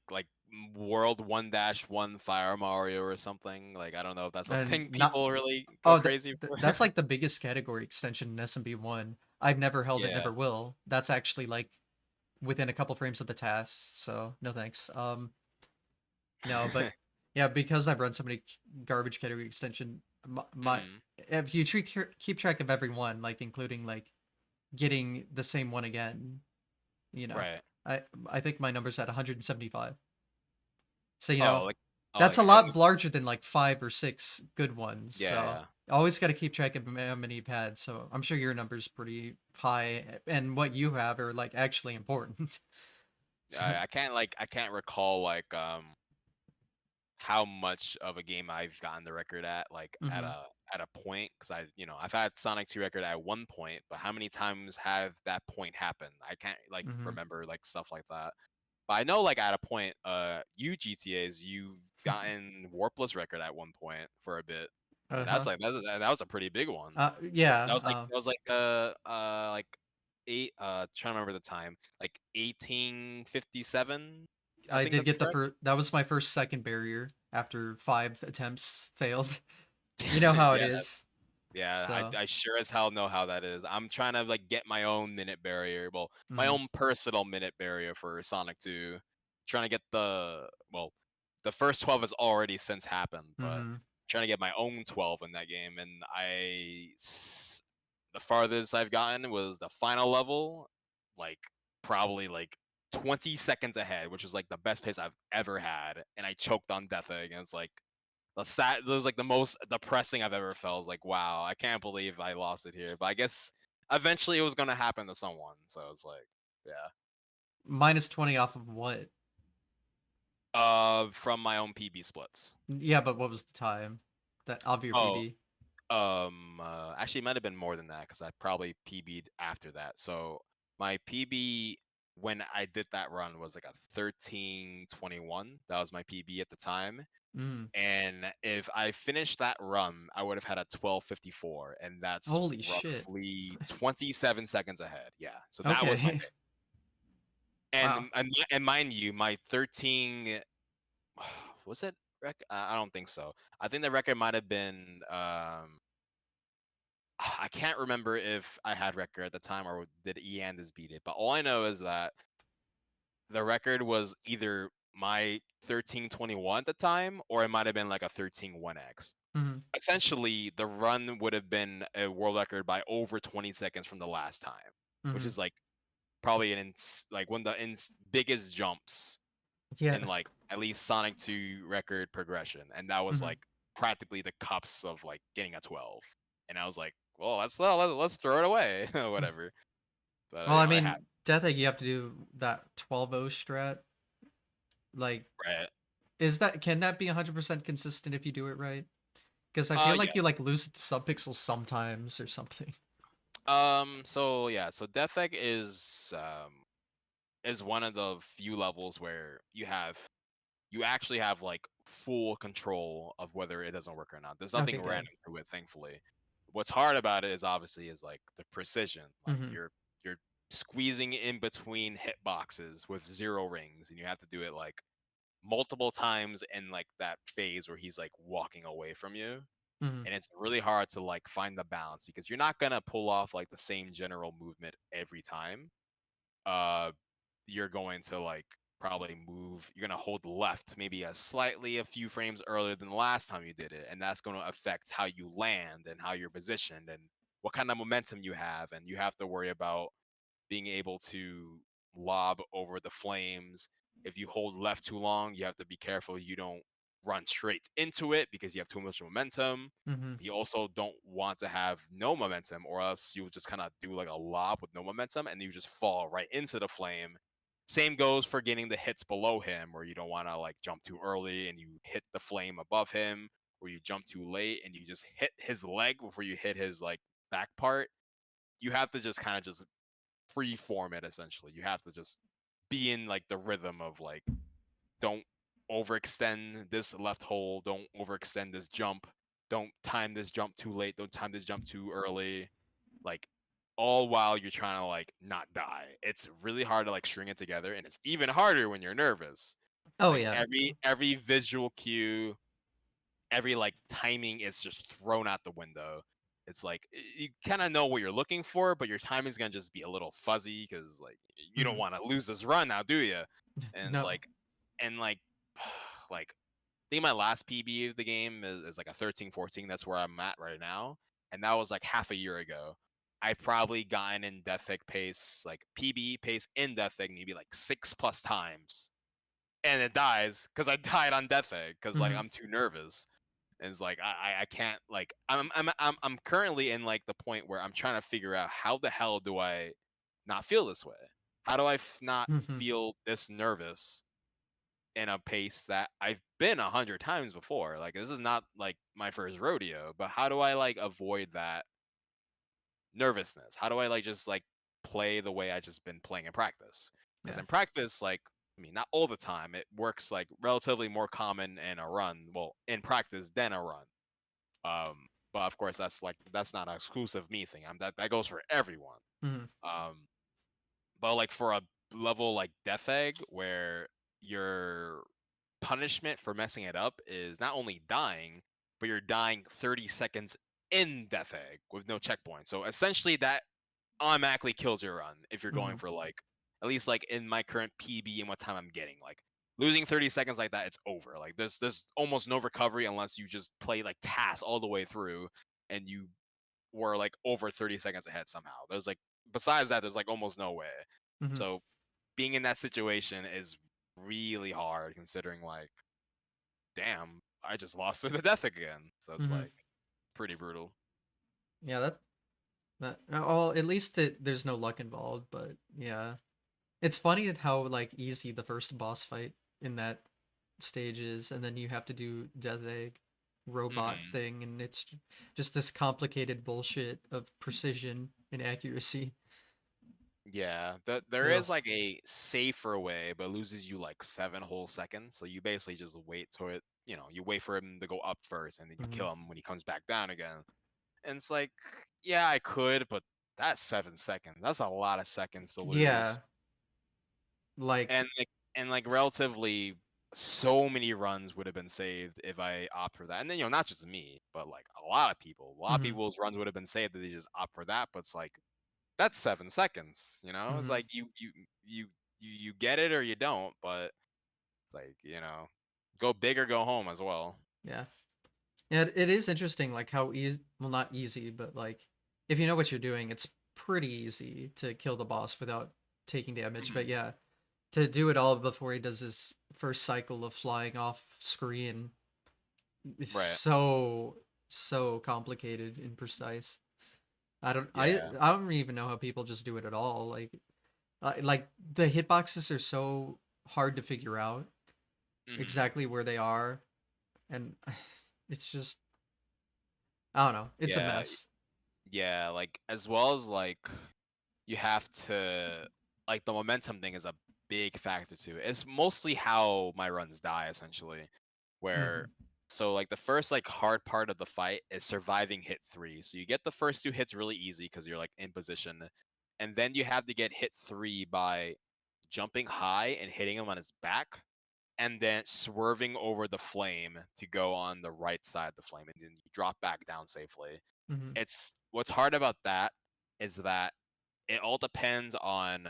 like World 1-1 Fire Mario or something. Like I don't know if that's a And thing not people really go Oh, crazy for. that's like the biggest category extension in SMB1. I've never held it, Yeah. never will. That's actually like within a couple frames of the task, so no thanks. No, but yeah, because I've run so many garbage category extension, my hmm if you keep track of every one, like including like getting the same one again, you know, Right. I I think my number's at 175. So Oh, like oh that's a like and lot larger than like 5 or 6 good ones. So yeah. always got to keep track of how many you've had. So I'm sure your number's pretty high, and what you have are like actually important. So. I can't recall like how much of a game I've gotten the record at like Hmm. at a point, because I've had Sonic 2 record at one point, but how many times have that point happened? I can't like Hmm. remember like stuff like that. But I know like at a point, you GTA's you've gotten Warpless record at one point for a bit, and that's Uh-huh. like that was a pretty big one. Yeah. Like eight trying to remember the time, like 1857. I I think did that's get the correct. first. That was my first second barrier after 5 attempts failed. You know how it Yeah, is. yeah, So. I sure as hell know how that is. I'm trying to like get my own minute barrier, well, my Hmm. own personal minute barrier for Sonic 2. Trying to get the first 12 has already since happened, but Hmm. trying to get my own 12 in that game, and the farthest I've gotten was the final level, like probably like 20 seconds ahead, which was like the best pace I've ever had, and I choked on Death Egg, and it's like it was like the most depressing I've ever felt. I was like, wow, I can't believe I lost it here. But I guess eventually it was gonna happen to someone. So it's like, yeah. -20 off of what? From my own PB splits. Yeah, but what was the time that of your Oh, PB? actually, it might have been more than that because I probably PB'd after that. So my PB when I did that run was like a 13:21. That was my PB at the time. Mm. And if I finished that run, I would have had a 12:54, and that's Holy shit. roughly 27 seconds ahead. Yeah, so that was my Okay. pick. And Wow. and mind you, my 13 was it I don't think so. I think the record might have been I can't remember if I had record at the time or did Eandis beat it, but all I know is that the record was either my 1321 at the time, or it might have been like a 131x. Mm-hmm. Essentially, the run would have been a world record by over 20 seconds from the last time, which Mm-hmm. is like probably like one of the biggest jumps Yeah. in like at least Sonic 2 record progression, and that was Mm-hmm. like practically the cups of like getting a 12. And I was like, well, let's throw it away, whatever. But Well, I it had mean, Death Egg, you have to do that 12-0 strat. Like, right. can that be 100% consistent if you do it right? Because I feel like you Yes. like lose it to subpixels sometimes or something. So yeah, so Death Egg is one of the few levels where you actually have like full control of whether it doesn't work or not. There's Okay, nothing good. random to it, thankfully. What's hard about it is obviously is like the precision. Like Mm-hmm. you're squeezing in between hitboxes with zero rings, and you have to do it like multiple times in like that phase where he's like walking away from you. Mm-hmm. And it's really hard to like find the balance because you're not gonna pull off like the same general movement every time. uh you're going to like probably move, you're going to hold left maybe a few frames earlier than the last time you did it, and that's going to affect how you land and how you're positioned and what kind of momentum you have. And you have to worry about being able to lob over the flames. If you hold left too long, you have to be careful you don't run straight into it because you have too much momentum. Mm-hmm. You also don't want to have no momentum, or else you will just kind of do like a lob with no momentum and you just fall right into the flame. Same goes for getting the hits below him, where you don't want to like jump too early and you hit the flame above him, or you jump too late and you just hit his leg before you hit his like back part. You have to just kind of just free form it essentially. You have to just be in like the rhythm of like, don't overextend this left hold, don't overextend this jump, don't time this jump too late, don't time this jump too early. Like all while you're trying to like not die. It's really hard to like string it together, and it's even harder when you're nervous. Oh Like yeah. every visual cue, every like timing is just thrown out the window. It's like you kind of know what you're looking for, but your timing's gonna just be a little fuzzy because like you don't Mm-hmm. want to lose this run now, do you? And it's No. like, and like I think my last PB of the game is like a 13-14. That's where I'm at right now, and that was like half a year ago. I probably gotten in Death Egg pace, like PB pace in Death Egg, maybe like 6+ times, and it dies because I died on Death Egg because like Mm-hmm. I'm too nervous. And it's like I can't like I'm currently in like the point where I'm trying to figure out how the hell do I not feel this way? How do I not Mm-hmm. feel this nervous in a pace that I've been 100 times before? Like this is not like my first rodeo, but how do I like avoid that nervousness? How do I like just like play the way I just been playing in practice? Because Yeah. in practice, like I mean, not all the time. It works like relatively more common in a run. Well, in practice than a run. But of course, that's not an exclusive me thing. That goes for everyone. Mm-hmm. Um, but like for a level like Death Egg, where your punishment for messing it up is not only dying, but you're dying 30 seconds in Death Egg with no checkpoint. So essentially, that automatically kills your run if you're Mm-hmm. going for like at least like in my current PB and what time I'm getting. Like losing 30 seconds like that, it's over. Like there's almost no recovery unless you just play like TAS all the way through and you were like over 30 seconds ahead somehow. There's like besides that, there's like almost no way. Mm-hmm. So being in that situation is really hard considering like, damn, I just lost to the death again. So it's Mm-hmm. like pretty brutal. Yeah. That. Well, at least there's no luck involved, but yeah. It's funny how like easy the first boss fight in that stage is, and then you have to do Death Egg robot Hmm. thing, and it's just this complicated bullshit of precision and accuracy. Yeah, there Ugh. is like a safer way, but loses you like 7 whole seconds. So you basically just wait till it, you wait for him to go up first, and then you Hmm. kill him when he comes back down again. And it's like, yeah, I could, but that's 7 seconds. That's a lot of seconds to lose. Yeah, like And like relatively. so many runs would have been saved if I opt for that. And then, not just me, but like a lot of people. A lot of Mm-hmm. people's runs would have been saved if they just opt for that. But it's like that's 7 seconds. It's Mm-hmm. like you get it or you don't. But it's like go big or go home as well. Yeah. Yeah, it is interesting, like how easy, well, not easy, but like if you know what you're doing, it's pretty easy to kill the boss without taking damage. But Mhm. yeah, to do it all before he does his first cycle of flying off screen is Right. so complicated and precise. Yeah. I don't even know how people just do it at all. Like the hitboxes are so hard to figure out Hmm. exactly where they are, and it's just I don't know. It's a Yeah. mess. Yeah. Like as well as like you have to like the momentum thing is a big factor too. It's mostly how my runs die essentially. Where Hmm. so like the first like hard part of the fight is surviving hit 3. So you get the first 2 hits really easy because you're like in position. And then you have to get hit 3 by jumping high and hitting him on his back and then swerving over the flame to go on the right side of the flame and then you drop back down safely. Hmm. It's what's hard about that is that it all depends on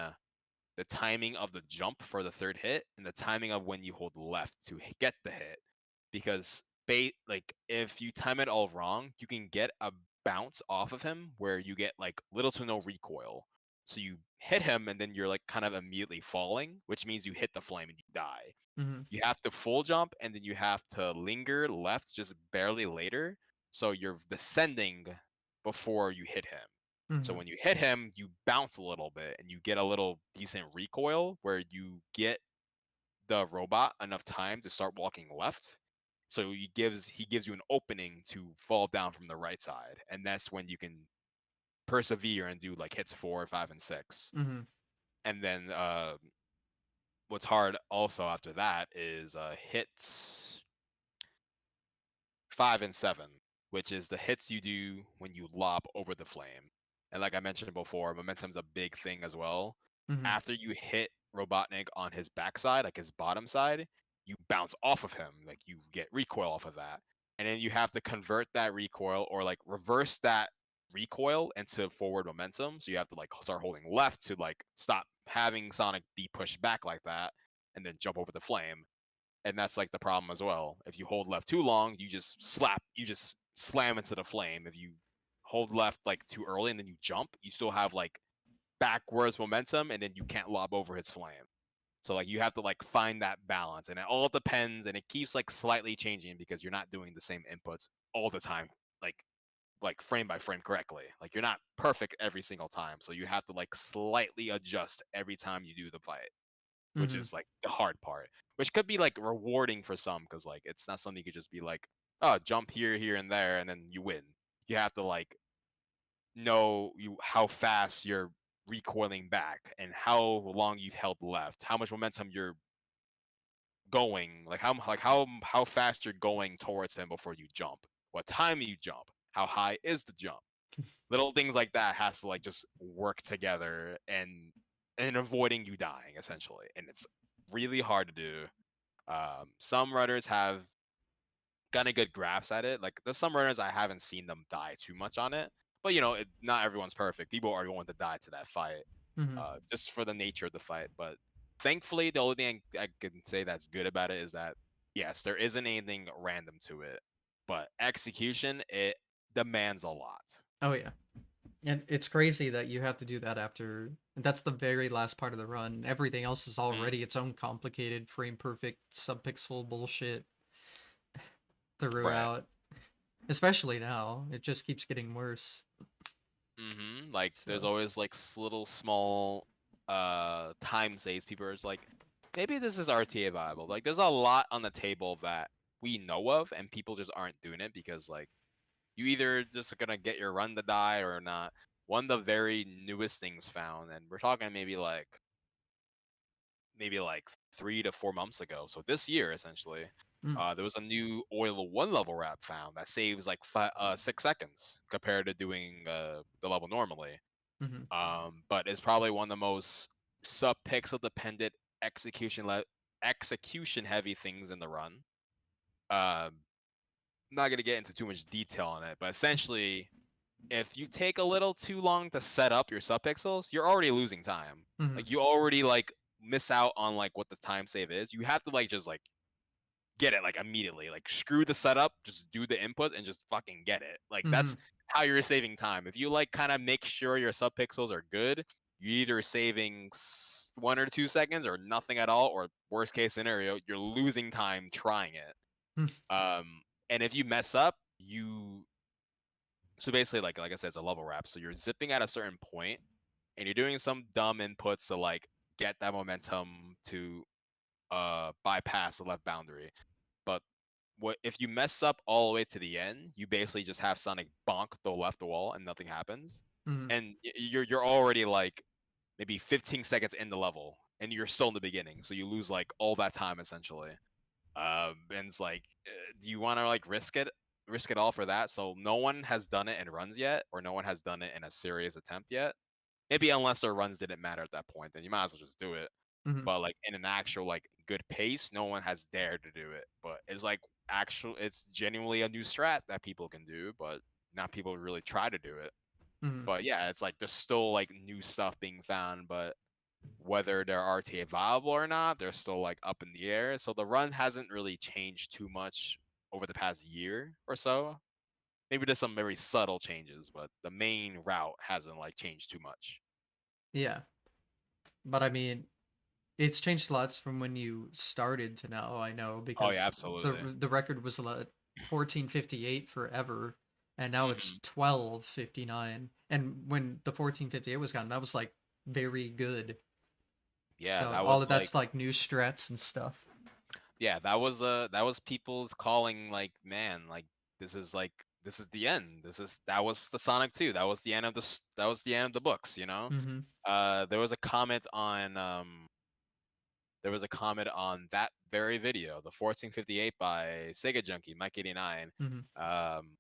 the timing of the jump for the third hit and the timing of when you hold left to get the hit. Because like if you time it all wrong, you can get a bounce off of him where you get like little to no recoil. So you hit him and then you're like kind of immediately falling, which means you hit the flame and you die. Hmm. You have to full jump and then you have to linger left just barely later. So you're descending before you hit him. So Hmm. when you hit him, you bounce a little bit and you get a little decent recoil where you get the robot enough time to start walking left. So he gives you an opening to fall down from the right side, and that's when you can persevere and do like hits 4, 5, and 6. Hmm. And then what's hard also after that is hits 5 and 7, which is the hits you do when you lob over the flame. And like I mentioned before, momentum's a big thing as well. Hmm. After you hit Robotnik on his backside, like his bottom side, you bounce off of him, like you get recoil off of that. And then you have to convert that recoil or like reverse that recoil into forward momentum. So you have to like start holding left to like stop having Sonic be pushed back like that and then jump over the flame, and that's like the problem as well. If you hold left too long, you just slam into the flame. If you hold left like too early and then you jump, you still have like backwards momentum, and then you can't lob over his flame. So like you have to like find that balance, and it all depends, and it keeps like slightly changing because you're not doing the same inputs all the time, like frame by frame correctly. Like you're not perfect every single time, so you have to like slightly adjust every time you do the fight, which Hmm. is like the hard part, which could be like rewarding for some because like it's not something you could just be like, oh, jump here, here, and there, and then you win. You have to like know how fast you're recoiling back and how long you've held left, how much momentum you're going, like how fast you're going towards him before you jump, what time you jump, how high is the jump. Little things like that has to like just work together and avoiding you dying essentially, and it's really hard to do. Some runners have kind of good grasps at it. Like there's some runners I haven't seen them die too much on it, but not everyone's perfect. People are going to die to that fight, Hmm. just for the nature of the fight. But thankfully, the only thing I can say that's good about it is that yes, there isn't anything random to it, but execution it demands a lot. Oh yeah. And it's crazy that you have to do that after that's the very last part of the run. Everything else is Mhm. already its own complicated frame perfect subpixel bullshit Right. throughout. Especially now. It just keeps getting worse. Like there's So always like little small time saves. People are just like, maybe this is RTA viable. Like there's a lot on the table that we know of and people just aren't doing it because like you either just gonna get your run to die or not. One of the very newest things found, and we're talking maybe like 3 to 4 months ago. So this year essentially, mm, there was a new oil 1 level wrap found that saves like 6 seconds compared to doing the level normally. hmm. But it's probably one of the most sub pixel dependent execution execution heavy things in the run. Um, not gonna get into too much detail on it, but essentially, if you take a little too long to set up your subpixels, you're already losing time. Mhm. Like you already like miss out on like what the time save is. You have to like just like get it like immediately. Like screw the setup, just do the inputs and just fucking get it. Like that's Mhm. how you're saving time. If you like kind of make sure your subpixels are good, you're either saving 1 or 2 seconds or nothing at all, or worst case scenario, you're losing time trying it. Mm. And if you mess up, so basically like I said, it's a level wrap. So you're zipping at a certain point and you're doing some dumb inputs to like get that momentum to bypass the left boundary. But what if you mess up all the way to the end, you basically just have Sonic bonk the left wall and nothing happens. Mhm. And you're already like maybe 15 seconds in the level and you're still in the beginning. So you lose like all that time essentially. And it's like, do you want to like risk it all for that? So no one has done it in runs yet, or no one has done it in a serious attempt yet. Maybe unless their runs didn't matter at that point, then you might as well just do it. Mhm. But like in an actual like good pace, no one has dared to do it. But it's like it's genuinely a new strat that people can do, but not people really try to do it. Mhm. But yeah, it's like there's still like new stuff being found, but whether they're RTA viable or not, they're still like up in the air. So the run hasn't really changed too much over the past year or so. Maybe there's some very subtle changes, but the main route hasn't like changed too much. Yeah. But I mean, it's changed lots from when you started to now, I know, Oh yeah, because absolutely. the record was 14:58 forever, and now it's Hmm. 12:59. And when the 14:58 was gone, that was like very good. Yeah, So that all was of like that's like new strats and stuff. that was people's calling like, man, like this is the end. That was the Sonic 2. That was the end of that was the end of the books, you know? Mhm. There was a comment on that very video, the 1458 by Sega Junkie, Mike89. Mhm. Um,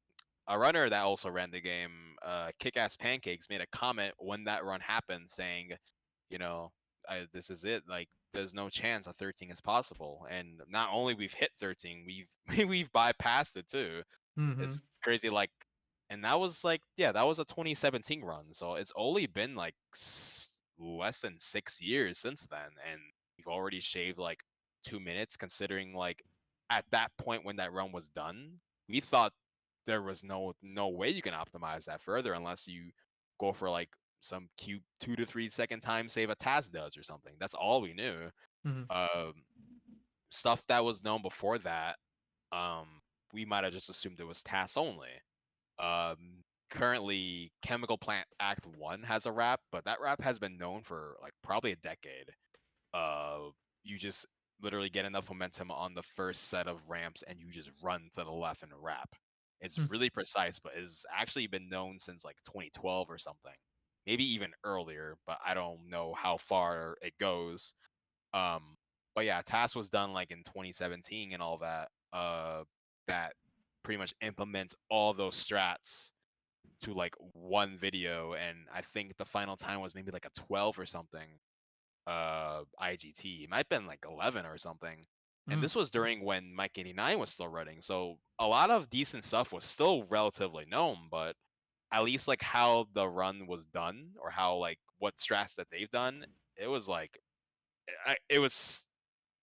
a runner that also ran the game, Kick-Ass Pancakes, made a comment when that run happened saying, you know, this is it. Like, there's no chance a 13 is possible. And not only we've hit 13, we've bypassed it too. Mhm. It's crazy. Like, and that was like, yeah, that was a 2017 run. So it's only been like less than 6 years since then, and we've already shaved like 2 minutes. Considering like at that point when that run was done, we thought there was no way you can optimize that further unless you go for like some cute 2 to 3 second time save a Taz does or something. That's all we knew. Mhm. Um, Stuff that was known before that, um, we might have just assumed it was TAS only. Currently, Chemical Plant Act 1 has a rap, but that rap has been known for like probably a decade. Uh, you just literally get enough momentum on the first set of ramps and you just run to the left and rap. It's Mhm. really precise, but it's actually been known since like 2012 or something. Maybe even earlier, but I don't know how far it goes. Um, but yeah, Task was done like in 2017 and all that. That pretty much implements all those strats to like one video, and I think the final time was maybe like a 12 or something. IGT. It might have been like 11 or something. And Mhm. this was during when Mike 89 was still running, so a lot of decent stuff was still relatively known, but at least like how the run was done or how like what strats that they've done, it was like it was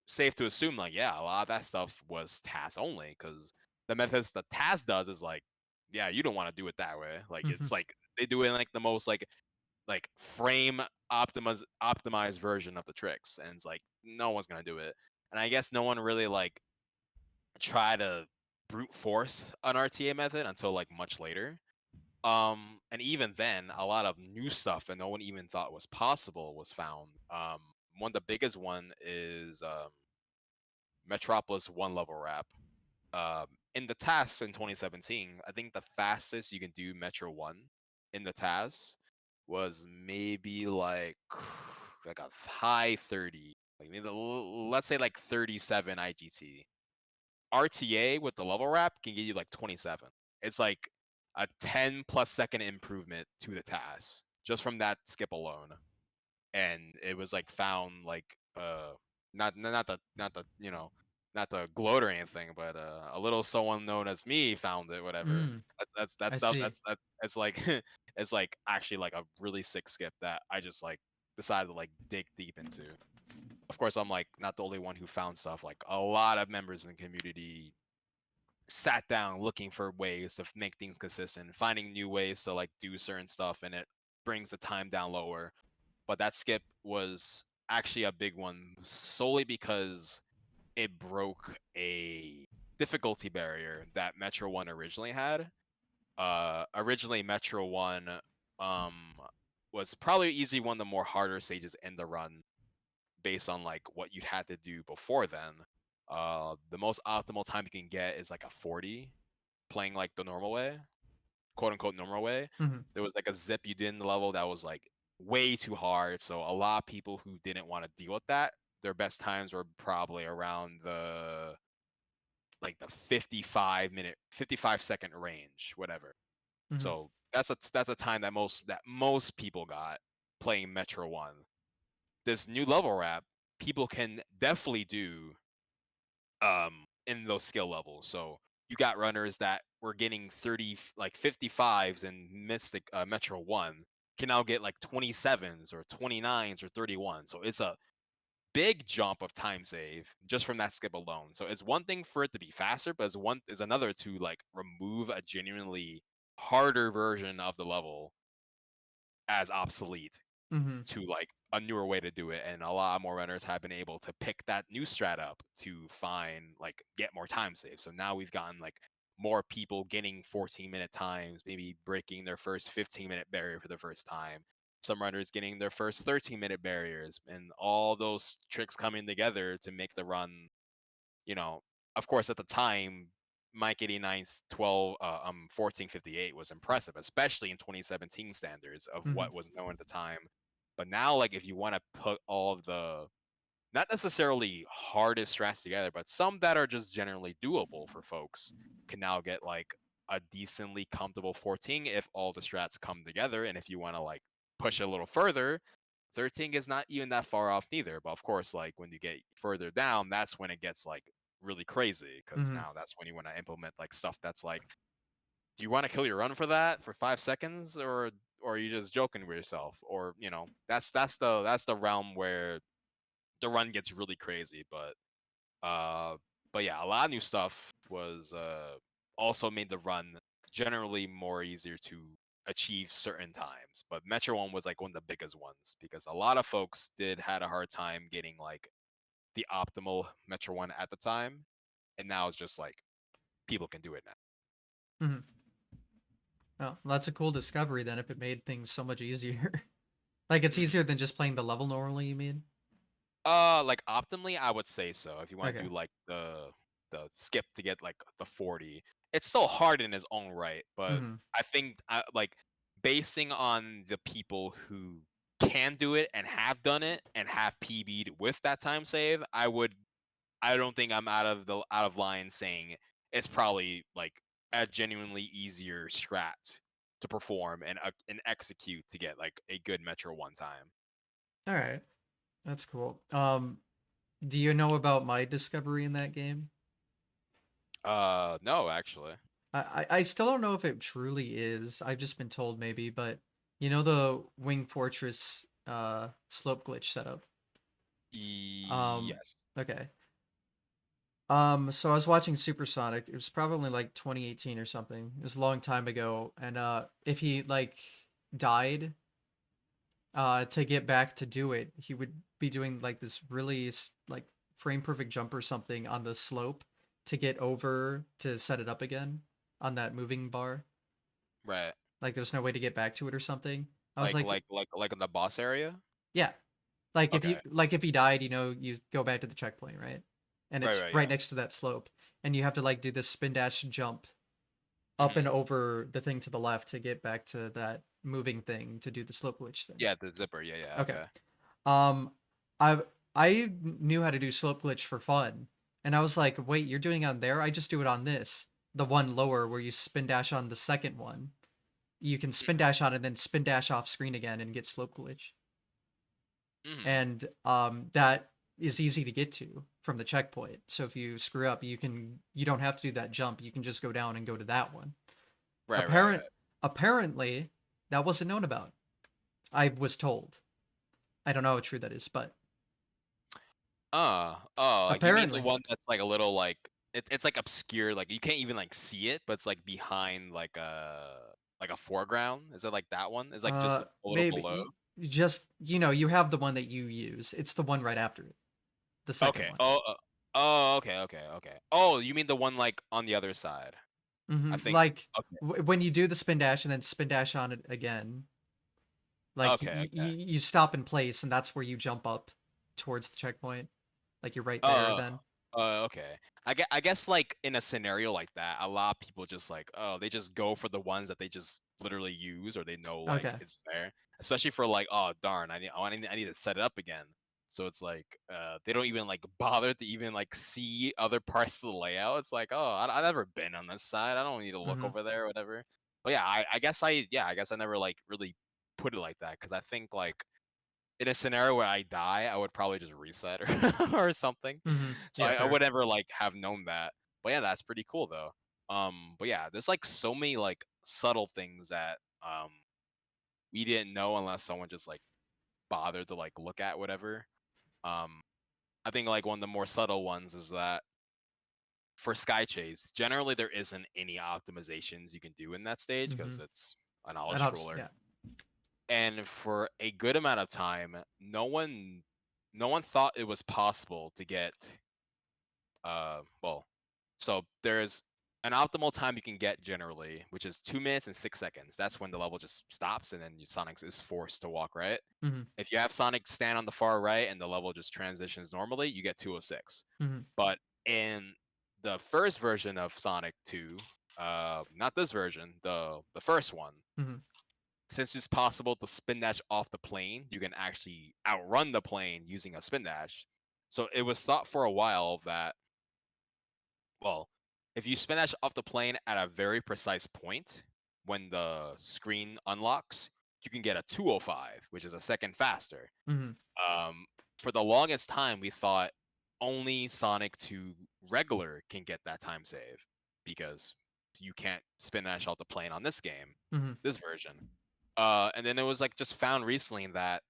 safe to assume like yeah, a lot of that stuff was TAS only because the methods that TAS does is like yeah, you don't want to do it that way. Like Mhm. it's like they do it in like the most like frame optimized version of the tricks, and it's like no one's gonna do it. And I guess no one really like try to brute force an RTA method until like much later. And even then, a lot of new stuff that no one even thought was possible was found. One of the biggest one is Metropolis one level wrap. In the tasks in 2017, I think the fastest you can do Metro 1 in the tasks was maybe like a high 30, like maybe let's say like 37 IGT. RTA with the level wrap can get you like 27. It's like a 10 plus second improvement to the task just from that skip alone. And it was like found like not the not to gloat or anything, but a little someone known as me found it. Whatever. Mm, That's I stuff. see. That's it's like it's like actually like a really sick skip that I just like decided to like dig deep into. Of course, I'm like not the only one who found stuff. Like a lot of members in the community sat down looking for ways to make things consistent, finding new ways to like do certain stuff, and it brings the time down lower. But that skip was actually a big one solely because it broke a difficulty barrier that Metro 1 originally had. Originally Metro 1 um was probably easily one of the more harder stages in the run based on like what you'd had to do before then. The most optimal time you can get is like a 40 playing like the normal way, quote unquote normal way. Mhm. There was like a zip you did in the level that was like way too hard. So a lot of people who didn't want to deal with that, their best times were probably around the like the 55-second range, whatever. Mhm. So that's a time that most people got playing Metro 1. This new level wrap, people can definitely do in those skill levels. So you got runners that were getting 30 like 55s in Mystic Metro 1 can now get like 27s or 29s or 31. So it's a big jump of time save just from that skip alone. So it's one thing for it to be faster, but it's another to like remove a genuinely harder version of the level as obsolete Mhm. to like a newer way to do it, and a lot more runners have been able to pick that new strat up to find like get more time save. So now we've gotten like more people getting 14-minute times, maybe breaking their first 15-minute barrier for the first time, some runners getting their first 13-minute barriers, and all those tricks coming together to make the run, you know, of course at the time Mike 89's 1458 was impressive, especially in 2017 standards of Mhm. what was known at the time. But now, like, if you want to put all of the not necessarily hardest strats together, but some that are just generally doable for folks, can now get like a decently comfortable 14 if all the strats come together. And if you want to like push a little further, 13 is not even that far off neither. But of course, like when you get further down, that's when it gets like really crazy because Mhm. now that's when you want to implement like stuff that's like, do you want to kill your run for that for 5 seconds, or are you just joking with yourself? Or that's the realm where the run gets really crazy. Uh, but yeah, a lot of new stuff was also made the run generally more easier to achieve certain times. But Metro One was like one of the biggest ones because a lot of folks had a hard time getting like the optimal Metro One at the time, and now it's just like people can do it now. Mhm. Oh, well, that's a cool discovery then if it made things so much easier. Like it's Mhm. easier than just playing the level normally, you mean? Like optimally, I would say so. If you want to Okay. do like the skip to get like the 40, it's still hard in its own right. But Mhm. I think like basing on the people who can do it and have done it and have PB'd with that time save, I don't think I'm out of line saying it's probably like a genuinely easier strat to perform and execute to get like a good Metro one time. All right. That's cool. Do you know about my discovery in that game? No, actually. I still don't know if it truly is. I've just been told maybe, but you know the Wing Fortress slope glitch setup. Um, Yes. okay. So I was watching Supersonic. It was probably like 2018 or something. It was a long time ago. And if he like died to get back to do it, he would be doing like this really like frame perfect jump or something on the slope to get over to set it up again on that moving bar. Right. Like there's no way to get back to it or something. I was like, Like in the boss area? yeah. Like Okay. if he died, you know, you go back to the checkpoint, right? And Right, it's right, right yeah. next to that slope. And you have to like do this spin dash jump up and Hmm. over the thing to the left to get back to that moving thing to do the slope glitch thing. Yeah, the zipper. Yeah, yeah, Okay. okay. Um, I knew how to do slope glitch for fun, and I was like, wait, you're doing it on there? I just do it on this, the one lower where you spin dash on the second one. You can spin dash on it, and then spin dash off screen again and get slope glitch. Hmm. And that is easy to get to from the checkpoint. So if you screw up, you don't have to do that jump. You can just go down and go to that one. Right, right, Apparent right. apparently that wasn't known about. I was told. I don't know how true that is, but You mean the apparently, one that's like a little like it's like obscure, like you can't even like see it, but it's like behind like a foreground. Is it like that one? Is like just a little below? just you have the one that you use. It's the one right after it, the second Okay. one. Oh, okay, okay, okay. Oh, you mean the one like on the other side? I think. Like Okay, when you do the spin dash and then spin dash on it again, like okay, okay. you stop in place and that's where you jump up towards the checkpoint. Like you're right there Uh, then. okay. I guess like in a scenario like that, a lot of people just like, oh, they just go for the ones that they just literally use or they know like Okay. it's there. Especially for like, oh darn, I need to set it up again. So it's like they don't even like bother to even like see other parts of the layout. It's like, oh, I've never been on this side. I don't need to look Mhm. over there or whatever. But yeah, I guess I never like really put it like that because I think like in a scenario where I die, I would probably just reset or something. Mhm. So Yeah, I fair. would never like have known that. But yeah, that's pretty cool though. But yeah, there's like so many like subtle things that we didn't know unless someone just like bothered to like look at whatever. Um, I think like one of the more subtle ones is that for Sky Chase, generally there isn't any optimizations you can do in that stage because Mhm. it's a And knowledge helps, scroller. yeah. And for a good amount of time, no one thought it was possible to get well, so there's an optimal time you can get generally, which is 2 minutes and 6 seconds. That's when the level just stops and then Sonic is forced to walk right. Mhm. If you have Sonic stand on the far right and the level just transitions normally, you get 206. Mhm. But in the first version of Sonic 2, not this version, the first one, Mhm. since it's possible to spin dash off the plane, you can actually outrun the plane using a spin dash. So it was thought for a while that, well, if you spin dash off the plane at a very precise point when the screen unlocks, you can get a 205, which is a second faster. Mhm. Um, for the longest time, we thought only Sonic 2 regular can get that time save because you can't spin dash off the plane on this game, Mhm. this version. And then it was like just found recently that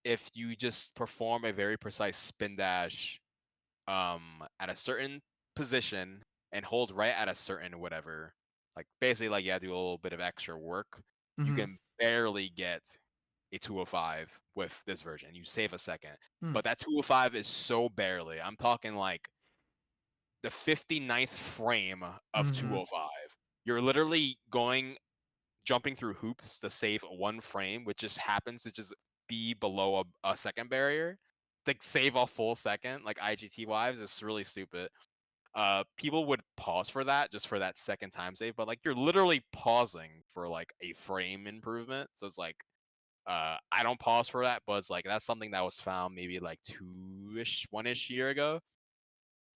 if you just perform a very precise spin dash at a certain position and hold right at a certain whatever, like basically like you have to do a little bit of extra work, you Mhm. can barely get a 205 with this version. You save a second. Mhm. But that 205 is so barely. I'm talking like the 59th frame of Mhm. 205. You're literally jumping through hoops to save one frame, which just happens to just be below a second barrier. To save a full second, like IGT wives, is really stupid. People would pause for that just for that second time save, but like you're literally pausing for like a frame improvement. So it's like I don't pause for that, but it's like that's something that was found maybe like 1-ish year ago.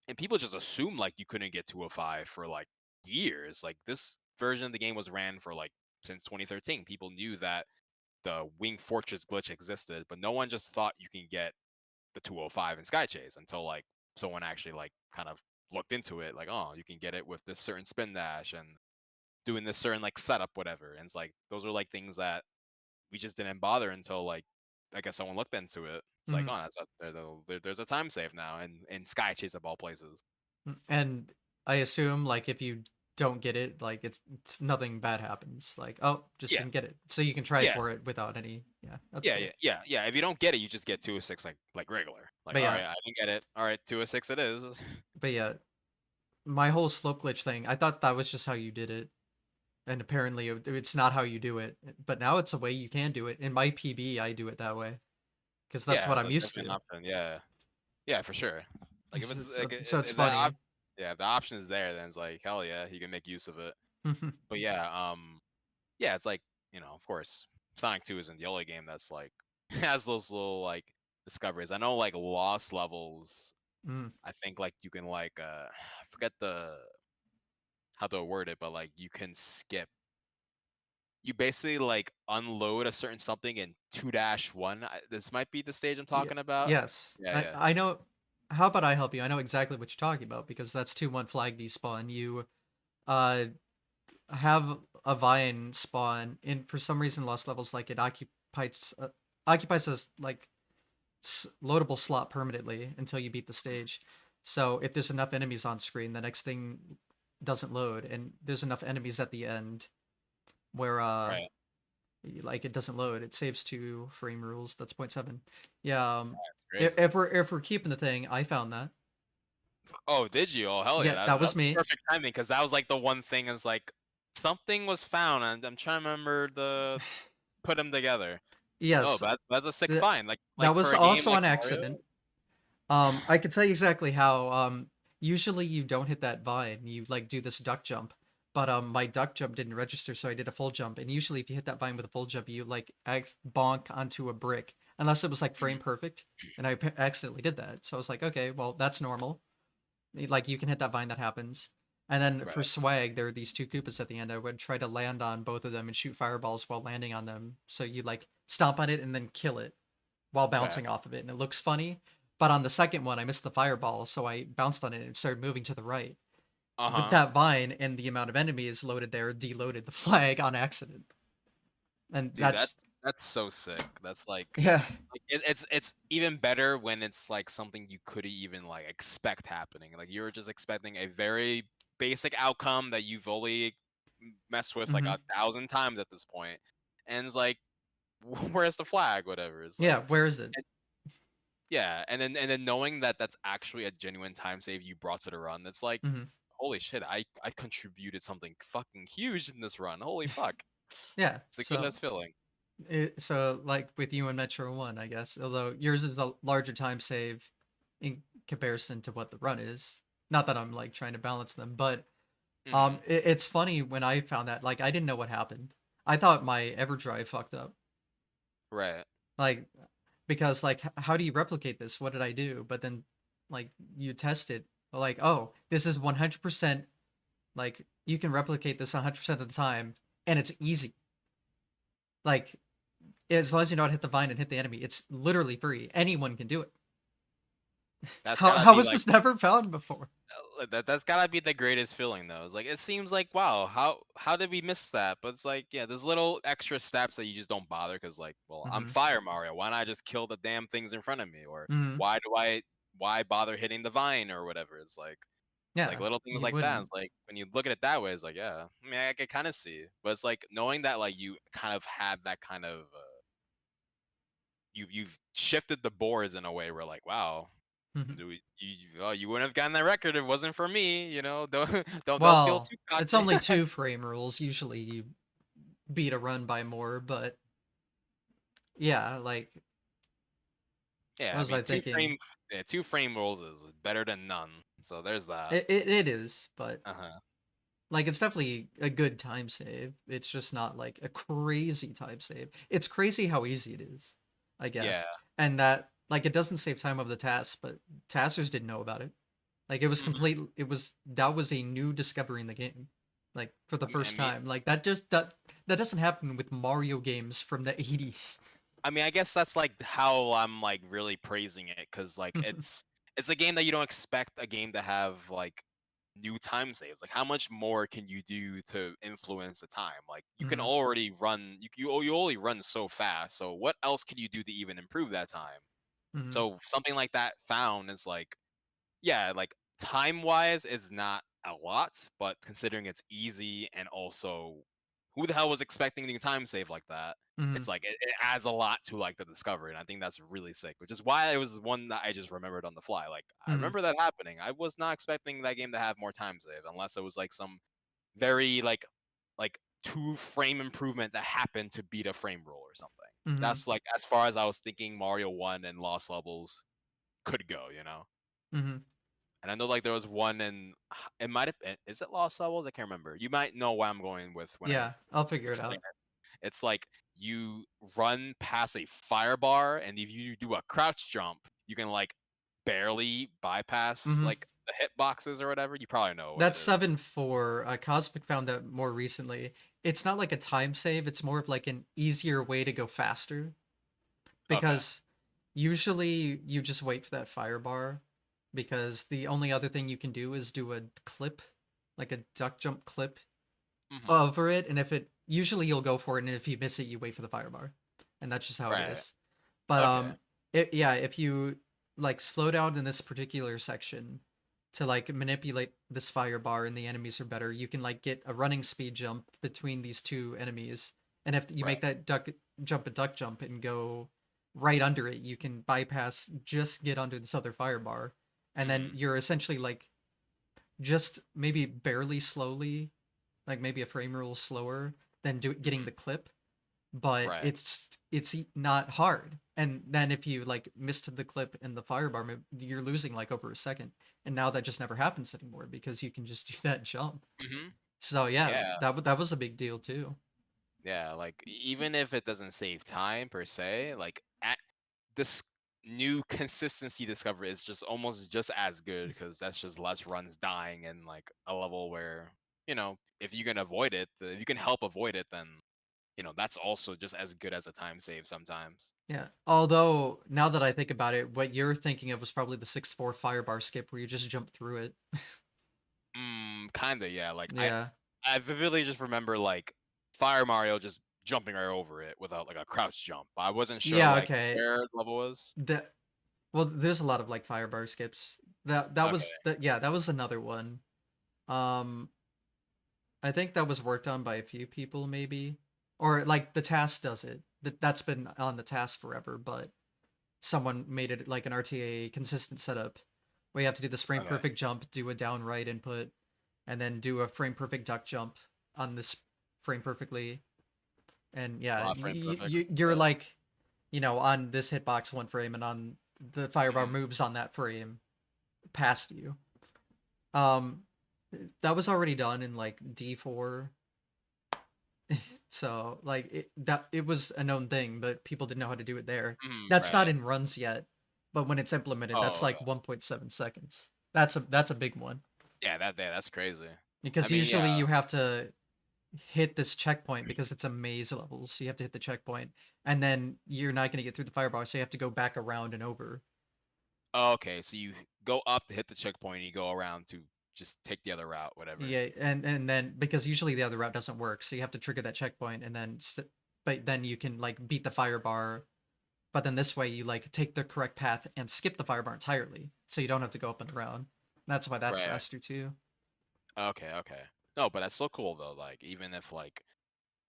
And people just assume like you couldn't get 205 for like years. Like this version of the game was ran for like since 2013. People knew that the Wing Fortress glitch existed, but no one just thought you can get the 205 in Sky Chase until like someone actually like kind of looked into it. Like, oh, you can get it with this certain spin dash and doing this certain like setup, whatever. And it's like those are like things that we just didn't bother until like I guess someone looked into it. It's like, Mhm. oh, there's a time save now, and in Sky Chase of all places. And I assume like if you don't get it, like it's nothing bad happens. Like, oh, just Yeah, didn't get it. So you can try yeah, for it without any, yeah, that's yeah, cool. yeah, yeah, yeah. If you don't get it, you just get 206 like regular. Like, But all yeah, right, I didn't get it. All right, 206 it is. but yeah, my whole slope glitch thing, I thought that was just how you did it. And apparently it's not how you do it. But now it's a way you can do it. In my PB, I do it that way because that's Yeah, what it's I'm a used different to. option. Yeah, yeah, for sure. Like if it's So, like so it's the funny. yeah, the option is there, then it's like hell yeah, you can make use of it. But yeah, yeah, it's like of course, Sonic 2 isn't the only game that's like has those little like discoveries. I know like lost levels. Mm, I think like you can like I forget the how to word it, but like you can skip. You basically like unload a certain something in 2-1. This might be the stage I'm yeah. talking about. Yes. Yeah, I yeah. I know how about I help you? I know exactly what you're talking about because that's 2-1 flag despawn. You uh have a vine spawn, and for some reason lost levels like it occupies this like loadable slot permanently until you beat the stage. So if there's enough enemies on screen, the next thing doesn't load, and there's enough enemies at the end where Right. like it doesn't load. It saves to frame rules. That's point 0.7. Yeah. It's crazy. If we're keeping the thing, I found that. Oh, did you? Oh, hell yeah. Yeah, That, that that was was me. perfect timing because that was like the one thing is like something was found, and I'm trying to remember the put them together. Oh, Yes, but that's a sick th- find. that Like was for a game also like an Mario. accident. I can tell you exactly how. Usually you don't hit that vine. You like do this duck jump, but my duck jump didn't register, so I did a full jump. And usually, if you hit that vine with a full jump, you like bonk onto a brick, unless it was like frame Mhm. perfect. And I accidentally did that, so I was like, okay, well that's normal. Like you can hit that vine, that happens. And then for Right. swag, there are these two Koopas at the end. I would try to land on both of them and shoot fireballs while landing on them. So you like stomp on it and then kill it while Okay. bouncing off of it, and it looks funny. But on the second one, I missed the fireball, so I bounced on it and it started moving to the right. But Uh-huh. that vine and the amount of enemies loaded there deloaded the flag on accident, and Dude, that's that's so sick. That's yeah. it's even better when it's like something you couldn't even like expect happening. Like you were just expecting a very basic outcome that you've only messed with like Hmm. 1,000 times at this point, and it's like, where's the flag? Whatever. It's like, Yeah, where is it? and- yeah, and then knowing that that's actually a genuine time save you brought to the run. It's like, Hmm. holy shit, I contributed something fucking huge in this run. Holy fuck, Yeah, it's the goodest feeling. so like with you and Metro One, I guess, although yours is a larger time save in comparison to what the run is. Not that I'm like trying to balance them, but Hmm. it's funny when I found that like I didn't know what happened. I thought my EverDrive fucked up. Right. Like because like how do you replicate this? What did I do? But then like you test it like, oh, this is 100% like you can replicate this 100% of the time and it's easy. Like as long as you know how to hit the vine and hit the enemy, it's literally free. Anyone can do it. That's How gotta how be was like this never found before? that's gotta be the greatest feeling though. It's like it seems like, wow, how did we miss that? But it's like, yeah, there's little extra steps that you just don't bother because like, well, I'm Mhm. Fire Mario. Why not just kill the damn things in front of me? Or Mhm. why bother hitting the vine or whatever? It's like Yeah, little things you like that. wouldn't. It's like when you look at it that way, it's like, yeah, I mean, I can kind of see, but it's like knowing that like you kind of had that kind of you've shifted the boards in a way where like, wow, Mhm. you wouldn't have gotten that record if it wasn't for me. Don't don't feel Well, too it's cocky. only 2 frame rules. Usually you beat a run by more, but yeah, like what Yeah, I was mean I thinking? 2 frame rolls is better than none. So there's that. It is, but Uh huh. like it's definitely a good time save. It's just not like a crazy time save. It's crazy how easy it is, I Yeah. guess. And that like it doesn't save time of the task, but taskers didn't know about it. Like it was Mhm. complete it was that was a new discovery in the game. Like for the I first mean, time. Like that doesn't happen with Mario games from the 80s. I guess that's like how I'm like really praising it because like it's a game that you don't expect a game to have like new time saves. Like how much more can you do to influence the time? Like you can Mhm. already run you only run so fast. So what else can you do to even improve that time? Mhm. So something like that found is like, yeah, like time wise is not a lot, but considering it's easy and also who the hell was expecting new time save like that? It's Mhm. like it adds a lot to like the discovery, and I think that's really sick. Which is why it was one that I just remembered on the fly. Like I Mhm. remember that happening. I was not expecting that game to have more time save unless it was like some very like 2 frame improvement that happened to beat a frame roll or something. Mhm. That's like as far as I was thinking Mario 1 and Lost Levels could go. Mhm. And I know like there was one in it might have been, is it Lost Levels? I can't remember. You might know what I'm going with when I Yeah, I'll figure it explain out. it. It's like you run past a fire bar, and if you do a crouch jump, you can like barely bypass Mhm. like the hit boxes or whatever. You probably know what it That's is. 7-4. Cosmic found that more recently. It's not like a time save, it's more of like an easier way to go faster Okay. because usually you just wait for that fire bar because the only other thing you can do is do a clip, like a duck jump clip Hmm. over it, and if it usually you'll go for it, and if you miss it, you wait for the fire bar, and that's just how it Right. is. But Okay. yeah, if you like slow down in this particular section to like manipulate this fire bar and the enemies are better, you can like get a running speed jump between these two enemies, and if you Right. make that duck jump and go right under it, you can bypass just get under this other fire bar, and then Hmm. you're essentially like just maybe barely slowly, like maybe a frame rule slower than getting the Hmm. clip, but Right. it's not hard. And then if you like missed the clip in the firebar move, you're losing like over a second. And now that just never happens anymore because you can just do that jump. Hmm. So yeah, Yeah. that was a big deal too. Yeah. Like even if it doesn't save time per se, like at this new consistency discovery is just almost just as good because that's just less runs dying and like a level where if you can avoid it, if you can help avoid it, then that's also just as good as a time save sometimes. Yeah. Although now that I think about it, what you're thinking of was probably the 6-4 firebar skip where you just jump through it. Kinda, yeah. Like I, Yeah. I vividly just remember like Fire Mario just jumping right over it without like a crouch jump. I wasn't sure Yeah, like okay. where the level was. That well, there's a lot of like firebar skips. That Okay. was that yeah, that was another one. Um I think that was worked on by a few people, maybe, or like the task does it. That's been on the task forever, but someone made it like an RTA consistent setup where you have to do this frame Okay. perfect jump, do a down right input, and then do a frame perfect duck jump on this frame perfectly. And A yeah, lot of frame perfects. you're Yeah. like, on this hitbox one frame, and on the firebar Mhm. moves on that frame past you. Um, that was already done in like D4. So like it was a known thing, but people didn't know how to do it there. That's not Right. in runs yet, but when it's implemented, that's Oh, like 1.7 seconds. That's a big one that's crazy. I because mean, yeah. usually you have to hit this checkpoint because it's a maze level, so you have to hit the checkpoint, and then you're not going to get through the fireball, so you have to go back around and over. Oh, okay, so you go up to hit the checkpoint, you go around to just take the other route, whatever. Yeah, and then because usually the other route doesn't work, so you have to trigger that checkpoint, and then but then you can like beat the firebar. But then this way, you like take the correct path and skip the firebar entirely, so you don't have to go up and around. That's why that's Right. faster too. Okay. Okay. No, but that's so cool though. Like even if like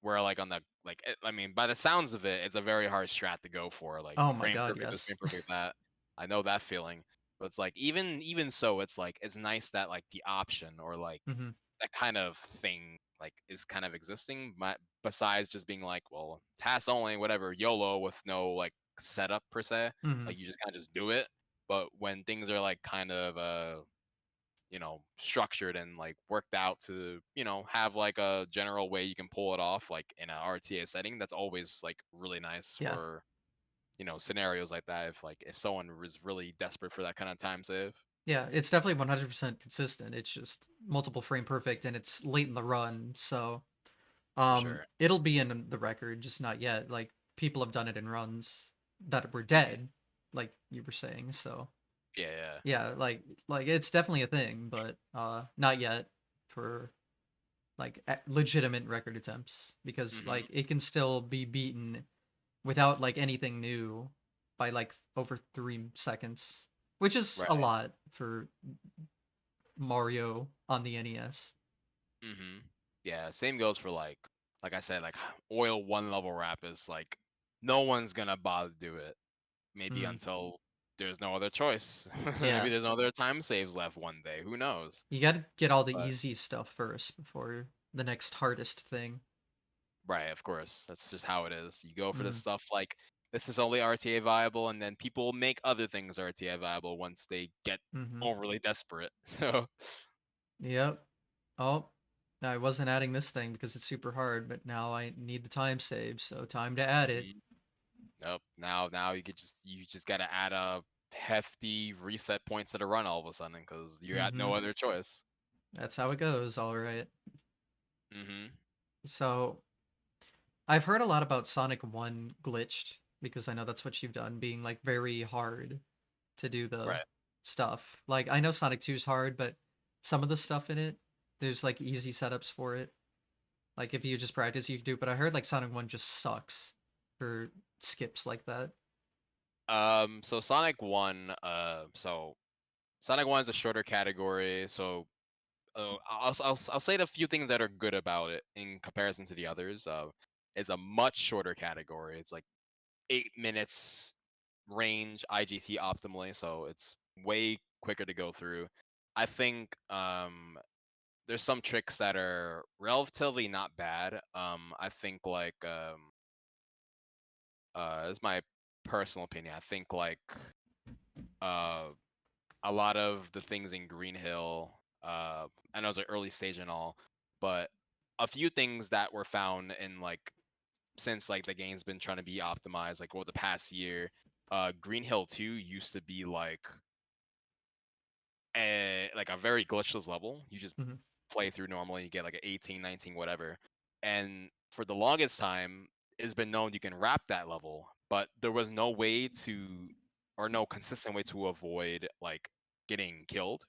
we're like on the like I mean by the sounds of it, it's a very hard strat to go for. Like Oh my frame god, perfect this, yes. frame perfect that. I know that feeling. But it's like even so, it's like it's nice that like the option or like Hmm. that kind of thing like is kind of existing. Besides just being like, well, task only, whatever, YOLO with no like setup per se. Hmm. Like you just kind of just do it. But when things are like kind of structured and like worked out to, have like a general way you can pull it off, like in an RTA setting. That's always like really nice Yeah, for, scenarios like that. If someone was really desperate for that kind of time save. yeah, it's definitely 100% consistent. It's just multiple frame perfect, and it's late in the run, so For sure. it'll be in the record, just not yet. Like people have done it in runs that were Hmm. dead, like you were saying. So Yeah, yeah. yeah, like it's definitely a thing, but not yet for like legitimate record attempts because Hmm. like it can still be beaten without like anything new by like over 3 seconds, which is a Right. lot for Mario on the NES. Hmm. Yeah, same goes for like I said, like oil one level wrap is like no one's gonna bother to do it. Maybe Mm, until there's no other choice. Maybe yeah, there's no other time saves left one day. Who knows? you got to get all the But easy stuff first before the next hardest thing. right, of course. That's just how it is. You go for the Mm, stuff like this is only RTA viable, and then people make other things RTA viable once they get mm-hmm. overly desperate. So, Yep. Oh, I wasn't adding this thing because it's super hard, but now I need the time save, so time to add it. mhm. Nope. Now you just gotta add a hefty reset points to the run all of a sudden because you got Mm-hmm. no other choice. That's how it goes, all right. Mm-hmm. So I've heard a lot about Sonic 1 glitched because I know that's what you've done, being like very hard to do the Right. stuff. Like I know Sonic 2 is hard, but some of the stuff in it, there's like easy setups for it. Like if you just practice, you can do. But I heard like Sonic 1 just sucks for skips like that. So Sonic 1, so Sonic 1 is a shorter category, so I'll say the few things that are good about it in comparison to the others. It's a much shorter category. It's like 8 minutes range IGT optimally, so it's way quicker to go through. I think there's some tricks that are relatively not bad. I think like this is my personal opinion. I think like uh a lot of the things in Green Hill, I know it's an early stage and all, but a few things that were found in like since like the game's been trying to be optimized like over the past year, Green Hill 2 used to be like a very glitchless level. You just Hmm. play through normally, you get like an 18, 19, whatever. And for the longest time, it's been known you can wrap that level, but there was no way to, or no consistent way to avoid like getting killed.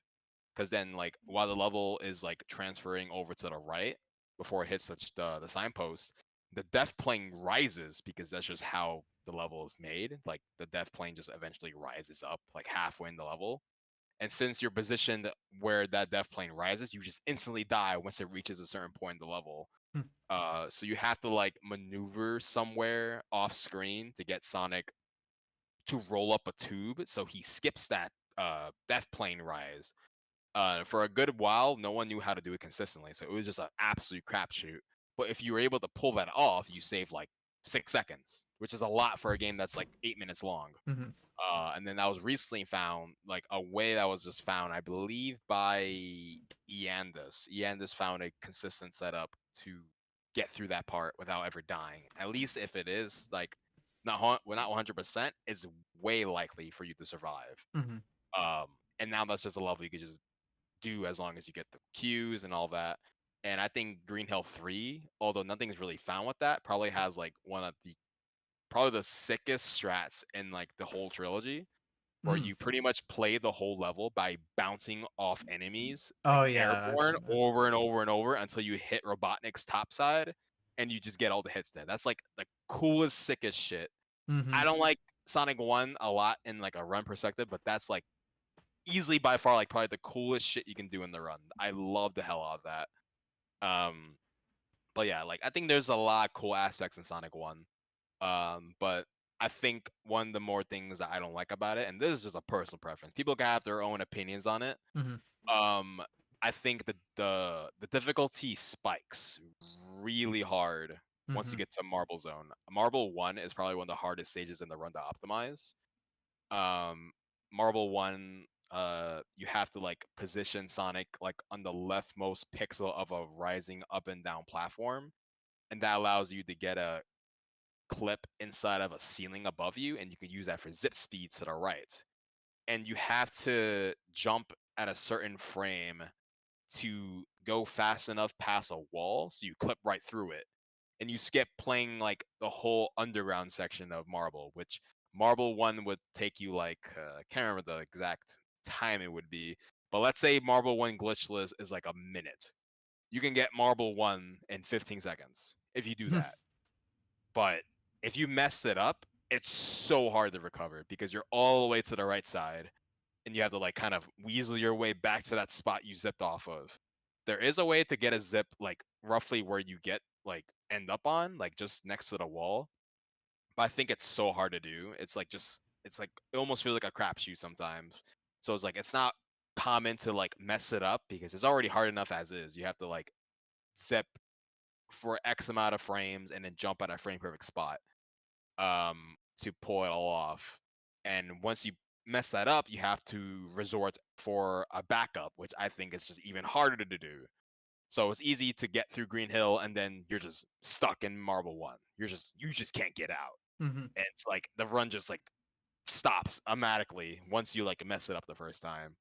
Because then, like, while the level is like transferring over to the right before it hits the signpost, the death plane rises because that's just how the level is made. Like, the death plane just eventually rises up like halfway in the level. And since you're positioned where that death plane rises, you just instantly die once it reaches a certain point in the level. Hmm. So you have to like maneuver somewhere off screen to get Sonic to roll up a tube, so he skips that death plane rise. For a good while, no one knew how to do it consistently, so it was just an absolute crapshoot. But if you were able to pull that off, you save like 6 seconds, which is a lot for a game that's like 8 minutes long. Hmm. And then that was recently found, like a way that was just found, I believe, by Eandus. Eandus found a consistent setup to get through that part without ever dying. At least if it is like well, not 100%, it's way likely for you to survive. Hmm. Um, and now that's just a level you could just do as long as you get the cues and all that. And I think Green Hill 3, although nothing's really found with that, probably has like one of the probably the sickest strats in like the whole trilogy, where Mm. you pretty much play the whole level by bouncing off enemies Oh like yeah, I've airborne seen that. over and over and over until you hit Robotnik's topside and you just get all the hits there. That's like the coolest, sickest shit. Hmm. I don't like Sonic 1 a lot in like a run perspective, but that's like easily by far like probably the coolest shit you can do in the run. I love the hell out of that. Um but yeah, like I think there's a lot of cool aspects in Sonic 1. But I think one of the more things that I don't like about it, and this is just a personal preference, people can have their own opinions on it. Hmm. Um, I think that the difficulty spikes really hard once you Hmm. get to Marble Zone. Marble 1 is probably one of the hardest stages in the run to optimize. Um, Marble 1, you have to like position Sonic like on the leftmost pixel of a rising up and down platform, and that allows you to get a clip inside of a ceiling above you, and you can use that for zip speed to the right. And you have to jump at a certain frame to go fast enough past a wall so you clip right through it. And you skip playing like the whole underground section of Marble, which Marble 1 would take you like, I can't remember the exact time it would be, but let's say Marble 1 glitchless is like a minute. You can get Marble 1 in 15 seconds if you do that. But if you mess it up, it's so hard to recover because you're all the way to the right side and you have to like kind of weasel your way back to that spot you zipped off of. There is a way to get a zip like roughly where you get like end up on, like just next to the wall. But I think it's so hard to do. It's like it's like it almost feels like a crapshoot sometimes. So it's like it's not common to like mess it up because it's already hard enough as is. You have to like zip for X amount of frames and then jump at a frame perfect spot to pull it all off. And once you mess that up, you have to resort for a backup, which I think is just even harder to do. So it's easy to get through Green Hill and then you're just stuck in Marble 1. You just can't get out. Hmm. And it's like the run just like stops automatically once you like mess it up the first time.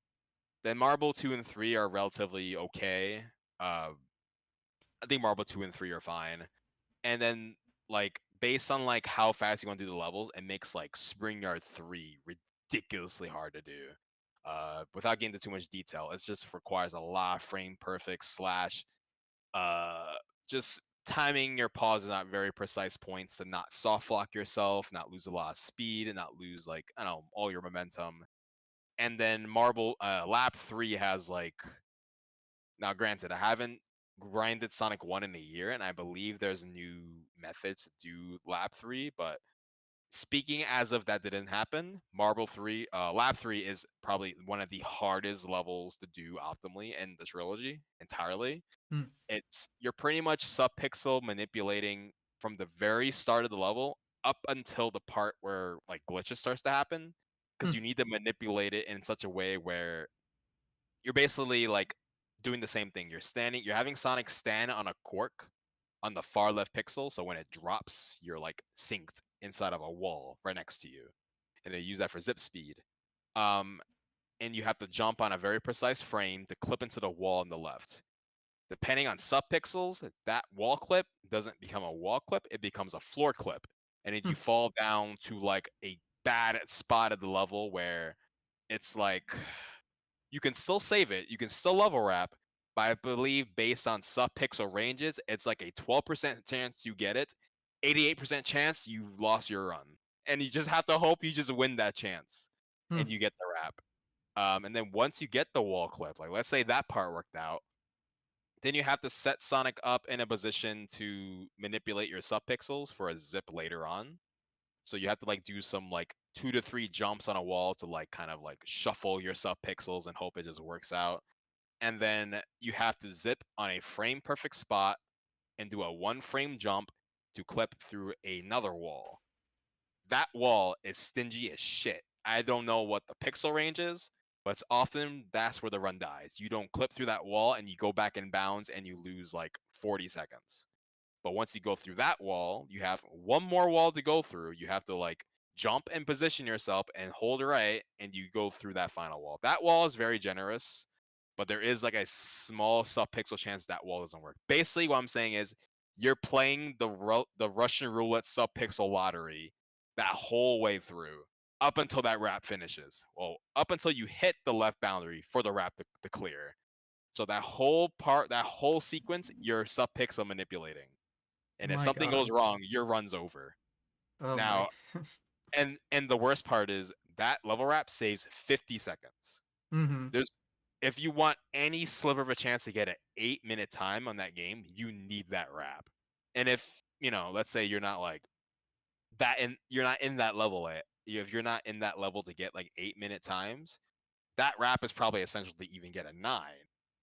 Then Marble 2 and 3 are relatively okay. I think Marble 2 and 3 are fine. And then like based on like how fast you want to do the levels, it makes like Spring Yard 3 ridiculously hard to do. Without getting into too much detail, it just requires a lot of frame perfect slash uh just timing your pauses at very precise points to not soft lock yourself, not lose a lot of speed, and not lose like I don't know all your momentum. And then Marble Lap 3 has like now granted I haven't grinded Sonic 1 in a year, and I believe there's new methods to do Lap 3, but speaking as of that didn't happen, Lab 3 is probably one of the hardest levels to do optimally in the trilogy entirely. Hmm. You're pretty much sub-pixel manipulating from the very start of the level up until the part where like glitches starts to happen, because Hmm. you need to manipulate it in such a way where you're basically like doing the same thing. You're having Sonic stand on a cork on the far left pixel, so when it drops, you're like synced inside of a wall right next to you, and they use that for zip speed. Um, and you have to jump on a very precise frame to clip into the wall on the left. Depending on subpixels, that wall clip doesn't become a wall clip; it becomes a floor clip, and then Hmm. you fall down to like a bad spot of the level where it's like you can still save it, you can still level wrap, but I believe based on sub-pixel ranges, it's like a 12% chance you get it, 88% chance you've lost your run. And you just have to hope you just win that chance Hmm. and you get the wrap. And then once you get the wall clip, like let's say that part worked out, then you have to set Sonic up in a position to manipulate your subpixels for a zip later on. So you have to like do some like 2 to 3 jumps on a wall to like kind of like shuffle your subpixels and hope it just works out. And then you have to zip on a frame perfect spot and do a 1 frame jump to clip through another wall. That wall is stingy as shit. I don't know what the pixel range is, but it's often that's where the run dies. You don't clip through that wall and you go back in bounds and you lose like 40 seconds. But once you go through that wall, you have one more wall to go through. You have to like jump and position yourself and hold right, and you go through that final wall. That wall is very generous, but there is like a small sub-pixel chance that wall doesn't work. Basically, what I'm saying is you're playing the Russian roulette sub-pixel lottery that whole way through up until that wrap finishes. Well, up until you hit the left boundary for the wrap to clear. So that whole part, that whole sequence, you're sub-pixel manipulating, and if My something goes God. wrong, your run's over. Oh my. Now, and the worst part is that level wrap saves 50 seconds. Mm-hmm. There's If you want any sliver of a chance to get an 8-minute time on that game, you need that wrap. And if, let's say you're not like you're not in that level if you're not in that level to get like 8-minute times, that wrap is probably essential to even get a 9.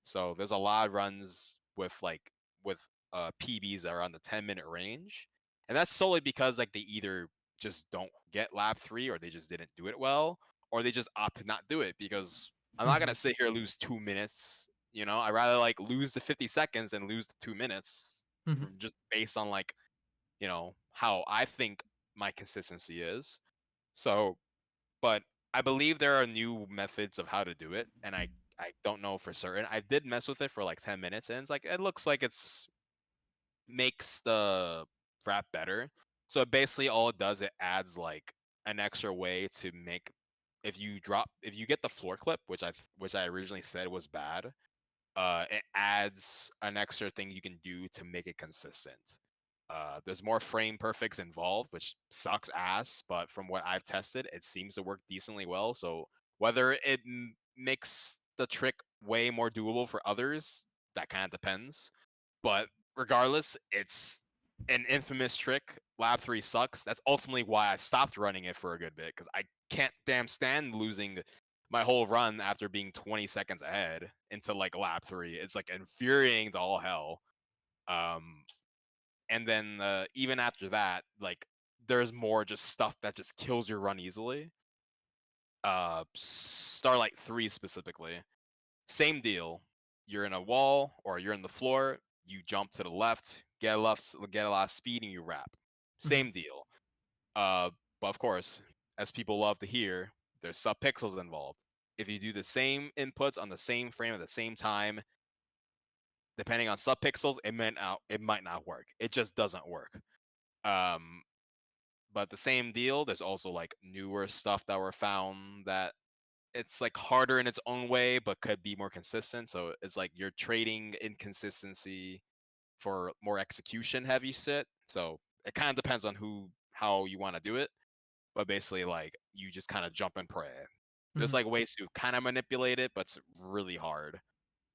So there's a lot of runs with PBs that are on the 10-minute range, and that's solely because like they either just don't get lap 3 or they just didn't do it well, or they just opt to not do it because I'm not Mm-hmm. gonna sit here and lose 2 minutes. I'd rather like lose the 50 seconds than lose the 2 minutes, Mm-hmm. just based on like how I think my consistency is. So but I believe there are new methods of how to do it, and I don't know for certain. I did mess with it for like 10 minutes, and it's like it looks like it's makes the wrap better. So basically, all it does, it adds like an extra way to make if you get the floor clip, which I originally said was bad. It adds an extra thing you can do to make it consistent. There's more frame perfects involved, which sucks ass, but from what I've tested, it seems to work decently well. So whether it makes the trick way more doable for others, that kind of depends. But regardless, it's an infamous trick. Lab 3 sucks. That's ultimately why I stopped running it for a good bit, because I can't damn stand losing my whole run after being 20 seconds ahead into like lap 3. It's like infuriating to all hell. Um, and then even after that, like there's more just stuff that just kills your run easily. Starlight 3 specifically, same deal. You're in a wall or you're in the floor. You jump to the left, get a lot of speed, and you wrap. Mm-hmm. Same deal. Uh, but of course, as people love to hear, there's subpixels involved. If you do the same inputs on the same frame at the same time, depending on subpixels, it might not work. It just doesn't work. Um, but the same deal, there's also like newer stuff that were found that it's like harder in its own way, but could be more consistent. So it's like you're trading inconsistency for more execution heavy shit. So it kind of depends on how you want to do it. But basically, like you just kind of jump and pray. There's Mhm. like ways to kind of manipulate it, but it's really hard.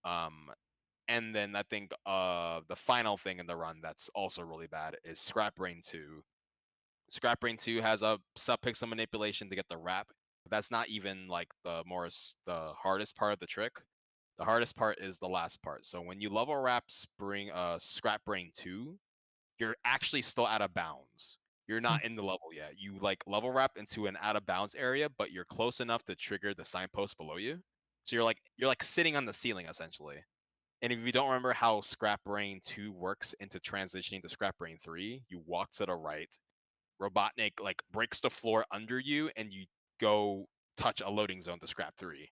Um, and then I think the final thing in the run that's also really bad is Scrap Brain 2. Scrap Brain 2 has a sub-pixel manipulation to get the wrap. But that's not even like the hardest part of the trick. The hardest part is the last part. So when you level wrap Scrap Brain 2, you're actually still out of bounds. You're Hmm. not in the level yet. You like level wrap into an out of bounds area, but you're close enough to trigger the signpost below you. So you're like sitting on the ceiling essentially. And if you don't remember how Scrap Brain 2 works into transitioning to Scrap Brain 3, you walk to the right. Robotnik like breaks the floor under you and you go touch a loading zone to Scrap 3.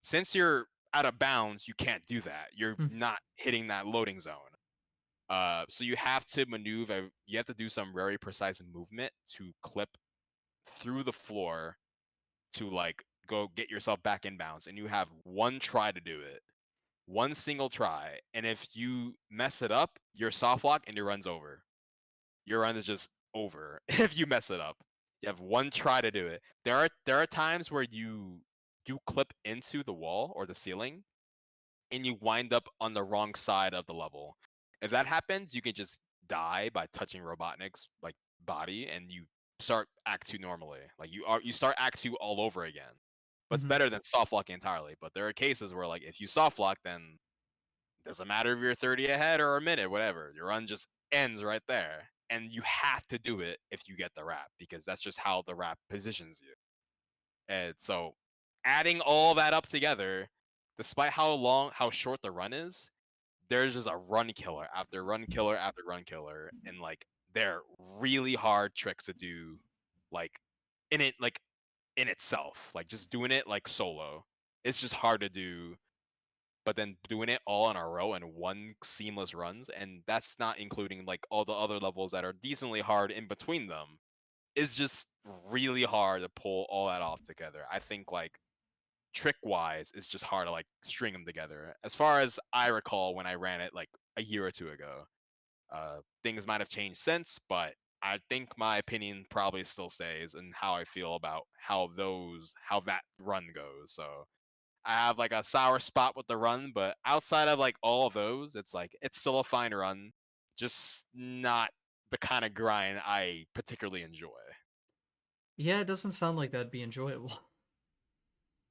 Since you're out of bounds, you can't do that. You're Hmm. not hitting that loading zone. So you have to maneuver. You have to do some very precise movement to clip through the floor to like go get yourself back in bounds, and you have one try to do it, one single try. And if you mess it up, you're soft lock and your run's over. Your run is just over if you mess it up. You have one try to do it. There are times where you do clip into the wall or the ceiling, and you wind up on the wrong side of the level. If that happens, you can just die by touching Robotnik's like body, and you start Act Two normally. Like you start Act Two all over again. But it's Mhm. better than soft locking entirely. But there are cases where like if you soft lock, then it doesn't matter if you're 30 ahead or a minute, whatever. Your run just ends right there, and you have to do it if you get the wrap because that's just how the wrap positions you. And so adding all that up together, despite how short the run is, there's just a run killer after run killer after run killer, and like they're really hard tricks to do, like like in itself, like just doing it like solo. It's just hard to do, but then doing it all in a row in one seamless runs, and that's not including like all the other levels that are decently hard in between them, is just really hard to pull all that off together. I think like trick wise it's just hard to like string them together as far as I recall when I ran it like a year or two ago. Things might have changed since, but I think my opinion probably still stays and how I feel about how that run goes. So I have like a sour spot with the run, but outside of like all of those, it's like it's still a fine run, just not the kind of grind I particularly enjoy. Yeah, it doesn't sound like that'd be enjoyable.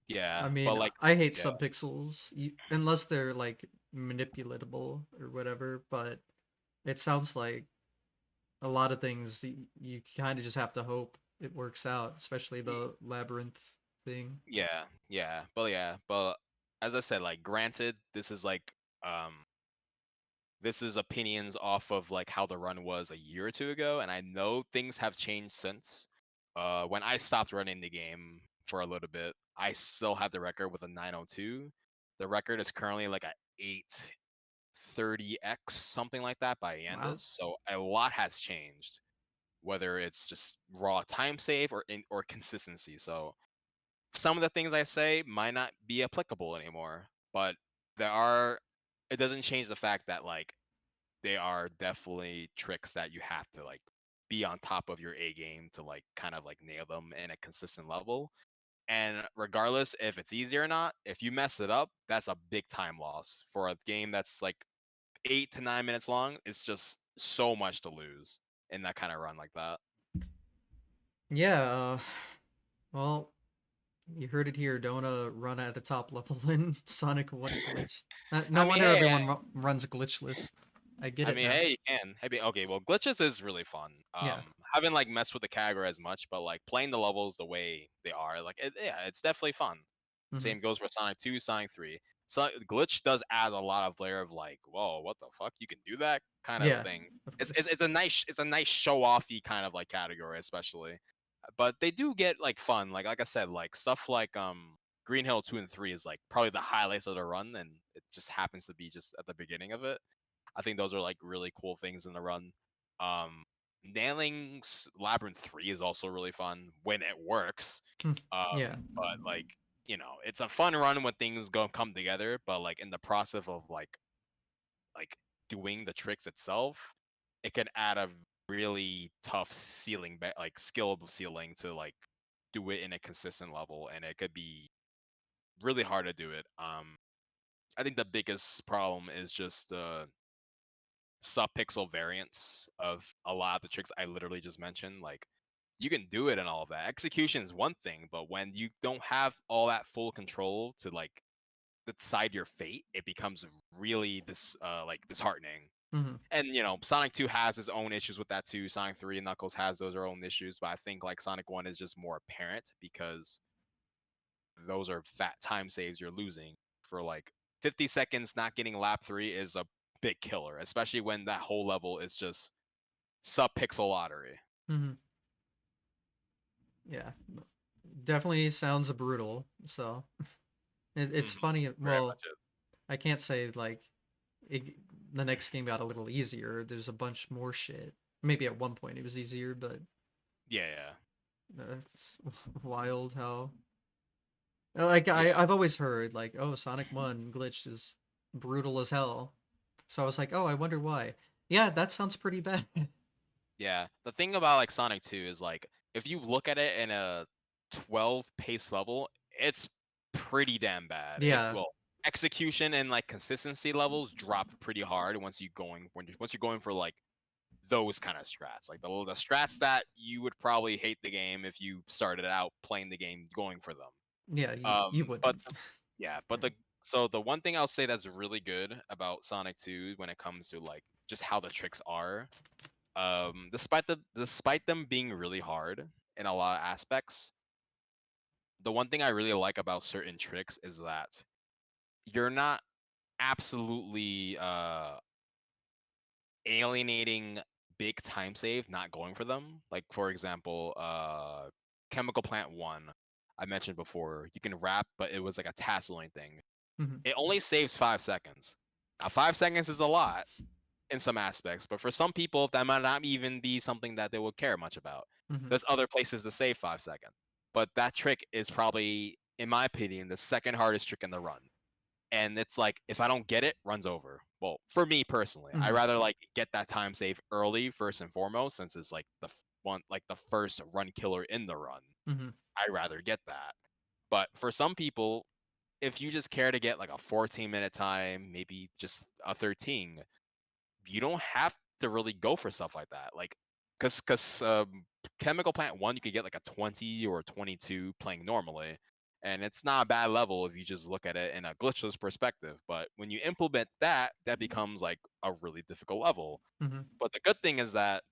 Yeah, I but mean, like I hate yeah, subpixels unless they're like manipulatable or whatever. But it sounds like a lot of things you kind of just have to hope it works out, especially y- the labyrinth thing. but as I said, like granted, um this is opinions off of like how the run was a year or two ago, and I know things have changed since. When I stopped running the game for a little bit, I still have the record with a 902. The record is currently like a 830x, something like that by Wow. Yandis. So a lot has changed, whether it's just raw time save or consistency. So some of the things I say might not be applicable anymore, but there are. It doesn't change the fact that like they are definitely tricks that you have to like be on top of your A game to like kind of like nail them in a consistent level. And regardless if it's easy or not, if you mess it up, that's a big time loss for a game that's like 8 to 9 minutes long. It's just so much to lose in that kind of run like that. Yeah. Well, you heard it here. Don't run at the top level in Sonic One Glitch. No I mean, wonder hey, everyone runs glitchless. I get it now. hey, you can. Hey, okay, well, glitches is really fun. Yeah. Haven't like messed with the category as much, but like playing the levels the way they are, like yeah, it's definitely fun. Hmm. Same goes for Sonic 2, Sonic 3. So glitch does add a lot of layer of like, whoa, what the fuck? You can do that kind of Yeah. thing. Of It's course. it's, it's a nice show offy kind of like category, especially. But they do get like fun. Like I said, like stuff like Green Hill 2 and 3 is like probably the highlights of the run, and it just happens to be just at the beginning of it. I think those are like really cool things in the run. Um, Nailing's Labyrinth 3 is also really fun when it works. Yeah. But like it's a fun run when things go come together, but like in the process of like doing the tricks itself, it can add a really tough ceiling, like skill ceiling to like do it in a consistent level, and it could be really hard to do it. I think the biggest problem is just the sub-pixel variance of a lot of the tricks I literally just mentioned. Like, you can do it and all of that. Execution is one thing, but when you don't have all that full control to like decide your fate, it becomes really disheartening. Hmm. And Sonic 2 has his own issues with that too. Sonic 3 and Knuckles has those their own issues, but I think like Sonic 1 is just more apparent because those are fat time saves you're losing for like 50 seconds. Not getting lap 3 is a big killer, especially when that whole level is just sub pixel lottery. Hmm. Yeah, definitely sounds brutal. So it's Hmm. funny. Very Well, much is. I can't say like it, the next game got a little easier. There's a bunch more shit. Maybe at one point it was easier, but Yeah, yeah, it's wild how like yeah. I've always heard like, oh, Sonic 1 glitch is brutal as hell. So I was like, oh, I wonder why. Yeah, that sounds pretty bad. Yeah, the thing about like Sonic 2 is like if you look at it in a 12 pace level, it's pretty damn bad. It Yeah. well, execution and like consistency levels drop pretty hard once you're going for like those kind of strats. Like the strats that you would probably hate the game if you started out playing the game going for them. Yeah, you But wouldn't. yeah, but Yeah. the one thing I'll say that's really good about Sonic 2 when it comes to like just how the tricks are, despite them being really hard in a lot of aspects, the one thing I really like about certain tricks is that you're not absolutely alienating big time save not going for them. Like for example, Chemical Plant 1 I mentioned before, you can wrap, but it was like a tasseling thing. Hmm. It only saves 5 seconds. Now 5 seconds is a lot in some aspects, but for some people that might not even be something that they would care much about. Hmm. There's other places to save 5 seconds. But that trick is probably, in my opinion, the second hardest trick in the run. And it's like if I don't get it, runs over. Well, for me personally, I Hmm. rather like get that time save early first and foremost, since it's like the first run killer in the run. Hmm. I rather get that. But for some people, if you just care to get like a 14-minute time, maybe just a 13, you don't have to really go for stuff like that. Like, cause Chemical Plant 1, you could get like a 20 or a 22 playing normally, and it's not a bad level if you just look at it in a glitchless perspective. But when you implement that, that becomes like a really difficult level. Hmm. But the good thing is that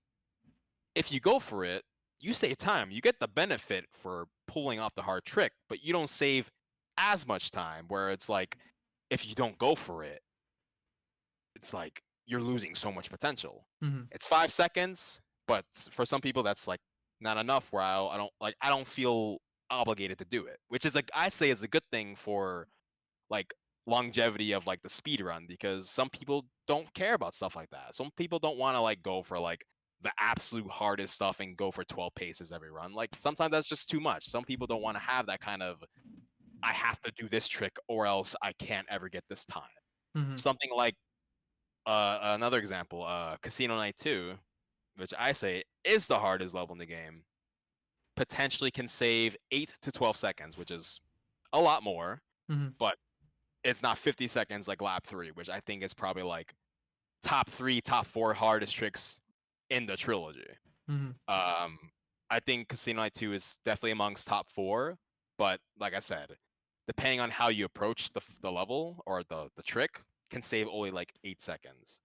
if you go for it, you save time. You get the benefit for pulling off the hard trick, but you don't save as much time. Where it's like, if you don't go for it, it's like you're losing so much potential. Hmm. It's 5 seconds, but for some people that's like not enough. Where I don't feel obligated to do it, which is like I say is a good thing for like longevity of like the speed run, because some people don't care about stuff like that. Some people don't want to like go for like the absolute hardest stuff and go for 12 paces every run. Like sometimes that's just too much. Some people don't want to have that kind of I have to do this trick or else I can't ever get this time. Hmm. Something like another example, Casino Night 2, which I say is the hardest level in the game, potentially can save 8 to 12 seconds, which is a lot more, Hmm. but it's not 50 seconds like lap 3, which I think is probably like top 3, top 4 hardest tricks in the trilogy. Hmm. Um, I think Casino Night 2 is definitely amongst top 4, but like I said, depending on how you approach the level or the trick, can save only like 8 seconds.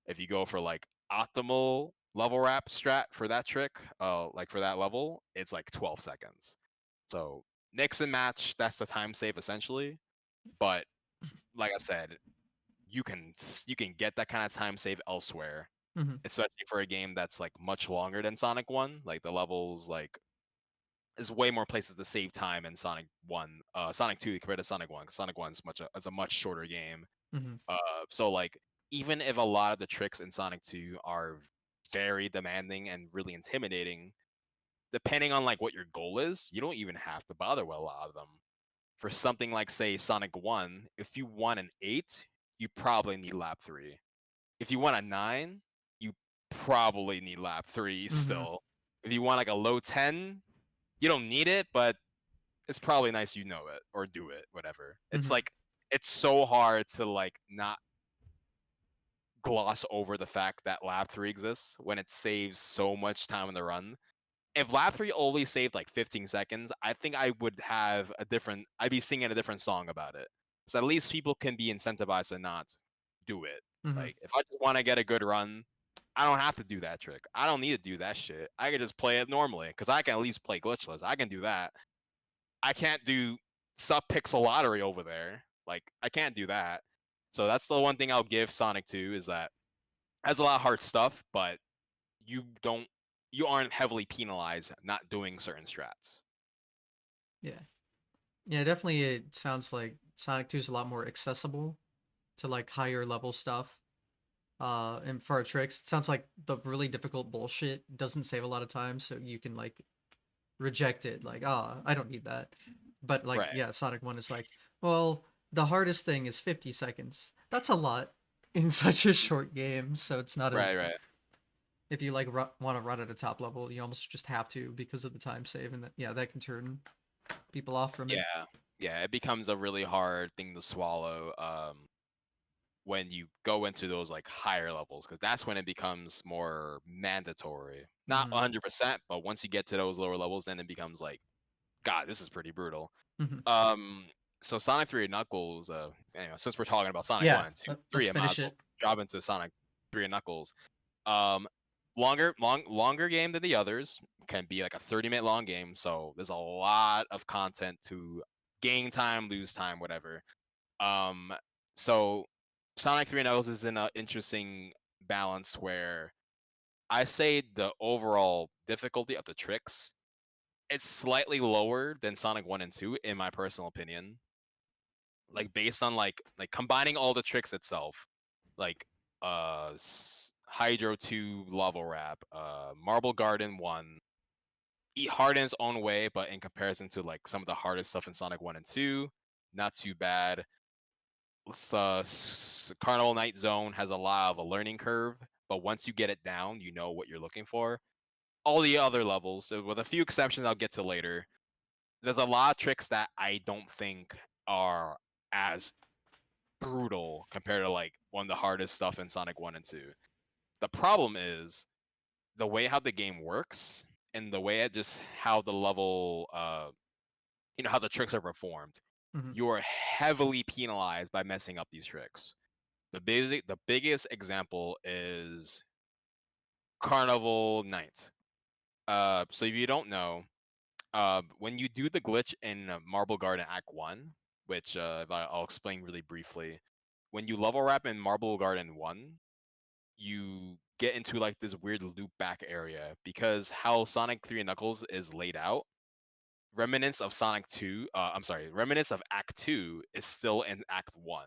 If you go for like optimal level wrap strat for that trick, like for that level, it's like 12 seconds. So mix and match, that's the time save essentially. But like I said, you can get that kind of time save elsewhere, Hmm. especially for a game that's like much longer than Sonic 1. Like the levels like there's way more places to save time in Sonic 1, Sonic 2 compared to Sonic 1. 'Cause Sonic 1 is it's a much shorter game. Hmm. So like even if a lot of the tricks in Sonic 2 are very demanding and really intimidating, depending on like what your goal is, you don't even have to bother with a lot of them. for something like, say, Sonic 1, if you want an 8, you probably need lap 3. If you want a 9, you probably need lap 3 Mm-hmm. still. If you want like a low 10, you don't need it, but it's probably nice you know it or do it, whatever. It's Mm-hmm. like it's so hard to like not gloss over the fact that lap 3 exists when it saves so much time in the run. If lap 3 only saved like 15 seconds, I think I would have I'd be singing a different song about it. So at least people can be incentivized to not do it. Mm-hmm. Like, if I just want to get a good run, I don't have to do that trick. I don't need to do that shit. I can just play it normally because I can at least play glitchless. I can do that. I can't do sub pixel lottery over there. Like, I can't do that. So that's the one thing I'll give Sonic 2 is that it has a lot of hard stuff, but you don't you aren't heavily penalized not doing certain strats. Yeah. Yeah, definitely it sounds like Sonic 2 is a lot more accessible to like higher level stuff. And for our tricks, it sounds like the really difficult bullshit doesn't save a lot of time, so you can like reject it, like, ah, I don't need that. But like, Right. yeah, Sonic 1 is like, well, the hardest thing is 50 seconds. That's a lot in such a short game, so it's not Right, as right. if you like want to run at a top level, you almost just have to because of the time save, and that, yeah, that can turn people off from it. Yeah. Yeah, it becomes a really hard thing to swallow when you go into those like higher levels because that's when it becomes more mandatory. Not Mm-hmm. 100%, but once you get to those lower levels then it becomes like, god, this is pretty brutal. Mm-hmm. Um, so Sonic 3 and Knuckles, anyway, since we're talking about Sonic Yeah, 1, 2, let's 3, I might finish as well it. drop into Sonic 3 and Knuckles. Um, longer game than the others. Can be like a 30-minute long game, so there's a lot of content to gain time, lose time, whatever. Um, so Sonic 3 and Knuckles is in an interesting balance where I say the overall difficulty of the tricks it's slightly lower than Sonic 1 and 2 in my personal opinion. Like based on like combining all the tricks itself, like Hydro 2 Lava Wrap, Marble Garden 1, eat hard in its own way, but in comparison to like some of the hardest stuff in Sonic 1 and 2, not too bad. Carnival Night Zone has a lot of a learning curve, but once you get it down, you know what you're looking for. All the other levels, with a few exceptions I'll get to later, there's a lot of tricks that I don't think are as brutal compared to like one of the hardest stuff in Sonic 1 and 2. The problem is the way how the game works and the way it just how the level how the tricks are performed. Mm-hmm. You are heavily penalized by messing up these tricks. The biggest example is Carnival Night. So if you don't know, when you do the glitch in Marble Garden Act 1, which I'll explain really briefly, when you level wrap in Marble Garden 1, you get into like this weird loop back area because how Sonic 3 and Knuckles is laid out, remnants of Act 2 is still in Act 1.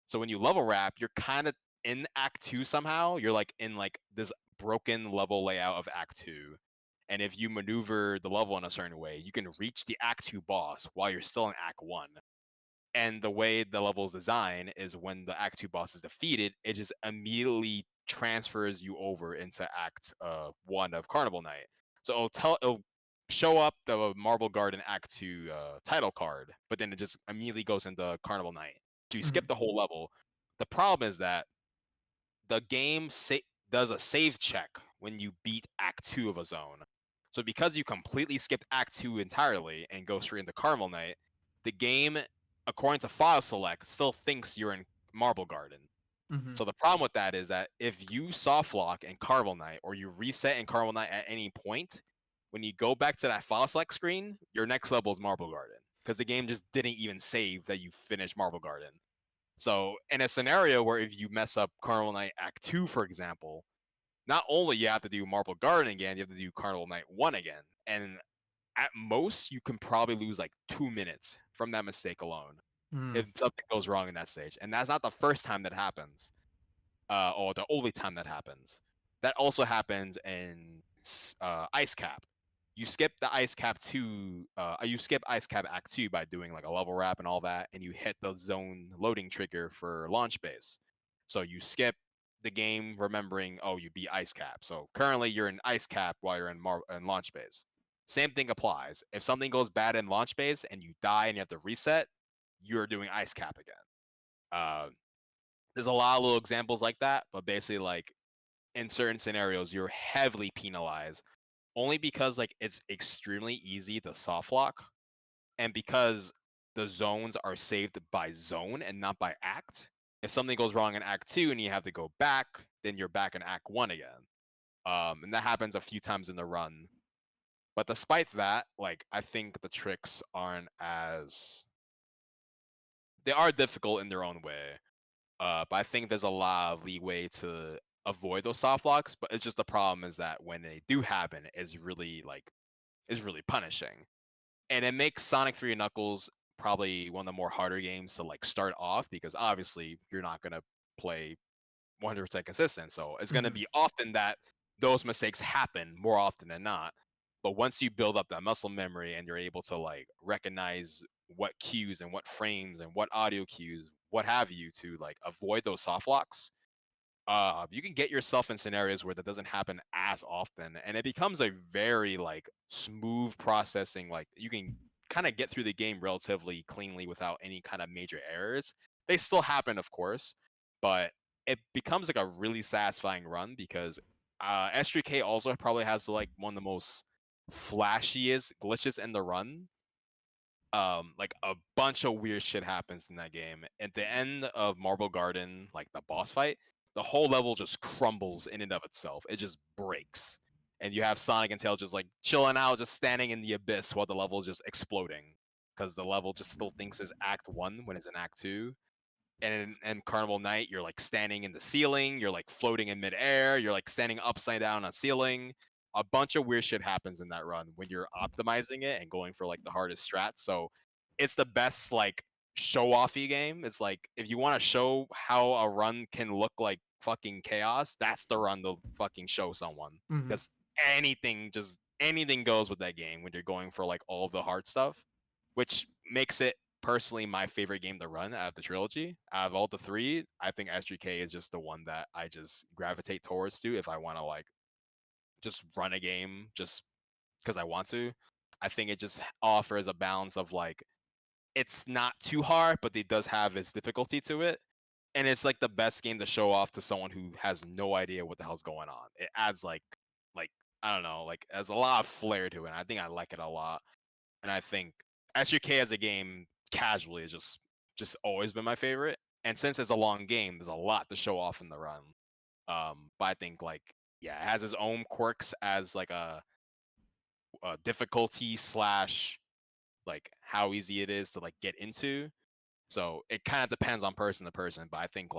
So when you level wrap, you're kind of in Act 2 somehow. You're like in like this broken level layout of Act 2. And if you maneuver the level in a certain way, you can reach the Act 2 boss while you're still in Act 1. And the way the level is designed is when the Act 2 boss is defeated, it just immediately transfers you over into Act 1 of Carnival Night. So it'll show up the Marble Garden Act 2 title card, but then it just immediately goes into Carnival Night. So you Mm-hmm. skip the whole level. The problem is that the game does a save check when you beat Act 2 of a zone. So because you completely skipped Act 2 entirely and go straight into Carnival Night, the game, according to file select, still thinks you're in Marble Garden. Mm-hmm. So the problem with that is that if you soft lock in Carnival Night or you reset in Carnival Night at any point, when you go back to that file select screen, your next level is Marble Garden because the game just didn't even save that you finished Marble Garden. So in a scenario where if you mess up Carnival Night Act 2, for example, not only you have to do Marble Garden again, you have to do Carnival Night 1 again. And at most, you can probably lose like 2 minutes from that mistake alone Mm-hmm. if something goes wrong in that stage. And that's not the first time that happens, or the only time that happens. That also happens in Ice Cap. you skip the Ice Cap 2, you skip Ice Cap Act 2 by doing like a level wrap and all that, and you hit the zone loading trigger for launch base. So you skip the game remembering, oh, you beat Ice Cap. So currently you're in Ice Cap while you're in launch base. Same thing applies. If something goes bad in launch base and you die and you have to reset, you're doing Ice Cap again. There's a lot of little examples like that, but basically like in certain scenarios, you're heavily penalized only because like it's extremely easy to soft lock, and because the zones are saved by zone and not by act. If something goes wrong in Act 2 and you have to go back, then you're back in Act 1 again. And that happens a few times in the run. But despite that, like I think the tricks aren't as they are difficult in their own way. But I think there's a lot of leeway to avoid those soft locks. But it's just the problem is that when they do happen, it's really punishing, and it makes Sonic 3 and Knuckles probably one of the more harder games to like start off because obviously you're not gonna play 100% consistent. So it's gonna Mhm. be often that those mistakes happen more often than not. But once you build up that muscle memory and you're able to like recognize what cues and what frames and what audio cues, what have you, to like avoid those soft locks, you can get yourself in scenarios where that doesn't happen as often, and it becomes a very like smooth processing. Like you can kind of get through the game relatively cleanly without any kind of major errors. They still happen, of course, but it becomes like a really satisfying run because S3K also probably has like one of the most flashiest glitches in the run. Like a bunch of weird shit happens in that game. At the end of Marble Garden, like the boss fight, the whole level just crumbles in and of itself. It just breaks. And you have Sonic and Tails just like chilling out, just standing in the abyss while the level is just exploding. Because the level just still thinks it's Act 1 when it's in Act 2. And in Carnival Night, you're like standing in the ceiling, you're like floating in midair, you're like standing upside down on ceiling. A bunch of weird shit happens in that run when you're optimizing it and going for like the hardest strats. So it's the best like show offy game. It's like if you want to show how a run can look like fucking chaos, that's the run to fucking show someone. Mhm. Because anything goes with that game when you're going for like all of the hard stuff, which makes it personally my favorite game to run out of the trilogy. Out of all the three, I think S3K is just the one that I just gravitate towards to if I want to like just run a game just because I want to. I think it just offers a balance of like it's not too hard, but it does have its difficulty to it. And it's like the best game to show off to someone who has no idea what the hell's going on. It adds like I don't know, like has a lot of flair to it. And I think I like it a lot. And I think SUK as a game casually is just always been my favorite. And since it's a long game, there's a lot to show off in the run. But I think like yeah, it has its own quirks as like a difficulty slash like how easy it is to like get into. So it kind of depends on person to person, but I think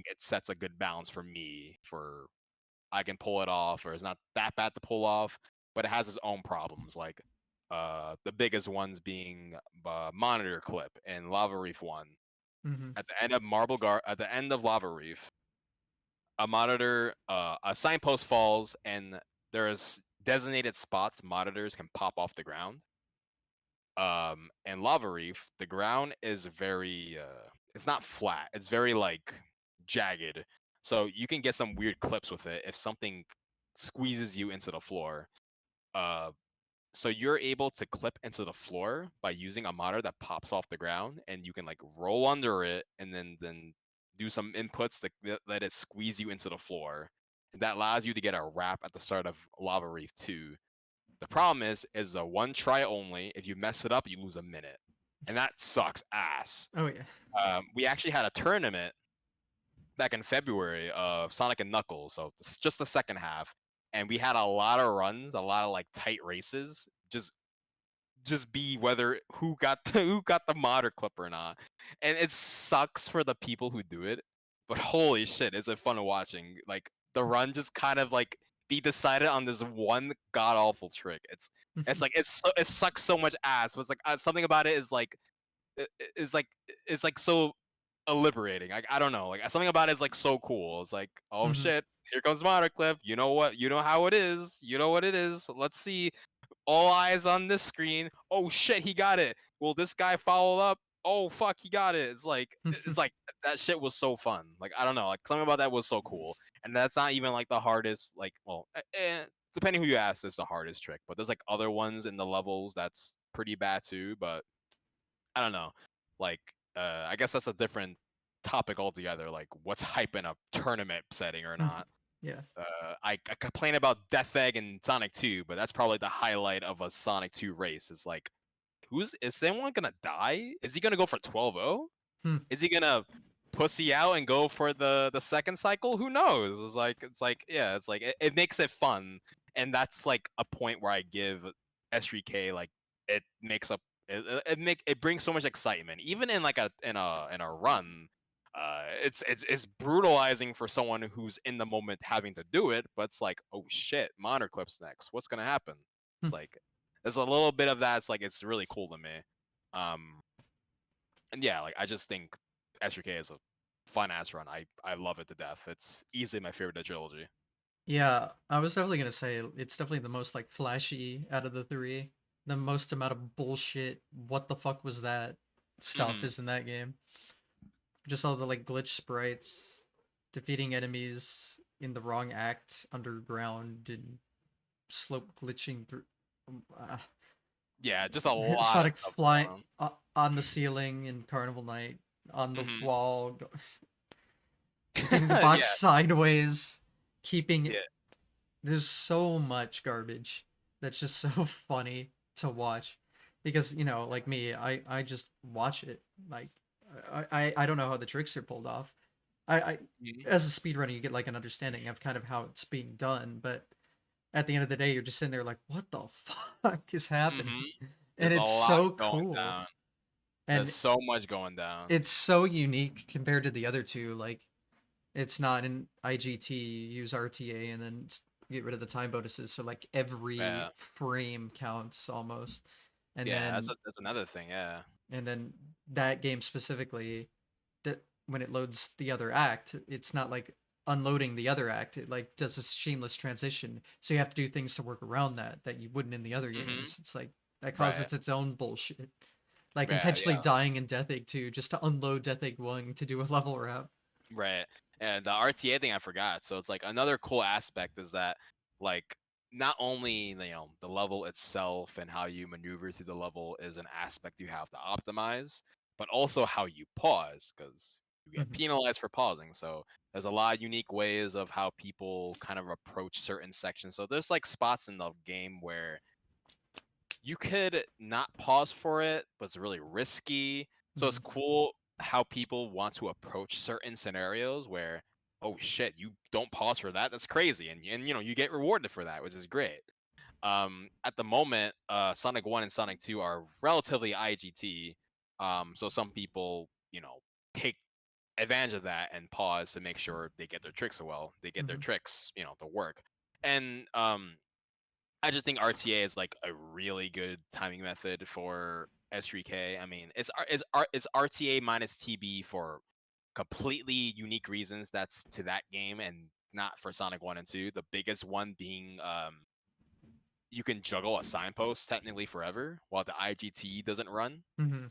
it sets a good balance for me for I can pull it off, or it's not that bad to pull off, but it has its own problems. Like the biggest ones being monitor clip in Lava Reef One. Mhm. At the end of at the end of Lava Reef, a signpost falls, and there's designated spots monitors can pop off the ground. And Lava Reef, the ground is very it's not flat. It's very like jagged. So you can get some weird clips with it if something squeezes you into the floor. Uh so you're able to clip into the floor by using a monitor that pops off the ground, and you can like roll under it and then do some inputs that let it squeeze you into the floor. And that allows you to get a wrap at the start of Lava Reef 2. The problem is a one try only. If you mess it up, you lose a minute, and that sucks ass. Oh yeah. We actually had a tournament back in February of Sonic and Knuckles, so it's just the second half, and we had a lot of runs, a lot of like tight races. Just be whether who got who got the mod or clip or not, and it sucks for the people who do it. But holy shit, is it fun watching? Like the run just kind of like be decided on this one god awful trick. It's like it sucks so much ass. But it's like something about it is like it's like so liberating. I don't know. Like something about it is like so cool. It's like oh Mhm. shit, here comes Motor Clip. You know what? You know how it is. You know what it is. Let's see all eyes on this screen. Oh shit, he got it. Will this guy follow up? Oh fuck, he got it. It's like that shit was so fun. Like I don't know, like something about that was so cool. And that's not even like the hardest. Like well, depending who you ask, it's the hardest trick. But there's like other ones in the levels that's pretty bad too. But I don't know. Like I guess that's a different topic altogether. Like what's hype in a tournament setting or not. Yeah. I complain about Death Egg and Sonic 2, but that's probably the highlight of a Sonic 2 race. Is like, is anyone gonna die? Is he gonna go for 12-0? Hmm. Is he gonna pussy out and go for the second cycle? Who knows? It makes it fun, and that's like a point where I give S3K like it makes up it brings so much excitement, even in like a run. It's brutalizing for someone who's in the moment having to do it, but it's like, oh shit, monitor clips next. What's gonna happen? Hmm. It's like there's a little bit of that. It's like it's really cool to me. Um, and yeah, like I just think SRK is a fun ass run. I love it to death. It's easily my favorite of the trilogy. Yeah, I was definitely gonna say it's definitely the most like flashy out of the three. The most amount of bullshit. What the fuck was that? Stuff Hmm. is in that game. Just all the like glitch sprites, defeating enemies in the wrong act underground and slope glitching through. Uh, Yeah, just a lot of Sonic stuff going flying on. on the ceiling in Carnival Night, on the Hmm. wall, getting the box Yeah, sideways, keeping yeah. there's so much garbage that's just so funny to watch because like me I just watch it like I don't know how the tricks are pulled off. I Mhm. as a speedrunner you get like an understanding of kind of how it's being done, but at the end of the day you're just sitting there like what the fuck is happening, Mhm. and There's a it's lot so going cool, down. There's and so much going down. it's so unique compared to the other two. Like it's not in IGT, you use RTA and then get rid of the time bonuses. So like every Yeah, frame counts almost. And yeah. then That's another thing. Yeah. and then that game specifically, that when it loads the other act, it's not like unloading the other act. It like does a shameless transition. So you have to do things to work around that you wouldn't in the other Hmm. games. It's like that Right. causes its own bullshit. Like Yeah. intentionally Yeah. dying in Death Egg 2 just to unload Death Egg 1 to do a level wrap. Right. And the RTA thing I forgot. So it's like another cool aspect is that like not only the level itself and how you maneuver through the level is an aspect you have to optimize, but also how you pause because you get Mhm. penalized for pausing. So there's a lot of unique ways of how people kind of approach certain sections. So there's like spots in the game where you could not pause for it, but it's really risky. So it's Mhm. cool how people want to approach certain scenarios where, oh shit, you don't pause for that. That's crazy, and you get rewarded for that, which is great. At the moment, Sonic 1 and Sonic 2 are relatively IGT. So some people, take advantage of that and pause to make sure they get their tricks well. They get their Mhm. tricks, to work. And I just think RTA is like a really good timing method for S3K. I mean, it's RTA minus TB for completely unique reasons. That's to that game and not for Sonic 1 and 2. The biggest one being you can juggle a signpost technically forever while the IGT doesn't run. Mhm.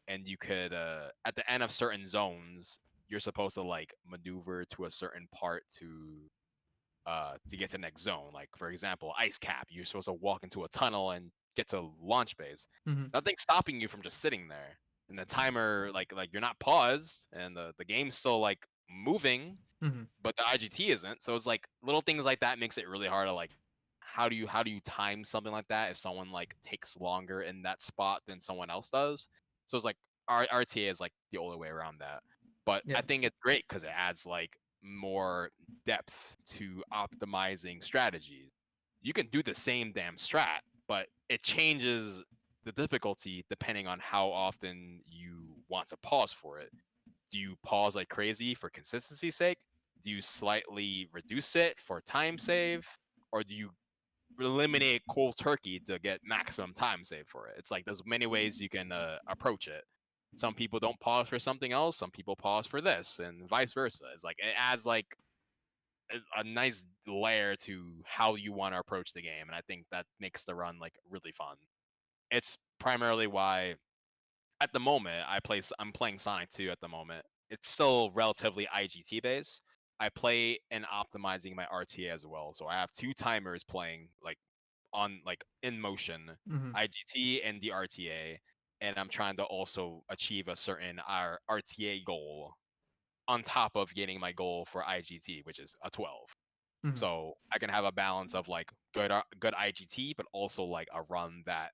And you could at the end of certain zones, you're supposed to like maneuver to a certain part to get to the next zone. Like for example, ice cap. You're supposed to walk into a tunnel and get to launch base. Mhm. Nothing's stopping you from just sitting there. And the timer, like you're not paused, and the game's still like moving, Mhm. but the IGT isn't. So it's like little things like that makes it really hard to like how do you time something like that if someone like takes longer in that spot than someone else does. So it's like RTA is like the only way around that. But Yeah. I think it's great because it adds like more depth to optimizing strategies. You can do the same damn strat, but it changes the difficulty depending on how often you want to pause for it. Do you pause like crazy for consistency's sake? Do you slightly reduce it for time save? Or do you eliminate cold turkey to get maximum time save for it? It's like there's many ways you can approach it. Some people don't pause for something else, some people pause for this, and vice versa. It's like it adds like a nice layer to how you want to approach the game, and I think that makes the run like really fun. It's primarily why at the moment I'm playing Sonic 2 at the moment. It's still relatively IGT based. I play and optimizing my RTA as well. So I have two timers playing like in motion, Mm-hmm. IGT and the RTA, and I'm trying to also achieve a certain RTA goal on top of getting my goal for IGT, which is a 12. Mm-hmm. So I can have a balance of like good IGT, but also like a run that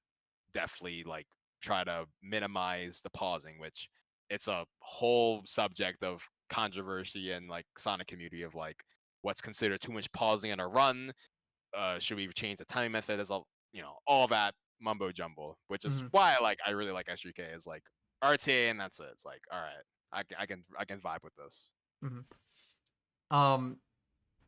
definitely like try to minimize the pausing, which it's a whole subject of controversy and like Sonic community of like what's considered too much pausing in a run. Should we change the timing method? As all that mumbo jumbo, which is Mm-hmm. why I really like SGK is like RTA and that's it. It's like all right, I can vibe with this. Mm-hmm.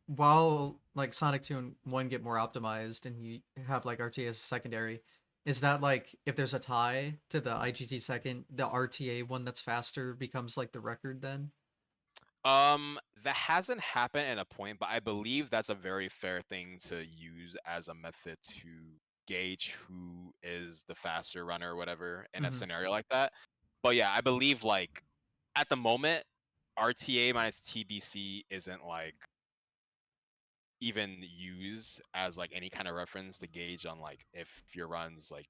While like Sonic 2 and 1 get more optimized and you have like RTA as a secondary, is that like if there's a tie to the IGT second, the RTA one that's faster becomes like the record then? That hasn't happened at a point, but I believe that's a very fair thing to use as a method to gauge who is the faster runner or whatever in a Mm-hmm. scenario like that. But yeah, I believe like at the moment, RTA minus TBC isn't like even used as like any kind of reference to gauge on like if your run's like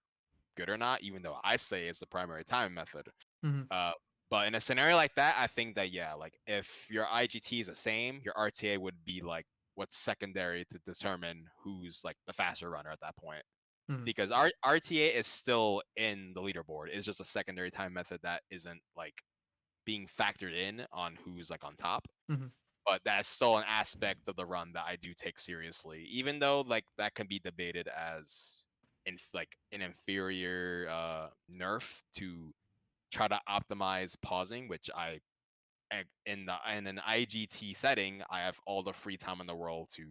good or not, even though I say it's the primary timing method. Mm-hmm. Uh, but in a scenario like that, I think that yeah, like if your IGT is the same, your RTA would be like what's secondary to determine who's like the faster runner at that point. Mm-hmm. Because our RTA is still in the leaderboard. It's just a secondary time method that isn't like being factored in on who's like on top. Mm-hmm. But that's still an aspect of the run that I do take seriously, even though like that can be debated as like an inferior nerf to try to optimize pausing, which in an IGT setting, I have all the free time in the world to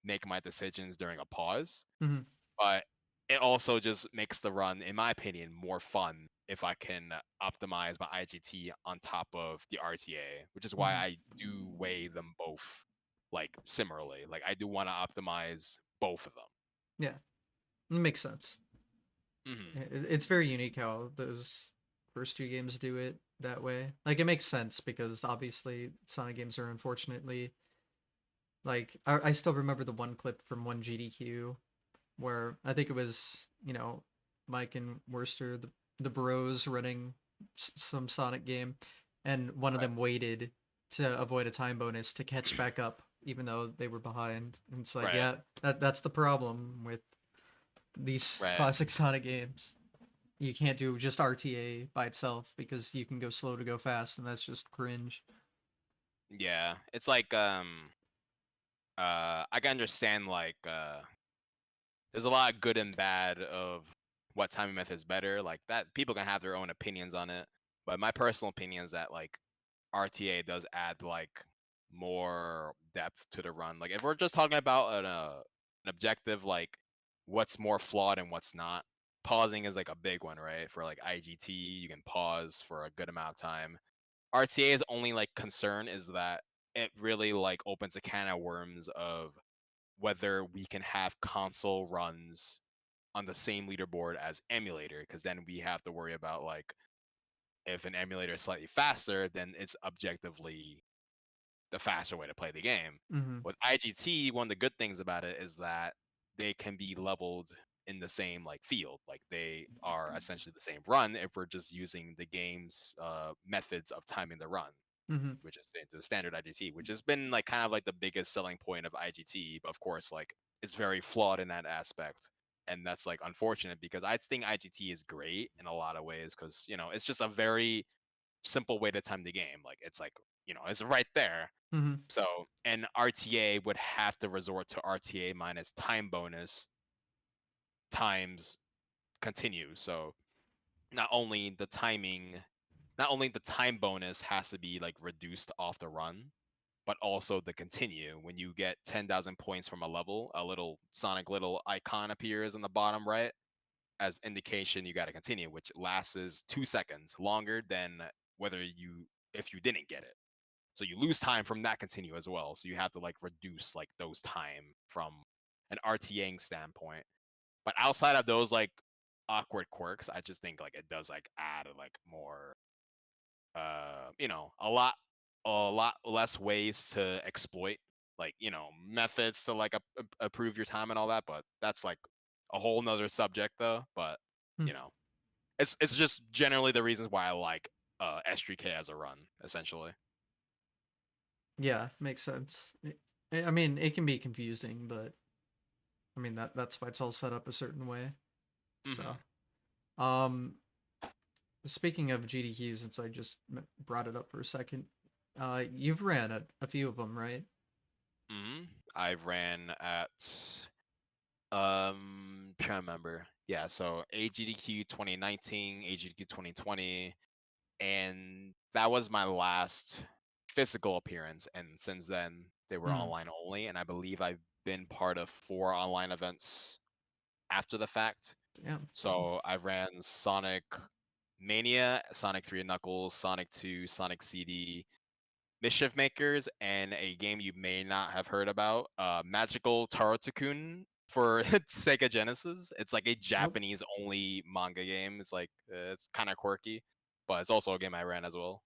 make my decisions during a pause. Mm-hmm. But it also just makes the run, in my opinion, more fun if I can optimize my IGT on top of the RTA, which is why Mm-hmm. I do weigh them both like similarly. Like I do want to optimize both of them. Yeah, it makes sense. Hmm. It's very unique how those first two games do it that way. Like it makes sense because obviously Sonic games are unfortunately like I still remember the one clip from one GDQ where I think it was Mike and Worcester the bros running some Sonic game, and one of Right. them waited to avoid a time bonus to catch back up even though they were behind. And it's like, Right. yeah, that's the problem with these Right. classic Sonic games. You can't do just RTA by itself because you can go slow to go fast, and that's just cringe. Yeah. It's like I can understand like there's a lot of good and bad of what timing method is better. Like that, people can have their own opinions on it. But my personal opinion is that like RTA does add like more depth to the run. Like if we're just talking about an objective, like what's more flawed and what's not. Pausing is like a big one, right? For like IGT, you can pause for a good amount of time. RTA's only like concern is that it really like opens a can of worms of whether we can have console runs on the same leaderboard as emulator, because then we have to worry about like if an emulator is slightly faster, then it's objectively the faster way to play the game. Mm-hmm. With IGT, one of the good things about it is that they can be leveled in the same like field. Like they are essentially the same run if we're just using the game's methods of timing the run, Mm-hmm. which is the standard IGT, which has been like kind of like the biggest selling point of IGT. But of course, like it's very flawed in that aspect. And that's like unfortunate because I think IGT is great in a lot of ways because, it's just a very simple way to time the game. Like it's like, it's right there. Mm-hmm. So, and RTA would have to resort to RTA minus time bonus times continue. So not only the timing, not only the time bonus has to be like reduced off the run, but also the continue. When you get 10,000 points from a level, a little Sonic little icon appears in the bottom right as indication you got to continue, which lasts 2 seconds longer than whether you if you didn't get it. So you lose time from that continue as well. So you have to like reduce like those time from an RTAing standpoint. But outside of those like awkward quirks, I just think like it does like add like more a lot less ways to exploit, like, methods to like approve your time and all that, but that's like a whole nother subject though. But Hmm. you know, it's just generally the reasons why I like S3K as a run, essentially. Yeah, makes sense. I mean, it can be confusing, but I mean that's why it's all set up a certain way. So, Hmm. um, speaking of GDQ, since I just brought it up for a second, you've ran a few of them, right? Hmm. I've ran at trying to remember. Yeah, so AGDQ 2019, AGDQ 2020, and that was my last physical appearance. And since then, they were Hmm. online only, and I believe I've been part of 4 online events after the fact. Damn. So I've ran Sonic Mania, Sonic 3 and Knuckles, Sonic 2, Sonic CD, Mischief Makers, and a game you may not have heard about, Magical Tarotakun for Sega Genesis. It's like a Nope. Japanese only manga game. It's like it's kind of quirky, but it's also a game I ran as well.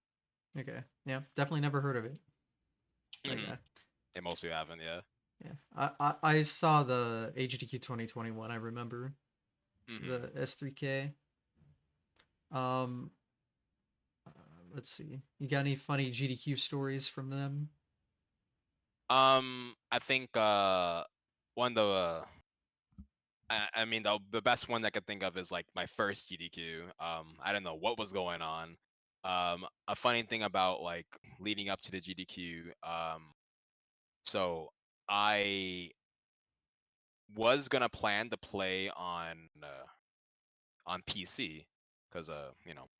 Okay. Yeah, definitely never heard of it. But Hmm. yeah, And most people haven't, yeah. yeah. I saw the HDQ 2021. I remember Hmm. the S3K. Um, uh, let's see. You got any funny GDQ stories from them? I think one of I mean the best one I could think of is like my first GDQ. I don't know what was going on. A funny thing about like leading up to the GDQ. So I was gonna plan to play on PC because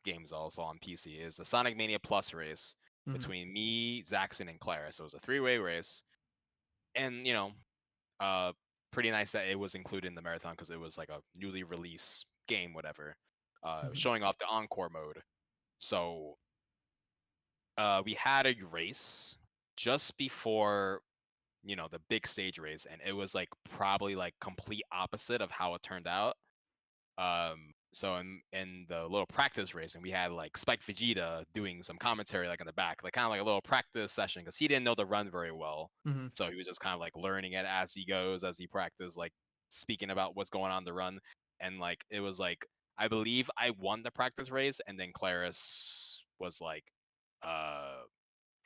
games also on PC is the Sonic Mania Plus race Hmm. between me, Zaxxon, and Clara. So it was a 3-way race, and uh, pretty nice that it was included in the marathon because it was like a newly released game, whatever, Hmm. showing off the encore mode. So we had a race just before the big stage race, and it was like probably like complete opposite of how it turned out. So in the little practice race, and we had like Spike Vegeta doing some commentary like in the back, like kind of like a little practice session because he didn't know the run very well. Hmm. So he was just kind of like learning it as he goes, as he practiced, like speaking about what's going on the run. And like it was like I believe I won the practice race, and then Claris was like uh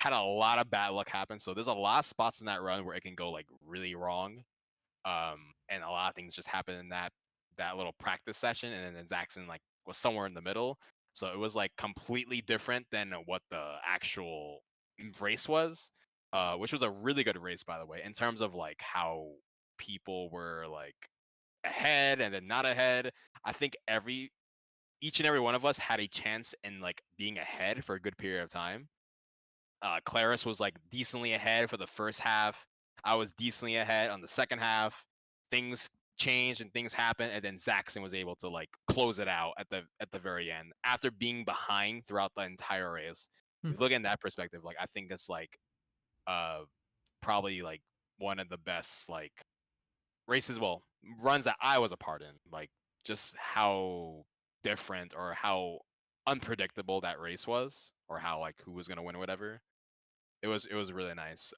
had a lot of bad luck happen. So there's a lot of spots in that run where it can go like really wrong. And a lot of things just happened in that little practice session, and then Zaxxon like was somewhere in the middle. So it was like completely different than what the actual race was, which was a really good race, by the way, in terms of like how people were like ahead and then not ahead. I think each and every one of us had a chance in like being ahead for a good period of time. Claris was like decently ahead for the first half. I was decently ahead on the second half. Things changed and things happened, and then Zaxxon was able to like close it out at the very end after being behind throughout the entire race. Hmm. If you look in that perspective, like I think it's like uh probably like one of the best like races, well, runs that I was a part in. Like just how different or how unpredictable that race was, or how like who was gonna win or whatever. It was really nice.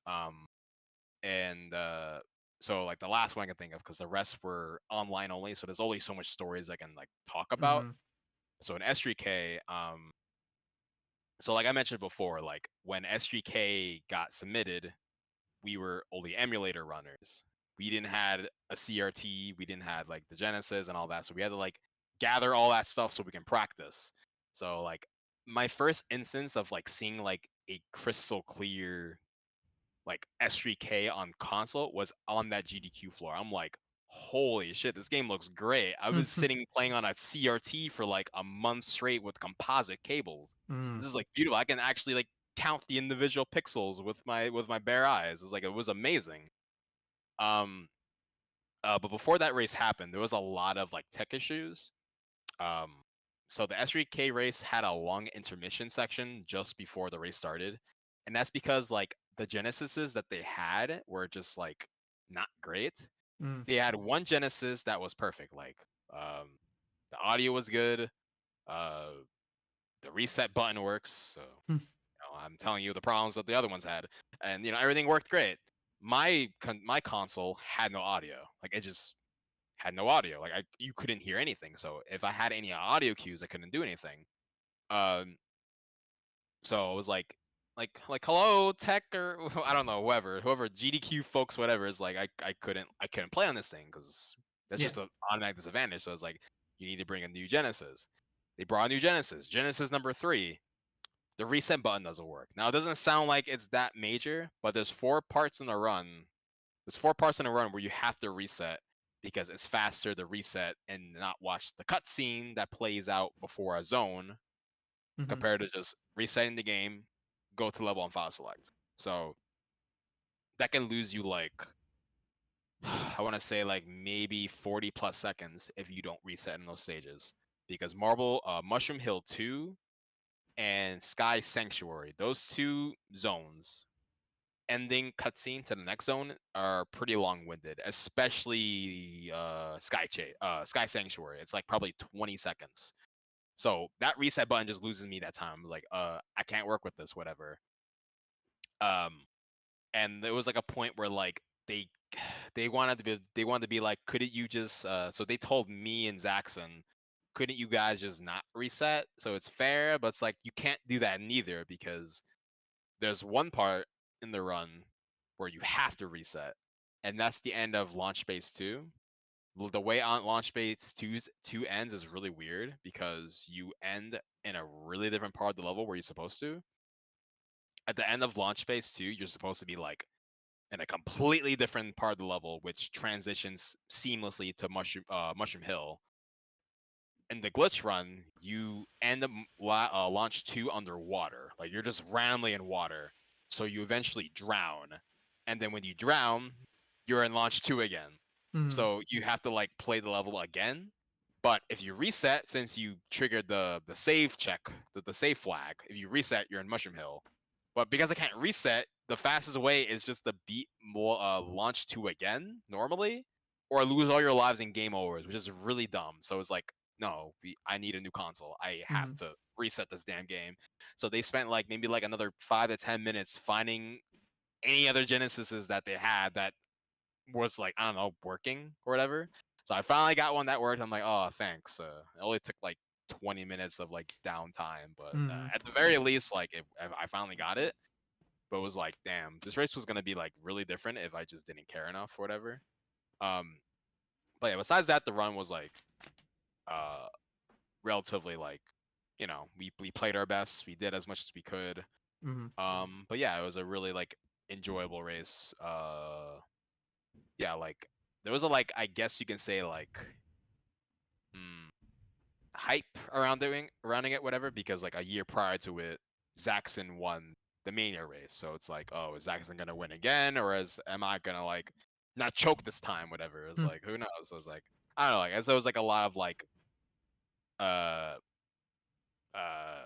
And so like the last one I can think of, because the rest were online only, so there's only so much stories I can like talk about. Hmm. So in S3K, so like I mentioned before, like when S3K got submitted, we were only emulator runners. We didn't had a CRT, we didn't have like the Genesis and all that, so we had to like gather all that stuff so we can practice. So like my first instance of like seeing like a crystal clear like S3K on console was on that GDQ floor. I'm like, holy shit, this game looks great. I was Hmm. sitting playing on a CRT for like a month straight with composite cables. Hmm. This is like beautiful. I can actually like count the individual pixels with my bare eyes. It's like it was amazing. Um but before that race happened, there was a lot of like tech issues. Um so the S3K race had a long intermission section just before the race started. and that's because like the Genesises that they had were just like not great. Mm. They had one Genesis that was perfect. Like um, the audio was good. Uh, the reset button works. So Hmm. I'm telling you the problems that the other ones had, and everything worked great. My console had no audio. Like it just had no audio. Like you couldn't hear anything. So if I had any audio cues, I couldn't do anything. Um, so it was like hello tech or I don't know whoever GDQ folks whatever is like I couldn't play on this thing because that's Yeah. just an automatic disadvantage. So it's like you need to bring a new Genesis. They brought a new Genesis number 3. The reset button doesn't work. Now it doesn't sound like it's that major, but there's 4 parts in a run. There's 4 parts in a run where you have to reset because it's faster to reset and not watch the cutscene that plays out before a zone Mm-hmm. compared to just resetting the game, go to level and file select. So that can lose you like I want to say like maybe 40 plus seconds if you don't reset in those stages because Mushroom Hill 2 and Sky Sanctuary, those 2 zones ending cutscene to the next zone are pretty long-winded, especially Sky Sanctuary. It's like probably 20 seconds. So that reset button just loses me that time. Like, I can't work with this, whatever. Um, and there was like a point where like they wanted to be like, couldn't you just so they told me and Zaxxon, couldn't you guys just not reset? So it's fair, but it's like you can't do that neither because there's one part in the run where you have to reset, and that's the end of Launch Base 2. The way on Launch Base 2 ends is really weird because you end in a really different part of the level where you're supposed to. At the end of Launch Base 2, you're supposed to be like in a completely different part of the level, which transitions seamlessly to Mushroom Hill. In the glitch run, you end up launch 2 underwater. Like you're just randomly in water, so you eventually drown, and then when you drown, you're in launch 2 again. Mm-hmm. So you have to like play the level again. But if you reset, since you triggered the save check, the save flag, if you reset, you're in Mushroom Hill. But because I can't reset, the fastest way is just to beat launch 2 again normally, or lose all your lives in game overs, which is really dumb. So it's like, no, I need a new console. I have Mm-hmm. to reset this damn game. So they spent like maybe like another 5 to 10 minutes finding any other Genesises that they had that was like, I don't know, working or whatever. So I finally got one that worked. I'm like, oh, thanks. It only took like 20 minutes of like downtime, but Mm-hmm. at the very least, like I finally got it. But it was like, damn, this race was gonna be like really different if I just didn't care enough or whatever. Um, but yeah, besides that, the run was like uh relatively like, we played our best, we did as much as we could. Mm-hmm. But yeah, it was a really like enjoyable race. Yeah, like there was a like I guess you can say like mm, hype surrounding it, whatever, because like a year prior to it, Zaxxon won the Mania race. So it's like, oh, is Zaxxon gonna win again, or am I gonna like not choke this time, whatever? It's like who knows? So it's like I don't know, like so it was like a lot of like uh uh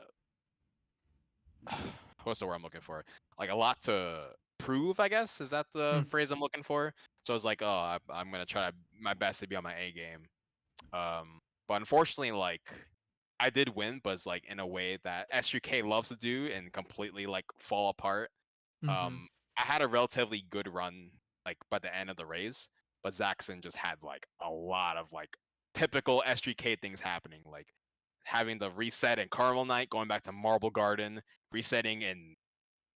what's the word I'm looking for? Like a lot to prove, I guess. Is that the Mm-hmm. phrase I'm looking for? So it's like, oh, I'm gonna try my best to be on my A game. But unfortunately, like I did win, but it's like in a way that SUK loves to do and completely like fall apart. Mm-hmm. I had a relatively good run, like by the end of the race, but Zaxxon just had like a lot of like typical SGK things happening, like having the reset in Carnival Night, going back to Marble Garden, resetting and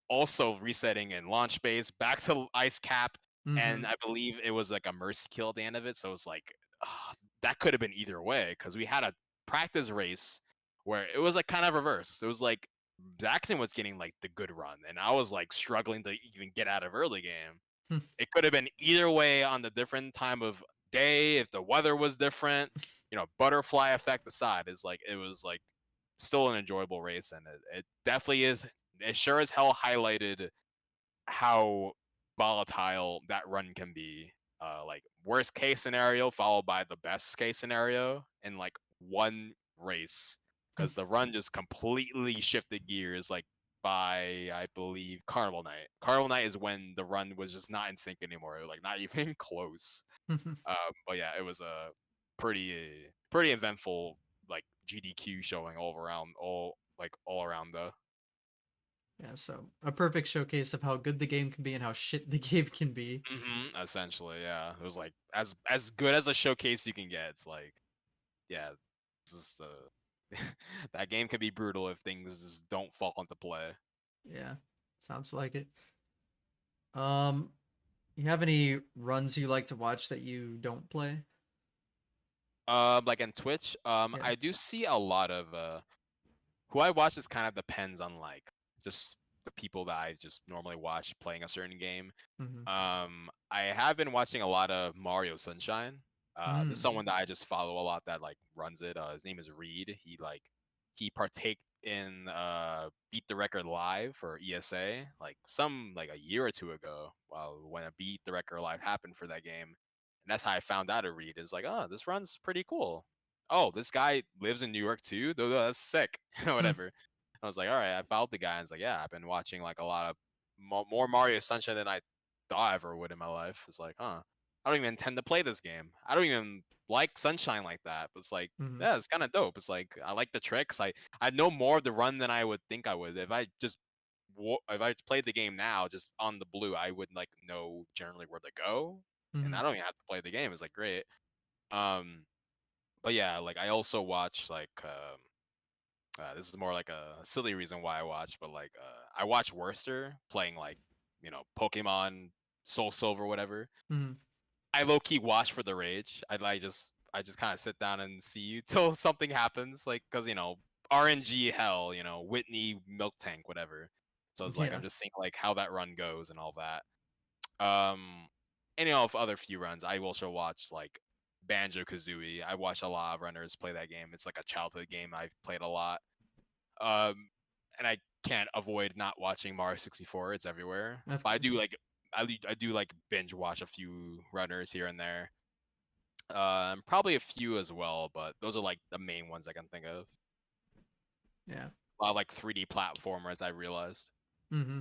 also resetting in Launch Base, back to Ice Cap, Mm-hmm. and I believe it was like a mercy kill at the end of it. So it's like that could have been either way because we had a practice race where it was like kind of reversed. It was like Jackson was getting like the good run, and I was like struggling to even get out of early game. It could have been either way on the different time of day if the weather was different. Butterfly effect aside, is like it was like still an enjoyable race, and it definitely is. It sure as hell highlighted how volatile that run can be. Like worst case scenario followed by the best case scenario in like one race, because the run just completely shifted gears like by, I believe, Carnival Night. Carnival Night is when the run was just not in sync anymore, like not even close. But yeah, it was a pretty eventful like GDQ showing all around though. Yeah, so a perfect showcase of how good the game can be and how shit the game can be. Essentially, yeah, it was like as good as a showcase you can get. It's like, yeah, this is the that game can be brutal if things just don't fall into play. Yeah, sounds like it. Um, you have any runs you like to watch that you don't play? Like in Twitch, Yeah. I do see a lot of who I watch. Is kind of depends on like just the people that I just normally watch playing a certain game. Mm-hmm. I have been watching a lot of Mario Sunshine. There's Mm. someone that I just follow a lot that like runs it. His name is Reed. He partaked in Beat the Record Live for ESA like a year or two ago. When a Beat the Record Live happened for that game, and that's how I found out of Reed. Is like, oh, this run's pretty cool. Oh, this guy lives in New York too. Though that's sick. Mm. Whatever. I was like, all right. I followed the guy. And it's like, yeah, I've been watching like a lot of more Mario Sunshine than I thought I ever would in my life. It's like, huh, I don't even intend to play this game. I don't even like Sunshine like that. But it's like, Mm-hmm. yeah, it's kind of dope. It's like I like the tricks. I know more of the run than I would think I would. If I played the game now just on the blue, I would like know generally where to go, and Mm-hmm. I don't even have to play the game. It's like great. Um, but yeah, like I also watch like this is more like a silly reason why I watch, but like I watch Worcester playing like Pokemon Soul Silver, whatever. Mm-hmm. I low key watch for the rage. I just kind of sit down and see you till something happens, like because RNG hell, Whitney Milk Tank, whatever. So it's like Yeah. I'm just seeing like how that run goes and all that. And for other few runs, I also watch like Banjo Kazooie. I watch a lot of runners play that game. It's like a childhood game I've played a lot. Um, and I can't avoid not watching Mario 64. It's everywhere. Of But course. I do like binge watch a few runners here and there. Probably a few as well, but those are like the main ones I can think of. Yeah. A lot of like 3D platformers, I realized. Mm-hmm.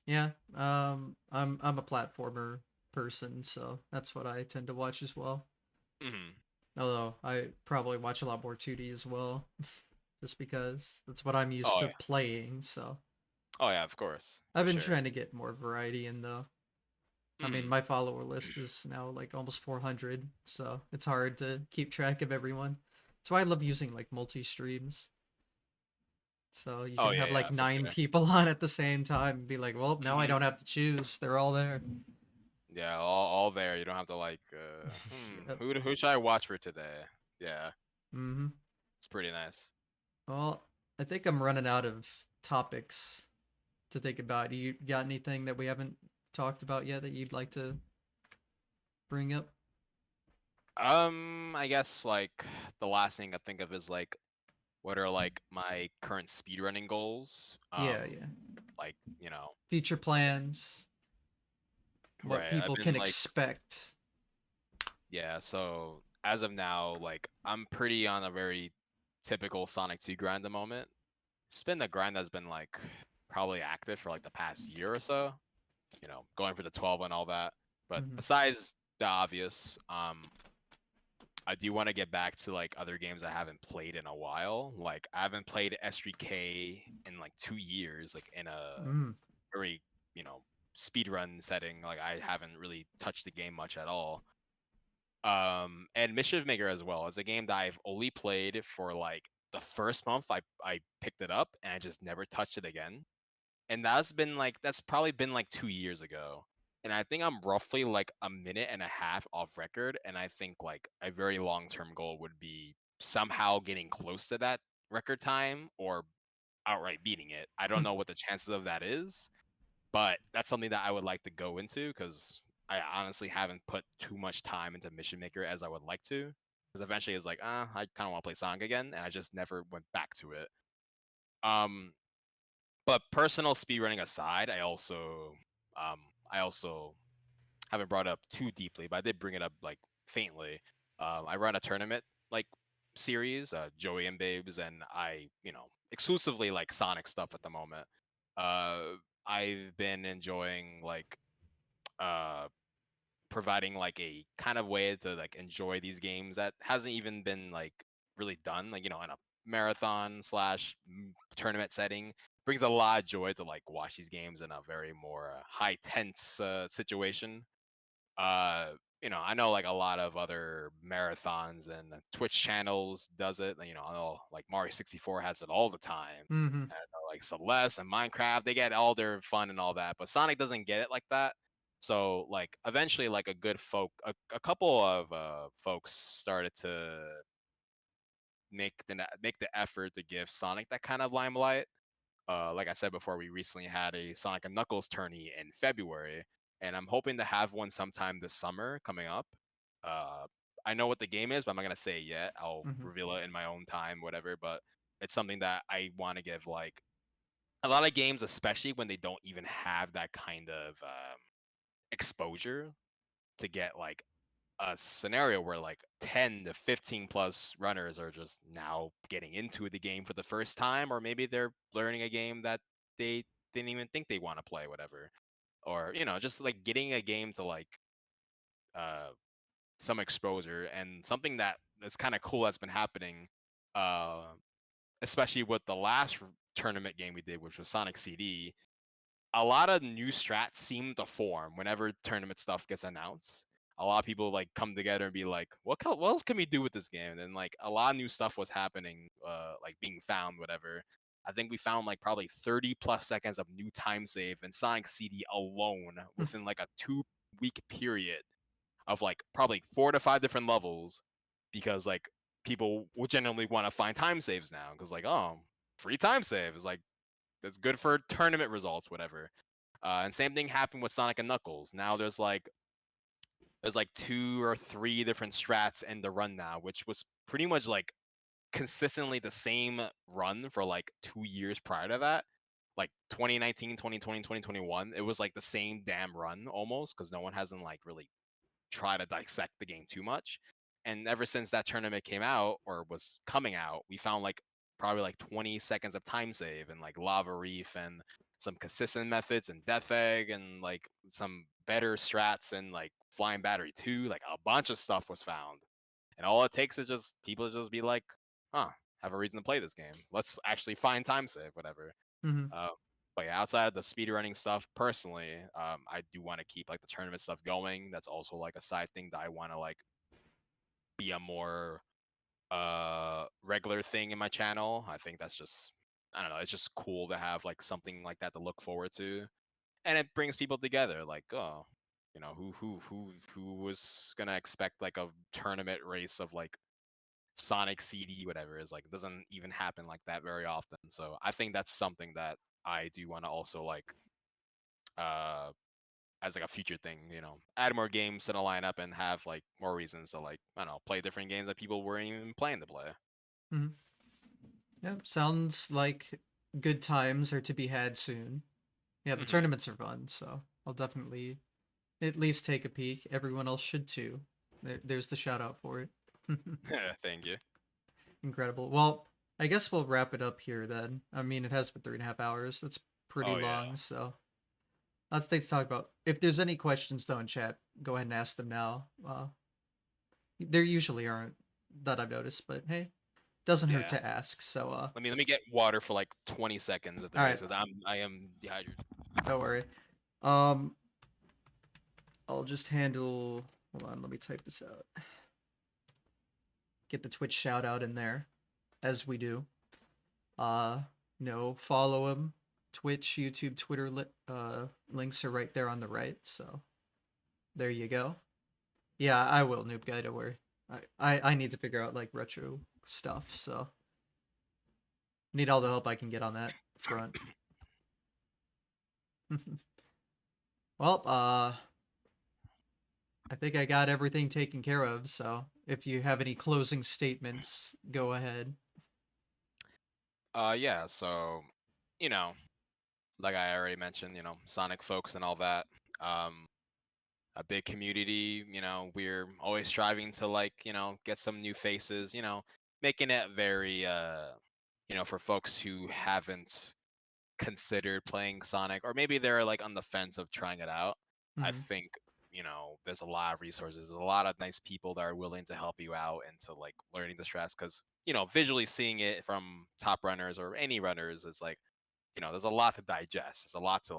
Yeah. I'm a platformer person, so that's what I tend to watch as well. Hmm. Although I probably watch a lot more 2D as well, just because that's what I'm used Oh to yeah. playing. So Oh yeah, of course, I've for been sure. trying to get more variety in though. I mean, Hmm. my follower list is now like almost 400, so it's hard to keep track of everyone. That's why I love using like multi streams. So you Oh can yeah, have yeah, like for nine sure. people on at the same time and be like, well, now I Hmm. don't have to choose. They're all there. Yeah, all there. You don't have to like, Yep. who should I watch for today? Yeah, Mm-hmm. it's pretty nice. Well, I think I'm running out of topics to think about. You got anything that we haven't talked about yet that you'd like to bring up? I guess like the last thing I think of is like what are like my current speedrunning goals? Yeah, yeah. Like Future plans, what right. I've people been can like, expect. yeah. So as of now, like I'm pretty on a very typical Sonic 2 grind at the moment. It's been the grind that's been like probably active for like the past year or so. Going for the 12 and all that. But Mm-hmm. besides the obvious, I do want to get back to like other games I haven't played in a while. Like I haven't played S3K in like 2 years, like in a Mm. very, speedrun setting. Like I haven't really touched the game much at all. And Mischief Maker as well. It's a game that I've only played for like the first month I picked it up and I just never touched it again. And that's probably been like 2 years ago. And I think I'm roughly like a minute and a half off record. And I think like a very long term goal would be somehow getting close to that record time or outright beating it. I don't know what the chances of that is, but that's something that I would like to go into because I honestly haven't put too much time into Mission Maker as I would like to. Because eventually it's like, I kind of want to play Sonic again, and I just never went back to it. Um, but personal speedrunning aside, um, I also haven't brought it up too deeply, but I did bring it up like faintly. I run a tournament like series, Joey and Babes, and I, exclusively like Sonic stuff at the moment. I've been enjoying like uh providing like a kind of way to like enjoy these games that hasn't even been like really done, like in a marathon slash tournament setting. Brings a lot of joy to like watch these games in a very more high tense situation. uh I know like a lot of other marathons and Twitch channels does it. I know like Mario 64 has it all the time. Mm-hmm. And I know, like Celeste and Minecraft, they get all their fun and all that, but Sonic doesn't get it like that. So like eventually like a couple of folks started to make the effort to give Sonic that kind of limelight. Like I said before, we recently had a Sonic and Knuckles tourney in February, and I'm hoping to have one sometime this summer coming up. Uh, I know what the game is, but I'm not gonna say it yet. I'll Mm-hmm. reveal it in my own time, whatever. But it's something that I want to give like a lot of games, especially when they don't even have that kind of exposure, to get like a scenario where like 10 to 15 plus runners are just now getting into the game for the first time, or maybe they're learning a game that they didn't even think they want to play, whatever. Or just like getting a game to like uh some exposure. And something that is kind of cool that's been happening, uh especially with the last tournament game we did, which was Sonic CD. A lot of new strats seem to form whenever tournament stuff gets announced. A lot of people like come together and be like, what else can we do with this game?" And like a lot of new stuff was happening, like being found, whatever. I think we found like probably 30 plus seconds of new time save in Sonic CD alone within like a 2 week period of like probably 4 to 5 different levels, because like people will generally want to find time saves now because like, oh, free time save is like that's good for tournament results, whatever. And same thing happened with Sonic and Knuckles. Now there's like 2 or 3 different strats in the run now, which was pretty much like consistently the same run for like 2 years prior to that. Like 2019, 2020, 2021, it was like the same damn run almost, because no one hasn't like really try to dissect the game too much. And ever since that tournament came out or was coming out, we found like probably like 20 seconds of time save and like Lava Reef and some consistent methods and Death Egg and like some better strats and like Flying Battery 2. Like a bunch of stuff was found. And all it takes is just people to just be like, huh, have a reason to play this game. Let's actually find time save, whatever. Mm-hmm. Uh, but yeah, outside of the speedrunning stuff, personally, I do want to keep like the tournament stuff going. That's also like a side thing that I want to like be a more regular thing in my channel. I think that's just, I don't know, it's just cool to have like something like that to look forward to, and it brings people together. Like, oh, who was gonna expect like a tournament race of like Sonic CD, whatever, is like, it doesn't even happen like that very often. So I think that's something that I do want to also like uh as like a future thing, add more games to the lineup and have like more reasons to like, I don't know, play different games that people weren't even planning to play. Mm-hmm. Yep. Sounds like good times are to be had soon. Yeah, the Hmm. tournaments are fun, so I'll definitely at least take a peek. Everyone else should too. There's the shout out for it. Thank you. Incredible. Well, I guess we'll wrap it up here then. I mean, it has been 3.5 hours. That's pretty Oh yeah. long, so lots of things to talk about. If there's any questions though in chat, go ahead and ask them now. There usually aren't that I've noticed, but hey, doesn't hurt Yeah. to ask. So, Let me get water for like 20 seconds if all there right, is. 'Cause I am dehydrated. don't worry. Um, I'll just handle. Hold on, let me type this out. Get the Twitch shout out in there, as we do. Uh, follow him. Twitch, YouTube, Twitter. Links are right there on the right. So there you go. Yeah, I will, noob guy. Don't worry. I need to figure out like retro stuff. So need all the help I can get on that front. Well, I think I got everything taken care of. So if you have any closing statements, go ahead. Yeah, so you know, like I already mentioned, Sonic folks and all that. Um a big community, we're always striving to like, get some new faces, making it very for folks who haven't considered playing Sonic, or maybe they're like on the fence of trying it out, I Mhm. think there's a lot of resources, there's a lot of nice people that are willing to help you out into like learning the stress, because visually seeing it from top runners or any runners is like there's a lot to digest. It's a lot to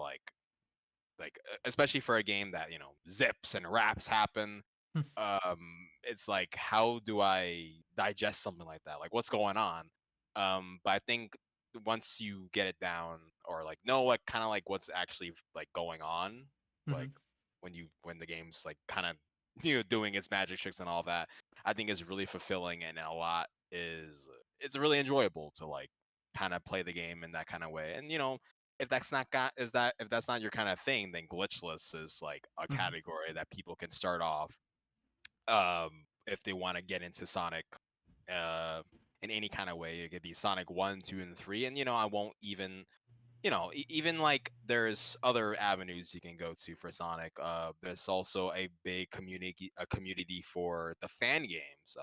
especially for a game that zips and wraps happen. It's like, how do I digest something like that? Like, what's going on? But I think once you get it down, or like know what kind of like what's actually like going on, like Mhm. when the game's like kind of doing its magic tricks and all that, I think is really fulfilling, and a lot is it's really enjoyable to like kind of play the game in that kind of way. And if that's not your kind of thing, then glitchless is like a Mhm. category that people can start off if they want to get into Sonic uh in any kind of way. It could be Sonic 1, 2, and 3. And I won't even even like there's other avenues you can go to for Sonic. There's also a community for the fan games.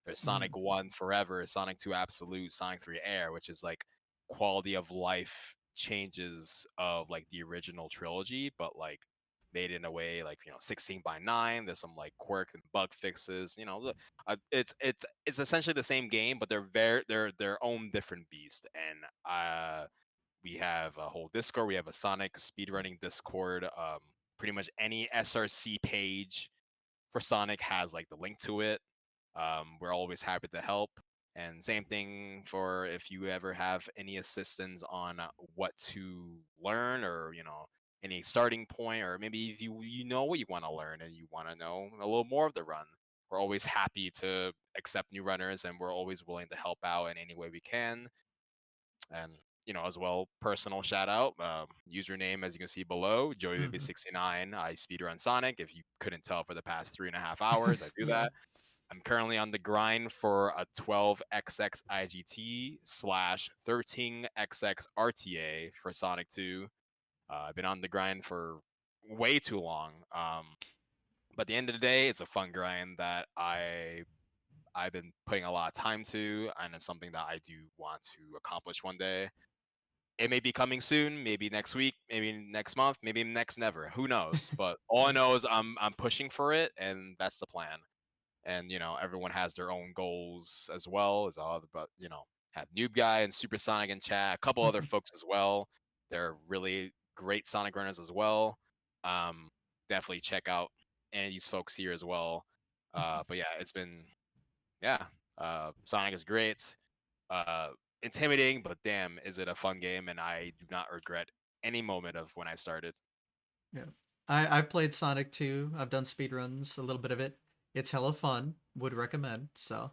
There's Mhm. Sonic 1 Forever, Sonic 2 Absolute, Sonic 3 Air, which is like quality of life changes of like the original trilogy, but like made in a way like 16 by 9. There's some like quirk and bug fixes. It's essentially the same game, but they're their own different beast. And we have a whole Discord. We have a Sonic speedrunning Discord. Pretty much any SRC page for Sonic has like the link to it. We're always happy to help. And same thing for if you ever have any assistance on what to learn, or any starting point, or maybe if you know what you want to learn and you want to know a little more of the run. We're always happy to accept new runners, and we're always willing to help out in any way we can. And as well, personal shout out, username as you can see below, Mhm. JoeyBaby69. I speedrun Sonic. If you couldn't tell, for the past 3.5 hours, I do Yeah. that. I'm currently on the grind for a 12xx IGT slash 13xx RTA for Sonic 2. I've been on the grind for way too long. But at the end of the day, it's a fun grind that I've been putting a lot of time to, and it's something that I do want to accomplish one day. It may be coming soon, maybe next week, maybe next month, maybe next never. Who knows? But all I Yeah. know is I'm pushing for it, and that's the plan. And everyone has their own goals as well. As all, but have Noob Guy and Supersonic in chat, a couple other folks as well. They're really great Sonic runners as well. Um, Definitely check out any of these folks here as well. But yeah, it's been yeah. Sonic is great. Uh, Intimidating, but damn, is it a fun game? And I do not regret any moment of when I started. Yeah. I've played Sonic 2. I've done speedruns, a little bit of it. It's hella fun. Would recommend. So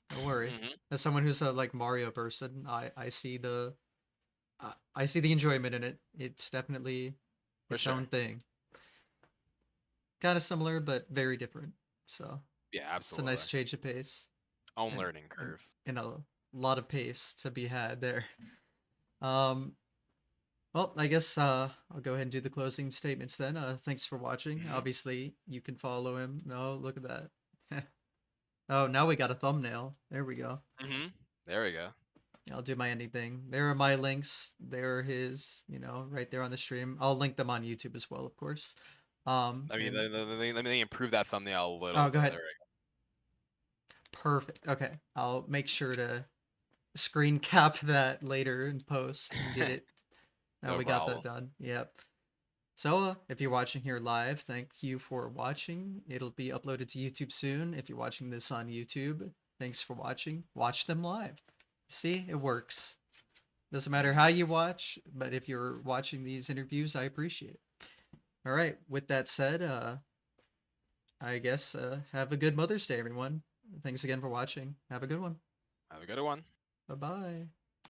don't worry. Hmm. As someone who's a like Mario person, I see I see the enjoyment in it. It's definitely For its sure. own thing. Kind of similar, but very different. So Yeah, it's a nice absolutely. change of pace, Own and learning and curve. and a lot of pace to be had there. Um, well, I guess I'll go ahead and do the closing statements then. Thanks for watching. Hmm. Obviously, you can follow him. No, look at that. Oh, now we got a thumbnail. There we go. Hmm. There we go. I'll do my ending thing. There are my links. There are his, right there on the stream. I'll link them on YouTube as well, of course. I mean, And let me improve that thumbnail a little oh, go bit. ahead. There Perfect. Okay, I'll make sure to screen cap that later in post and we get go. it. Now No we got that problem. done. Yep. So, if you're watching here live, thank you for watching. It'll be uploaded to YouTube soon. If you're watching this on YouTube, thanks for watching. Watch them live. See, it works. Doesn't matter how Hmm. you watch, but if you're watching these interviews, I appreciate it. All right. With that said, I guess have a good Mother's Day, everyone. Thanks again for watching. Have a good one. Have a good one. Bye bye.